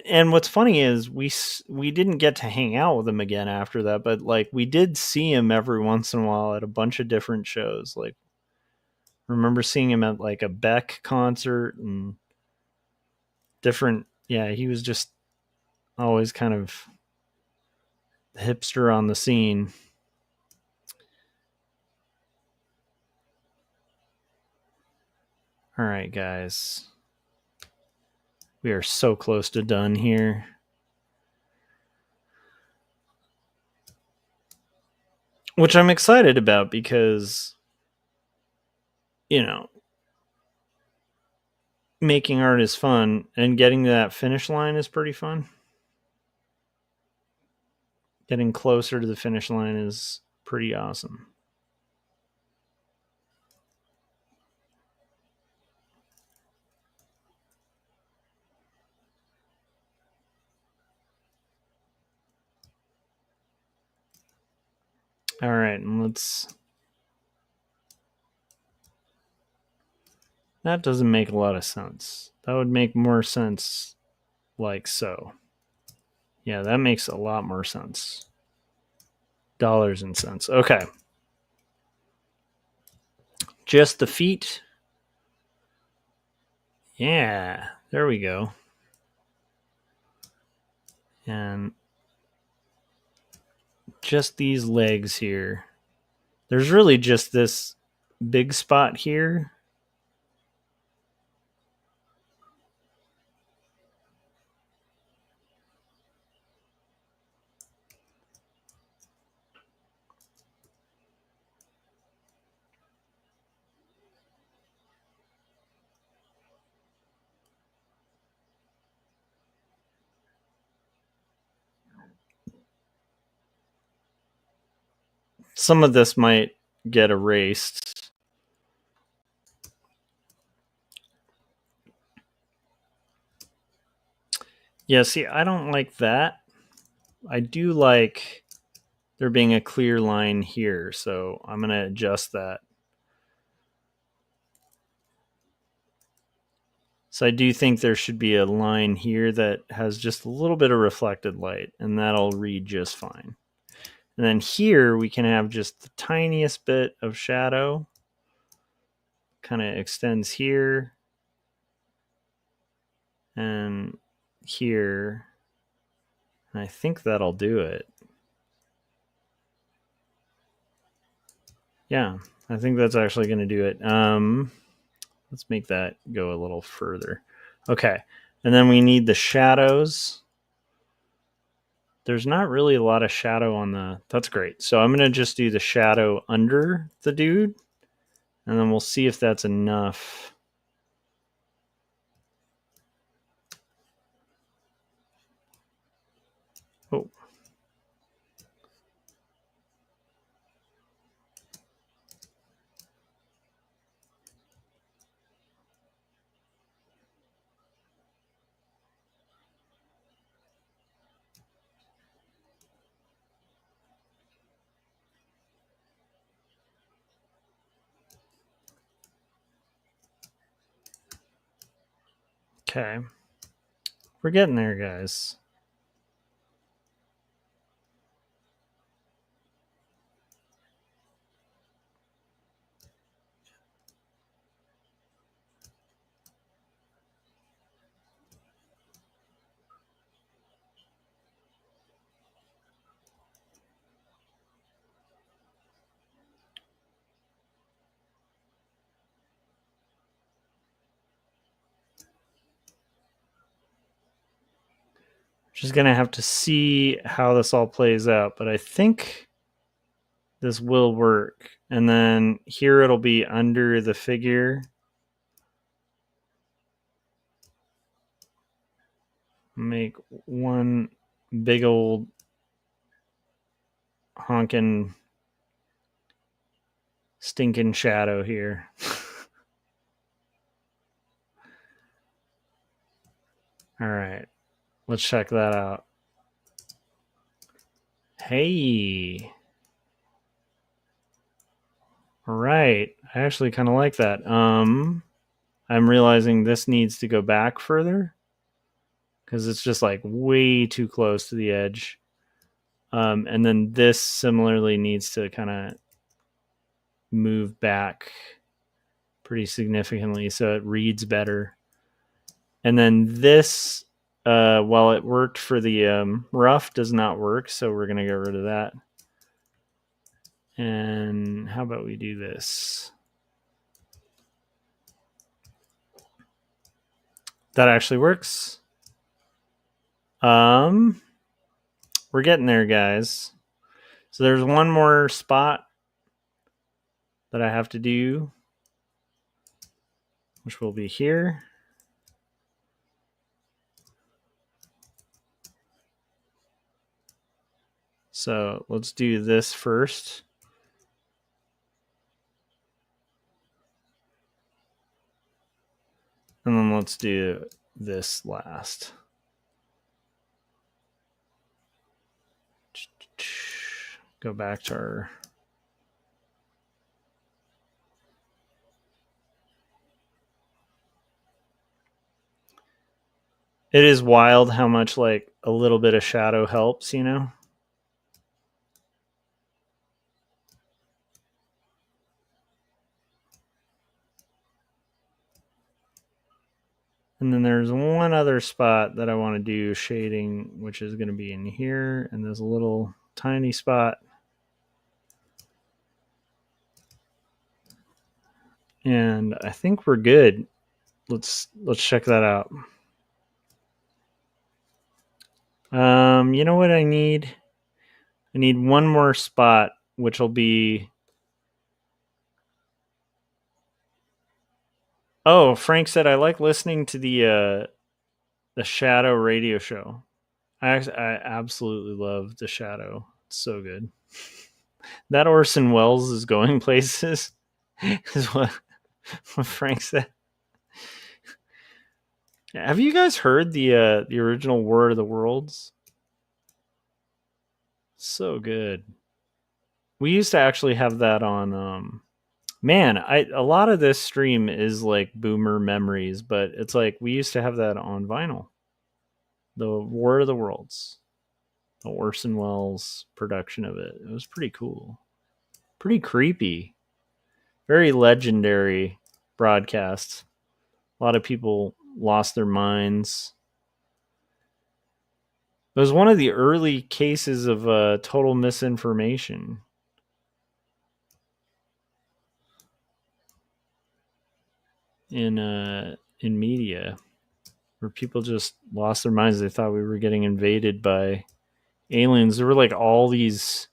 and what's funny is we didn't get to hang out with him again after that, but like we did see him every once in a while at a bunch of different shows. Like remember seeing him at like a Beck concert and different. Yeah, he was just always kind of hipster on the scene. All right, guys. We are so close to done here. Which I'm excited about because, you know, making art is fun and getting to that finish line is pretty fun. Getting closer to the finish line is pretty awesome. All right, and let's... That doesn't make a lot of sense. That would make more sense like so. Yeah, that makes a lot more sense. Dollars and cents. Okay. Just the feet. Yeah, there we go. And just these legs here. There's really just this big spot here. Some of this might get erased. Yeah, see, I don't like that. I do like there being a clear line here, so I'm going to adjust that. So I do think there should be a line here that has just a little bit of reflected light, and that'll read just fine. And then here we can have just the tiniest bit of shadow. Kind of extends here and here. And I think that'll do it. Yeah, I think that's actually going to do it. Let's make that go a little further. Okay, and then we need the shadows. There's not really a lot of shadow on the... That's great. So I'm going to just do the shadow under the dude, and then we'll see if that's enough. Oh. Okay. We're getting there, guys. Just going to have to see how this all plays out, but I think this will work. And then here it'll be under the figure. Make one big old honking stinking shadow here. All right, let's check that out. Hey. All right, I actually kind of like that. I'm realizing this needs to go back further because it's just like way too close to the edge. And then this similarly needs to kind of move back pretty significantly so it reads better. And then this, while it worked for the rough, does not work, so we're going to get rid of that. And how about we do this? That actually works. We're getting there, guys. So there's one more spot that I have to do, which will be here. So let's do this first. And then let's do this last. Go back to our... It is wild how much like a little bit of shadow helps, you know? And then there's one other spot that I want to do shading, which is going to be in here. And there's a little tiny spot. And I think we're good. Let's check that out. You know what I need? I need one more spot, which will be... Oh, Frank said, I like listening to the Shadow radio show. I absolutely love the Shadow. It's so good. That Orson Welles is going places is what Frank said. Have you guys heard the original War of the Worlds? So good. We used to actually have that on man, a lot of this stream is like boomer memories, but it's like we used to have that on vinyl. The War of the Worlds. The Orson Welles production of it. It was pretty cool. Pretty creepy. Very legendary broadcast. A lot of people lost their minds. It was one of the early cases of total misinformation. In media, where people just lost their minds. They thought we were getting invaded by aliens. There were like all these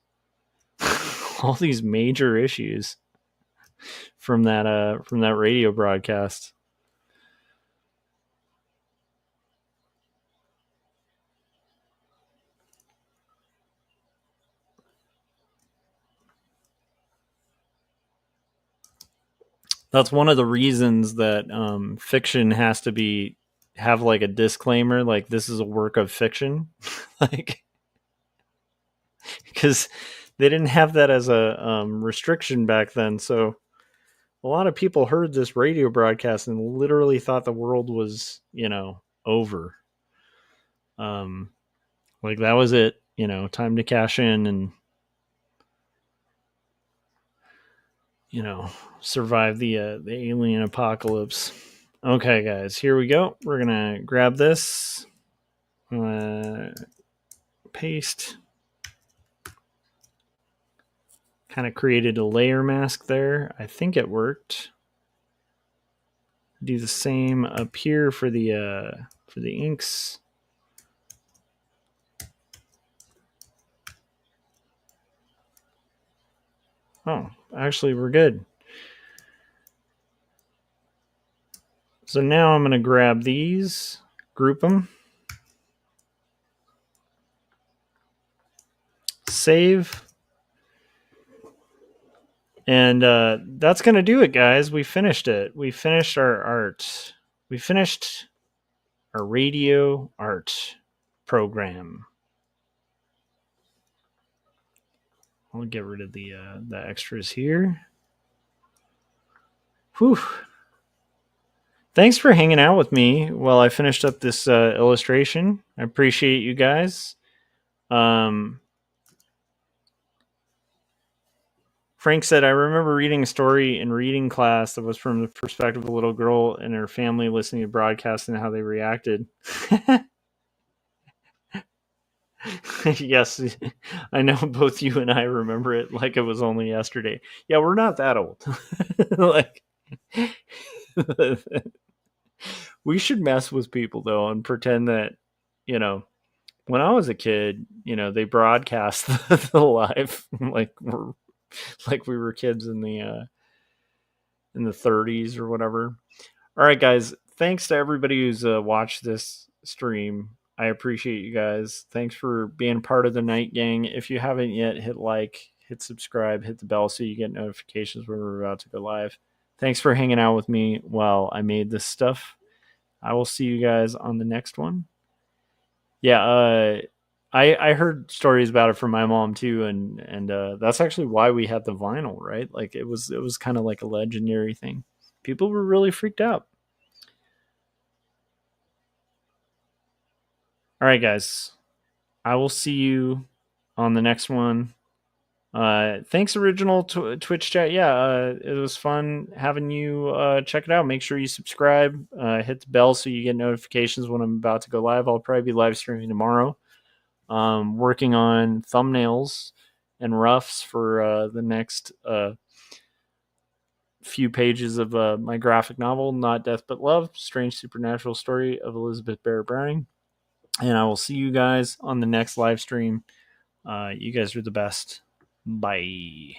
major issues from that radio broadcast. That's one of the reasons that fiction has to have like a disclaimer, like this is a work of fiction, like because they didn't have that as a restriction back then. So a lot of people heard this radio broadcast and literally thought the world was, over. Like that was it, time to cash in and, survive the alien apocalypse. Okay, guys, here we go. We're gonna grab this, paste. Kind of created a layer mask there. I think it worked. Do the same up here for the inks. Oh, actually, we're good. So now I'm going to grab these, group them, save. And that's going to do it, guys. We finished it. We finished our art. We finished our radio art program. I'll get rid of the extras here. Whew. Thanks for hanging out with me while I finished up this illustration. I appreciate you guys. Frank said, I remember reading a story in reading class that was from the perspective of a little girl and her family listening to broadcasts and how they reacted. Yes, I know both you and I remember it like it was only yesterday. Yeah, we're not that old. Like, we should mess with people though and pretend that, you know, when I was a kid, you know, they broadcast the live like we were kids in the 30s or whatever. All right, guys. Thanks to everybody who's watched this stream. I appreciate you guys. Thanks for being part of the Night Gang. If you haven't yet, hit like, hit subscribe, hit the bell so you get notifications when we're about to go live. Thanks for hanging out with me while I made this stuff. I will see you guys on the next one. Yeah, I heard stories about it from my mom too, and that's actually why we had the vinyl, right? Like it was kind of like a legendary thing. People were really freaked out. All right, guys. I will see you on the next one. Thanks, original Twitch chat. Yeah, it was fun having you check it out. Make sure you subscribe, hit the bell so you get notifications when I'm about to go live. I'll probably be live streaming tomorrow. Working on thumbnails and roughs for the next few pages of my graphic novel, Not Death But Love, Strange Supernatural Story of Elizabeth Barrett Browning. And I will see you guys on the next live stream. You guys are the best. Bye.